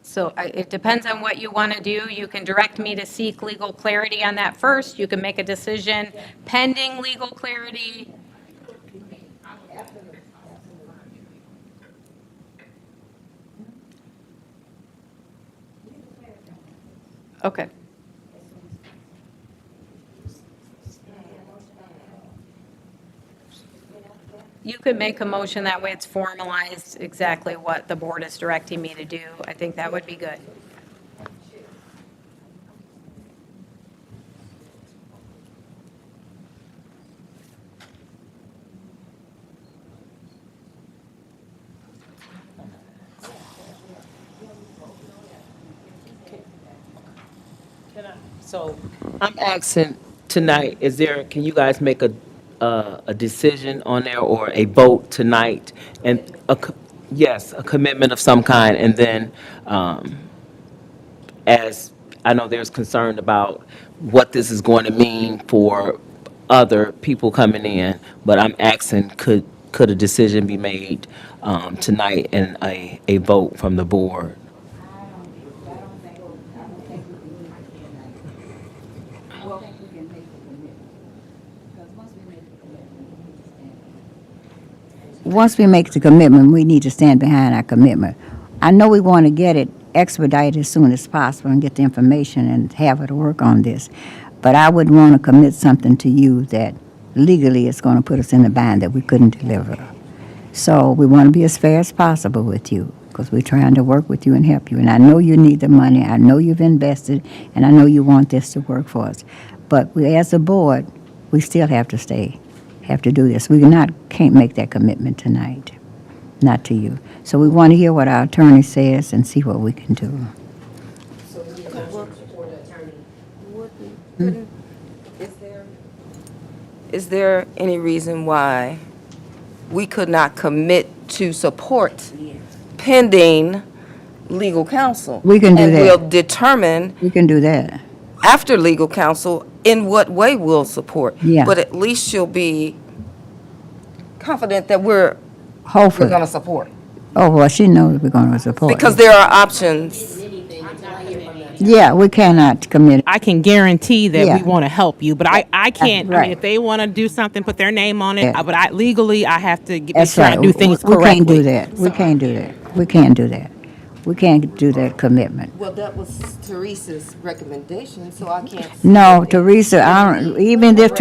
Speaker 11: So it depends on what you want to do. You can direct me to seek legal clarity on that first. You can make a decision pending legal clarity. Okay. You could make a motion, that way it's formalized exactly what the board is directing me to do. I think that would be good.
Speaker 13: So I'm asking tonight, can you guys make a decision on there or a vote tonight? And, yes, a commitment of some kind, and then, as I know there's concern about what this is going to mean for other people coming in, but I'm asking, could a decision be made tonight and a vote from the board?
Speaker 3: Once we make the commitment, we need to stand behind our commitment. I know we want to get it expedite as soon as possible and get the information and have her to work on this. But I wouldn't want to commit something to you that legally is going to put us in a bind that we couldn't deliver. So we want to be as fair as possible with you because we're trying to work with you and help you. And I know you need the money. I know you've invested, and I know you want this to work for us. But we, as a board, we still have to do this. We can't make that commitment tonight, not to you. So we want to hear what our attorney says and see what we can do.
Speaker 8: Is there any reason why we could not commit to support pending legal counsel?
Speaker 3: We can do
Speaker 8: And
Speaker 3: that.
Speaker 8: we'll determine
Speaker 3: We can do that.
Speaker 8: after legal counsel in what way we'll support.
Speaker 3: Yeah.
Speaker 8: But at least she'll be confident that we're
Speaker 3: Hopefully.
Speaker 8: going to support.
Speaker 3: Oh, well, she knows we're going to support.
Speaker 8: Because there are options.
Speaker 3: Yeah, we cannot commit.
Speaker 4: I can guarantee that
Speaker 3: Yeah.
Speaker 4: we want to help you, but I can't. I
Speaker 3: right.
Speaker 4: mean, if they want to do something, put their name on it.
Speaker 3: Yeah.
Speaker 4: But legally, I have to make
Speaker 3: That's
Speaker 4: sure I
Speaker 3: right.
Speaker 4: do things
Speaker 3: We
Speaker 4: correctly.
Speaker 3: can't do that. We can't do that. We can't do that. We can't do that commitment.
Speaker 8: Well, that was Teresa's recommendation, so I can't.
Speaker 3: No, Teresa, even if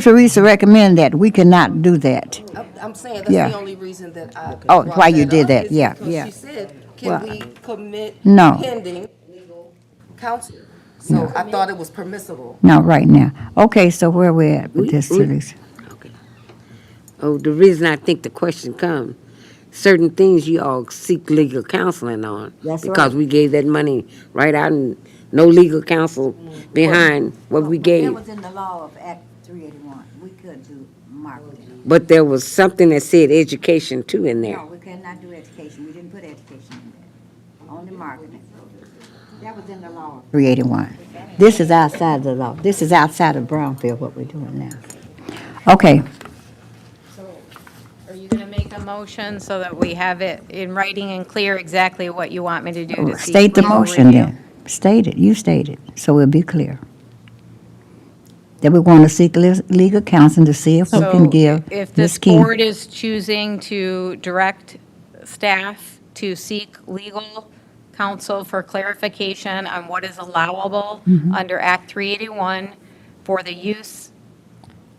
Speaker 3: Teresa recommend that, we cannot do that.
Speaker 8: I'm saying
Speaker 3: Yeah.
Speaker 8: that's the only reason that I.
Speaker 3: Oh,
Speaker 8: brought
Speaker 3: why you did
Speaker 8: up
Speaker 3: that.
Speaker 8: is
Speaker 3: Yeah,
Speaker 8: because
Speaker 3: yeah.
Speaker 8: she said,
Speaker 3: Well,
Speaker 8: can we commit
Speaker 3: no.
Speaker 8: pending legal counsel? So I thought it was permissible.
Speaker 3: Not right now. Okay, so where we at with this, Teresa?
Speaker 5: Oh, the reason I think the question comes, certain things you all seek legal counseling on.
Speaker 3: That's
Speaker 5: Because
Speaker 3: right.
Speaker 5: we gave that money right out and no legal counsel behind what we
Speaker 3: That
Speaker 5: gave.
Speaker 3: was in the law of Act 381. We could do marketing.
Speaker 5: But there was something that said education too in there.
Speaker 3: No, we cannot do education. We didn't put education in there. Only marketing. That was in the law of 381. This is outside of the law. This is outside of Brownfield, what we're doing now. Okay.
Speaker 11: Are you going to make a motion so that we have it in writing and clear exactly what you want me to do to seek
Speaker 3: State the
Speaker 11: legal
Speaker 3: motion
Speaker 11: review?
Speaker 3: then. State it. You state it, so we'll be clear. That we want to seek legal counsel to see if we can give
Speaker 11: If
Speaker 3: Ms.
Speaker 11: this
Speaker 3: King.
Speaker 11: board is choosing to direct staff to seek legal counsel for clarification on what is allowable
Speaker 3: Mm-hmm.
Speaker 11: under Act 381 for the use,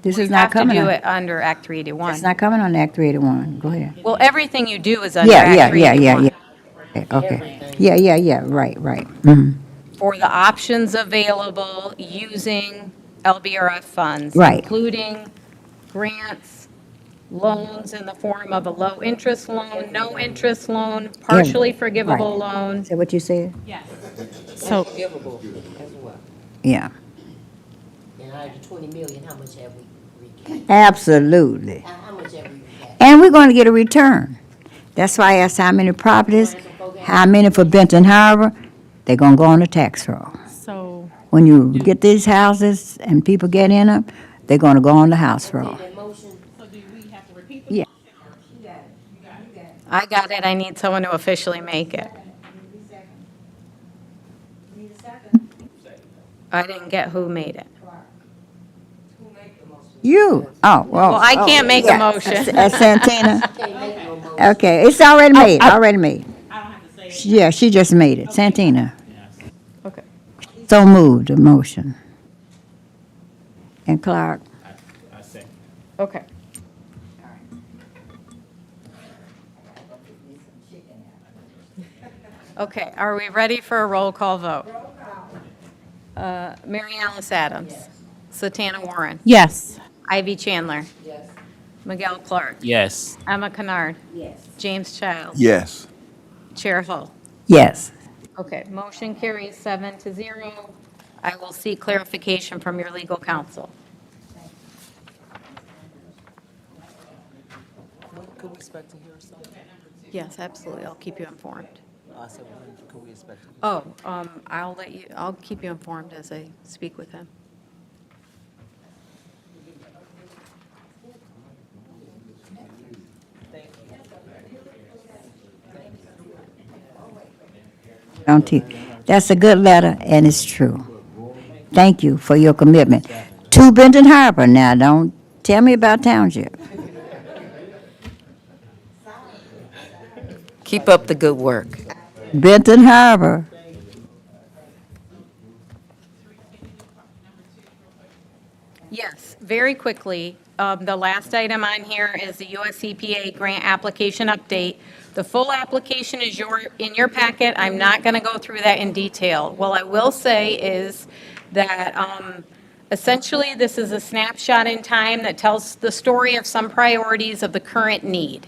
Speaker 3: This
Speaker 11: we
Speaker 3: is not
Speaker 11: have to
Speaker 3: coming
Speaker 11: do
Speaker 3: on.
Speaker 11: it under Act 381.
Speaker 3: It's not coming on Act 381. Go ahead.
Speaker 11: Well, everything you do is under
Speaker 3: Yeah,
Speaker 11: Act
Speaker 3: yeah,
Speaker 11: 381.
Speaker 3: Okay. Yeah, right. Mhm.
Speaker 11: For the options available using LBRF funds.
Speaker 3: Right.
Speaker 11: Including grants, loans in the form of a low-interest loan, no-interest loan, partially forgivable loan.
Speaker 3: Is that what you said?
Speaker 4: So
Speaker 3: Yeah.
Speaker 2: And out of the 20 million, how much have we regained?
Speaker 3: Absolutely.
Speaker 2: How much have we regained?
Speaker 3: And we're going to get a return. That's why I asked how many properties, how many for Benton Harbor. They're going to go on the tax roll.
Speaker 4: so
Speaker 3: When you get these houses and people get in them, they're going to go on the house roll.
Speaker 2: That motion?
Speaker 3: Yeah.
Speaker 11: I got it, I need someone to officially make it. I didn't get who made it.
Speaker 3: You. Oh, well.
Speaker 11: Well, I can't make a
Speaker 3: yeah.
Speaker 11: motion.
Speaker 3: Santina?
Speaker 2: Can't make no motion.
Speaker 3: Okay, it's already made, already made. Yeah, she just made it. Santina.
Speaker 11: Okay.
Speaker 3: So moved, the motion. And Clark?
Speaker 11: Okay. Okay, are we ready for a roll call vote? Mary Alice Adams. Satana Warren.
Speaker 4: yes.
Speaker 11: Ivy Chandler. Miguel Clark.
Speaker 12: Yes.
Speaker 11: Emma Kennard. James Child.
Speaker 10: Yes.
Speaker 11: Chair Hull.
Speaker 3: Yes.
Speaker 11: Okay, motion carries 7-0. I will seek clarification from your legal counsel.
Speaker 16: Could we expect to hear something?
Speaker 11: Yes, absolutely, I'll keep you informed.
Speaker 16: I said, when could we expect to hear?
Speaker 11: Oh, I'll keep you informed as I speak with him.
Speaker 3: Don't you? That's a good letter, and it's true. Thank you for your commitment. To Benton Harbor now, don't tell me about Township.
Speaker 8: Keep up the good work.
Speaker 3: Benton Harbor.
Speaker 11: Yes, very quickly. The last item on here is the US EPA grant application update. The full application is in your packet. I'm not going to go through that in detail. What I will say is that essentially this is a snapshot in time that tells the story of some priorities of the current need.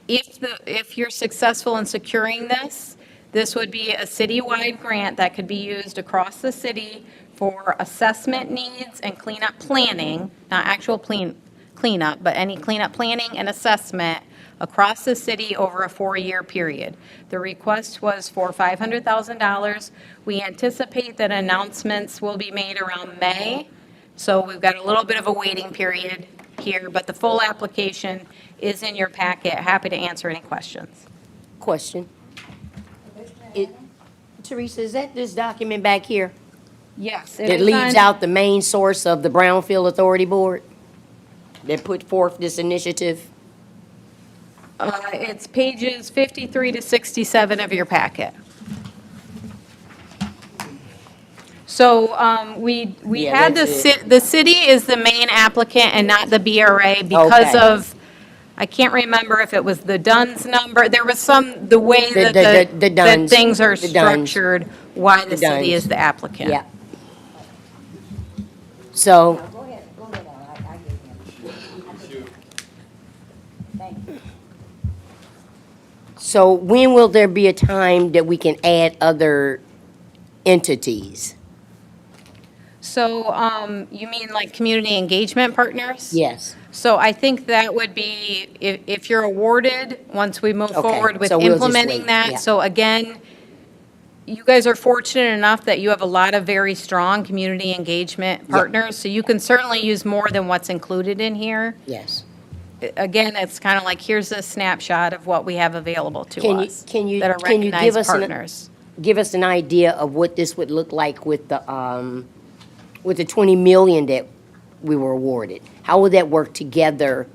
Speaker 11: If you're successful in securing this, this would be a citywide grant that could be used across the city for assessment needs and cleanup planning, not actual cleanup, but any cleanup planning and assessment across the city over a 4-year period. The request was for $500,000. We anticipate that announcements will be made around May, so we've got a little bit of a waiting period here, but the full application is in your packet. Happy to answer any questions.
Speaker 2: Question. Teresa, is that this document back here
Speaker 11: Yes.
Speaker 2: that leaves out the main source of the Brownfield Authority Board that put forth this initiative?
Speaker 11: It's pages 53 to 67 of your packet. So we
Speaker 2: Yeah,
Speaker 11: had
Speaker 2: that's
Speaker 11: the city is the main applicant and not the BRA because
Speaker 2: Okay.
Speaker 11: of, I can't remember if it was the DUNS number. There was the way
Speaker 2: The
Speaker 11: that that
Speaker 2: DUNS,
Speaker 11: things are
Speaker 2: the DUNS.
Speaker 11: structured, why the city
Speaker 2: DUNS.
Speaker 11: is the applicant.
Speaker 2: Yeah. So, so when will there be a time that we can add other entities?
Speaker 11: So you mean like community engagement partners?
Speaker 2: Yes.
Speaker 11: So I think that would be, if you're awarded, once we move
Speaker 2: Okay,
Speaker 11: forward with
Speaker 2: so we'll just
Speaker 11: implementing
Speaker 2: wait,
Speaker 11: that.
Speaker 2: yeah.
Speaker 11: So again, you guys are fortunate enough that you have a lot of very strong community engagement partners. So you can certainly use more than what's included in here.
Speaker 2: Yes.
Speaker 11: Again, it's kind of like, here's a snapshot of what we have available to
Speaker 2: Can you,
Speaker 11: us.
Speaker 2: can you,
Speaker 11: that are
Speaker 2: can you give
Speaker 11: recognized
Speaker 2: us
Speaker 11: partners.
Speaker 2: give us an idea of what this would look like with the 20 million that we were awarded? How would that work together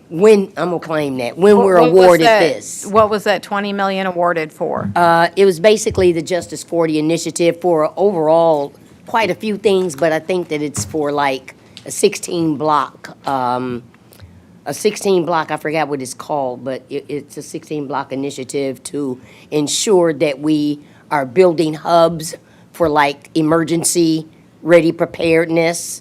Speaker 2: when, I'm gonna claim that, when we're
Speaker 11: What was
Speaker 2: awarded
Speaker 11: that-
Speaker 2: this?
Speaker 11: What was that 20 million awarded for?
Speaker 2: It was basically the Justice 40 initiative for overall quite a few things, but I think that it's for like a 16 block, I forgot what it's called, but it's a 16 block initiative to ensure that we are building hubs for like emergency ready preparedness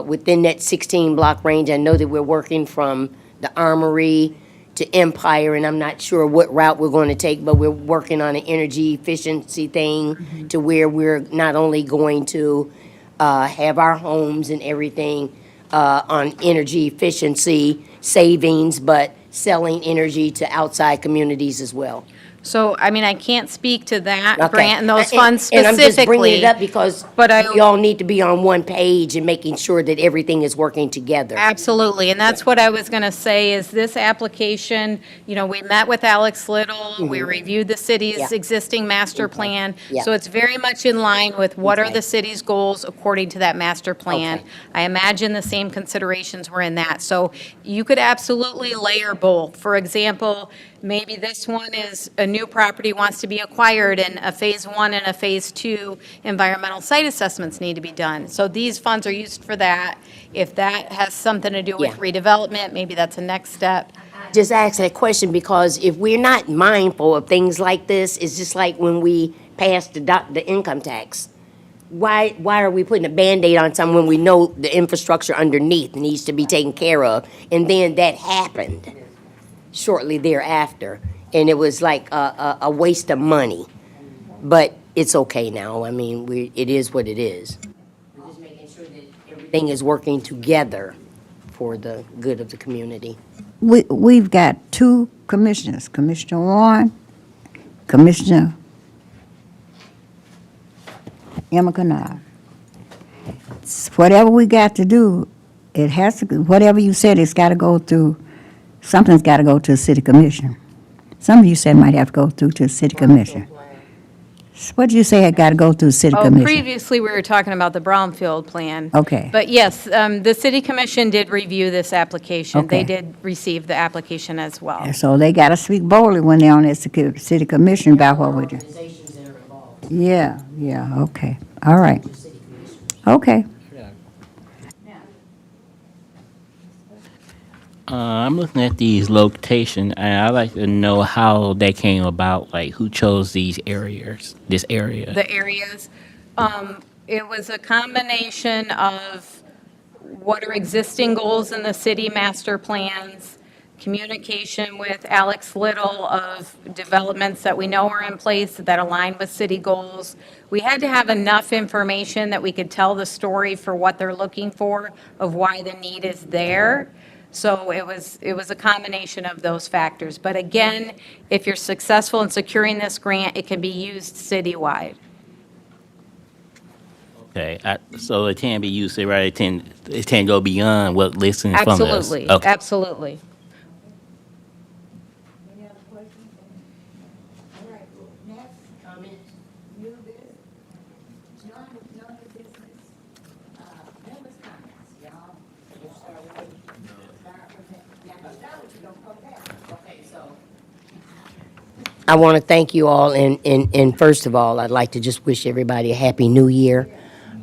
Speaker 2: within that 16 block range. I know that we're working from the Armory to Empire, and I'm not sure what route we're going to take, but we're working on an energy efficiency thing to where we're not only going to have our homes and everything on energy efficiency savings, but selling energy to outside communities as well.
Speaker 11: So, I mean, I can't speak to that
Speaker 2: Okay.
Speaker 11: grant and those funds
Speaker 2: And I'm just bringing
Speaker 11: specifically.
Speaker 2: it up because
Speaker 11: but I-
Speaker 2: we all need to be on one page and making sure that everything is working together.
Speaker 11: Absolutely, and that's what I was going to say, is this application, you know, we met with Alex Little, we reviewed the city's
Speaker 2: Yeah.
Speaker 11: existing master plan.
Speaker 2: Yeah.
Speaker 11: So it's very much in line with what are
Speaker 2: Okay.
Speaker 11: the city's goals according to that master plan.
Speaker 2: Okay.
Speaker 11: I imagine the same considerations were in that. So you could absolutely layer both. For example, maybe this one is a new property wants to be acquired, and a phase 1 and a phase 2 environmental site assessments need to be done. So these funds are used for that. If that has something to do with
Speaker 2: Yeah.
Speaker 11: redevelopment, maybe that's a next step.
Speaker 2: Just ask that question because if we're not mindful of things like this, it's just like when we passed the income tax. Why are we putting a Band-Aid on something when we know the infrastructure underneath needs to be taken care of? And then that happened shortly thereafter, and it was like a waste of money. But it's okay now. I mean, it is what it is. We're just making sure that everything is working together for the good of the community.
Speaker 3: We've got two commissioners, Commissioner Warren, Commissioner Emma Kennard. Whatever we got to do, it has to, whatever you said, it's got to go through, something's got to go to the city commission. Some of you said might have to go through to the city commission. What did you say had got to go through the city
Speaker 11: Oh,
Speaker 3: commission?
Speaker 11: previously, we were talking about the Brownfield plan.
Speaker 3: Okay.
Speaker 11: But yes, the city commission did review this application. They
Speaker 3: Okay.
Speaker 11: did receive the application as well.
Speaker 3: And so they got to speak boldly when they're on that city commission about what we do.
Speaker 2: Organizations that are involved,
Speaker 3: Yeah, yeah, okay, all right,
Speaker 2: the city commission.
Speaker 3: okay.
Speaker 12: I'm looking at these location, and I'd like to know how they came about, like who chose these areas, this area.
Speaker 11: The areas, it was a combination of what are existing goals in the city master plans, communication with Alex Little of developments that we know are in place that align with city goals. We had to have enough information that we could tell the story for what they're looking for, of why the need is there. So it was a combination of those factors. But again, if you're successful in securing this grant, it can be used citywide.
Speaker 12: Okay, so it can be used, right? It can go beyond what listing from this.
Speaker 11: Absolutely,
Speaker 12: Okay.
Speaker 11: absolutely.
Speaker 3: Any other questions? All right, next, comments, new business, none of business, members' comments, y'all.
Speaker 2: Okay, so I want to thank you all, and first of all, I'd like to just wish everybody a happy new year.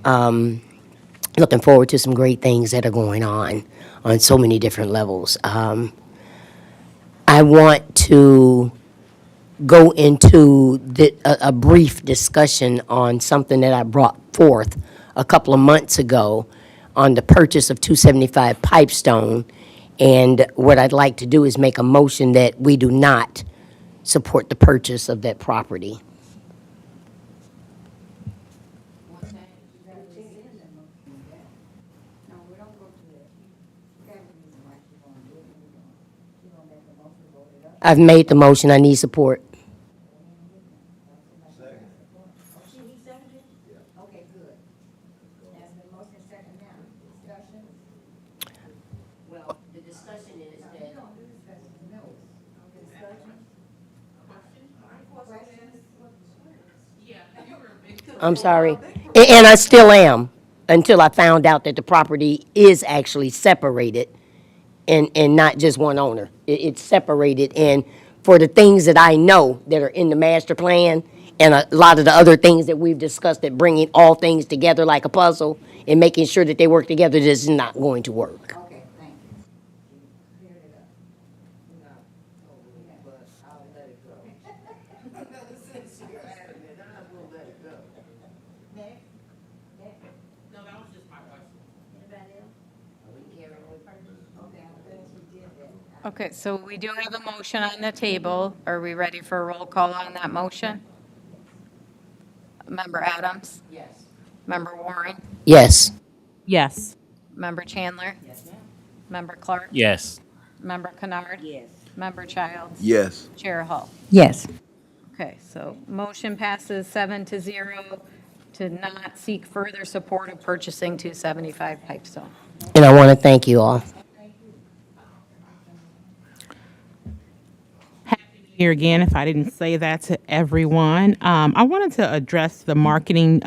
Speaker 2: Looking forward to some great things that are going on so many different levels. I want to go into a brief discussion on something that I brought forth a couple of months ago on the purchase of 275 Pipestone. And what I'd like to do is make a motion that we do not support the purchase of that property. I've made the motion. I need support.
Speaker 3: Okay, good. That's the motion second now, discussion?
Speaker 2: Well, the discussion is that. I'm sorry. And I still am, until I found out that the property is actually separated and not just one owner. It's separated, and for the things that I know that are in the master plan and a lot of the other things that we've discussed, that bringing all things together like a puzzle and making sure that they work together, this is not going to work.
Speaker 3: Okay, thank you. Cleared it up. But I'll let it go. Since you're adamant, I will let it go. Next?
Speaker 4: No, that was just my question.
Speaker 3: Anybody else? Okay, I'm glad you did that.
Speaker 11: Okay, so we do have a motion on the table. Are we ready for a roll call on that motion? Member Adams?
Speaker 2: Yes.
Speaker 11: Member Warren?
Speaker 2: Yes.
Speaker 4: Yes.
Speaker 11: Member Chandler?
Speaker 2: Yes, ma'am.
Speaker 11: Member Clark?
Speaker 12: Yes.
Speaker 11: Member Kennard?
Speaker 2: Yes.
Speaker 11: Member Childs?
Speaker 10: Yes.
Speaker 11: Chair Hull?
Speaker 3: Yes.
Speaker 11: Okay, so motion passes 7-0 to not seek further support of purchasing 275 Pipestone.
Speaker 2: And I want to thank you all.
Speaker 4: Here again, if I didn't say that to everyone, I wanted to address the marketing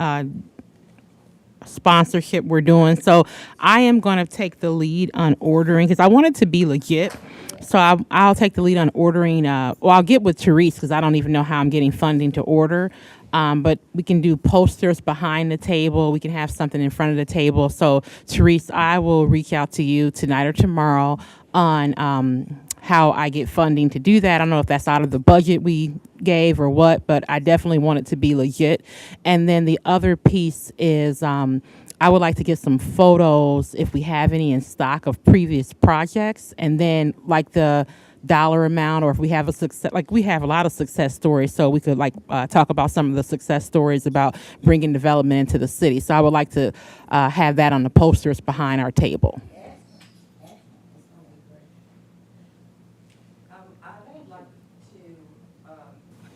Speaker 4: sponsorship we're doing. So I am going to take the lead on ordering, because I want it to be legit. So I'll take the lead on ordering. Well, I'll get with Therese, because I don't even know how I'm getting funding to order. But we can do posters behind the table. We can have something in front of the table. So Therese, I will reach out to you tonight or tomorrow on how I get funding to do that. I don't know if that's out of the budget we gave or what, but I definitely want it to be legit. And then the other piece is I would like to get some photos, if we have any in stock, of previous projects, and then like the dollar amount, or if we have a success, like we have a lot of success stories, so we could like talk about some of the success stories about bringing development into the city. So I would like to have that on the posters behind our table.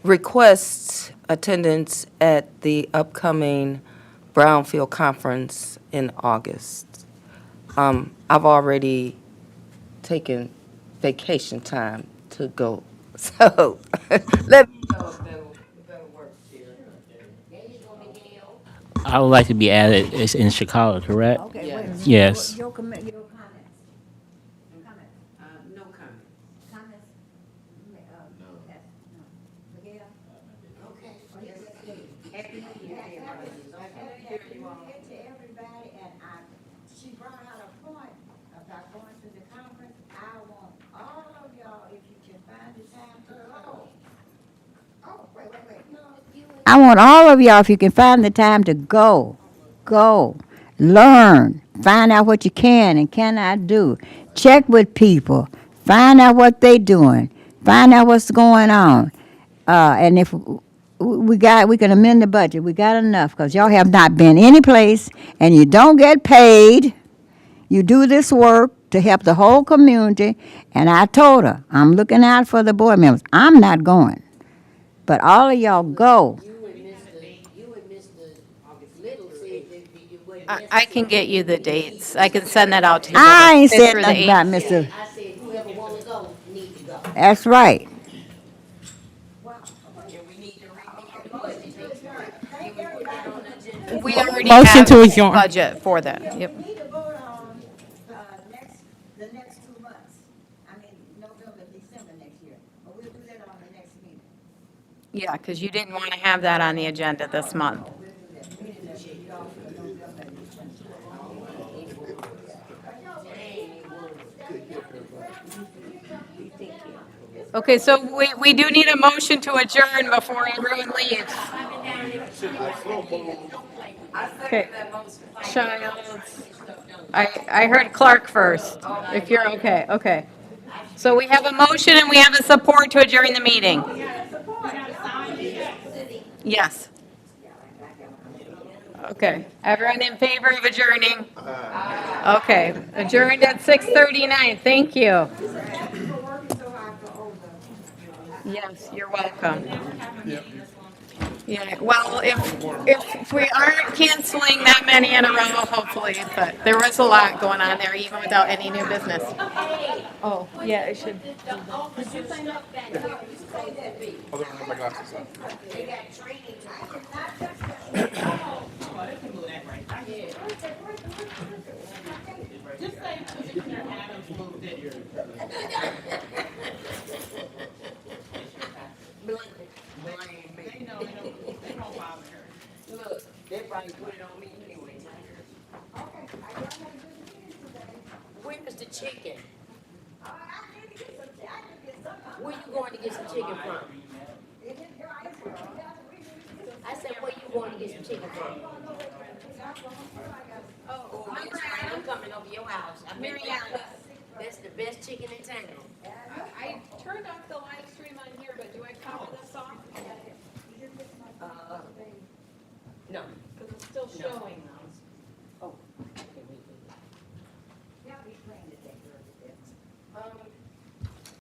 Speaker 8: Request attendance at the upcoming Brownfield Conference in August. I've already taken vacation time to go, so let me know if that'll work here.
Speaker 12: I would like to be added. It's in Chicago, correct?
Speaker 3: Okay, wait.
Speaker 12: Yes.
Speaker 3: Your comments. Comments.
Speaker 2: No comment.
Speaker 3: Comments? Yes, no. Miguel? Okay. Oh, yes, Happy New Year to everybody. Happy New Year to everybody, and she brought out a point about going to the conference. I want all of y'all, if you can find the time to go. Oh, wait. I want all of y'all, if you can find the time to go, learn, find out what you can and cannot do. Check with people, find out what they doing, find out what's going on. And if we can amend the budget. We got enough because y'all have not been any place and you don't get paid. You do this work to help the whole community. And I told her, I'm looking out for the board members. I'm not going. But all of y'all go.
Speaker 2: You and Mr. Little said that you wouldn't
Speaker 11: I can get you the dates. I can send that out to you.
Speaker 3: I ain't
Speaker 11: Fifth
Speaker 3: said
Speaker 11: through the
Speaker 3: nothing about
Speaker 11: eighth.
Speaker 3: Mr.
Speaker 2: I said whoever want to go need to go.
Speaker 3: That's right.
Speaker 11: We already
Speaker 4: Motion
Speaker 11: have
Speaker 4: to adjourn.
Speaker 11: budget for that. Yep.
Speaker 3: We need to vote on the next 2 months. I mean, November, December next year. But we'll do that on the next meeting.
Speaker 11: Yeah, because you didn't want to have that on the agenda this month. Okay, so we do need a motion to adjourn before everyone leaves. Okay. Childs. I heard Clark first, if you're okay, okay. So we have a motion and we have a support to adjourn the meeting. Yes. Okay, everyone in favor of adjourning? Okay, adjourned at 6:39, thank you. Yes, you're welcome. Yeah, well, if we aren't canceling that many in a row, hopefully, but there was a lot going on there even without any new business. Oh, yeah, it should.
Speaker 2: Look, they probably put it on me anyway. Where's the chicken? Where you going to get some chicken from? I said, where you going to get some chicken from? Oh, I'm coming over your house. That's the best chicken in town.
Speaker 11: I turned off the live stream on here, but do I cover this off?
Speaker 2: No.
Speaker 11: Because it's still showing.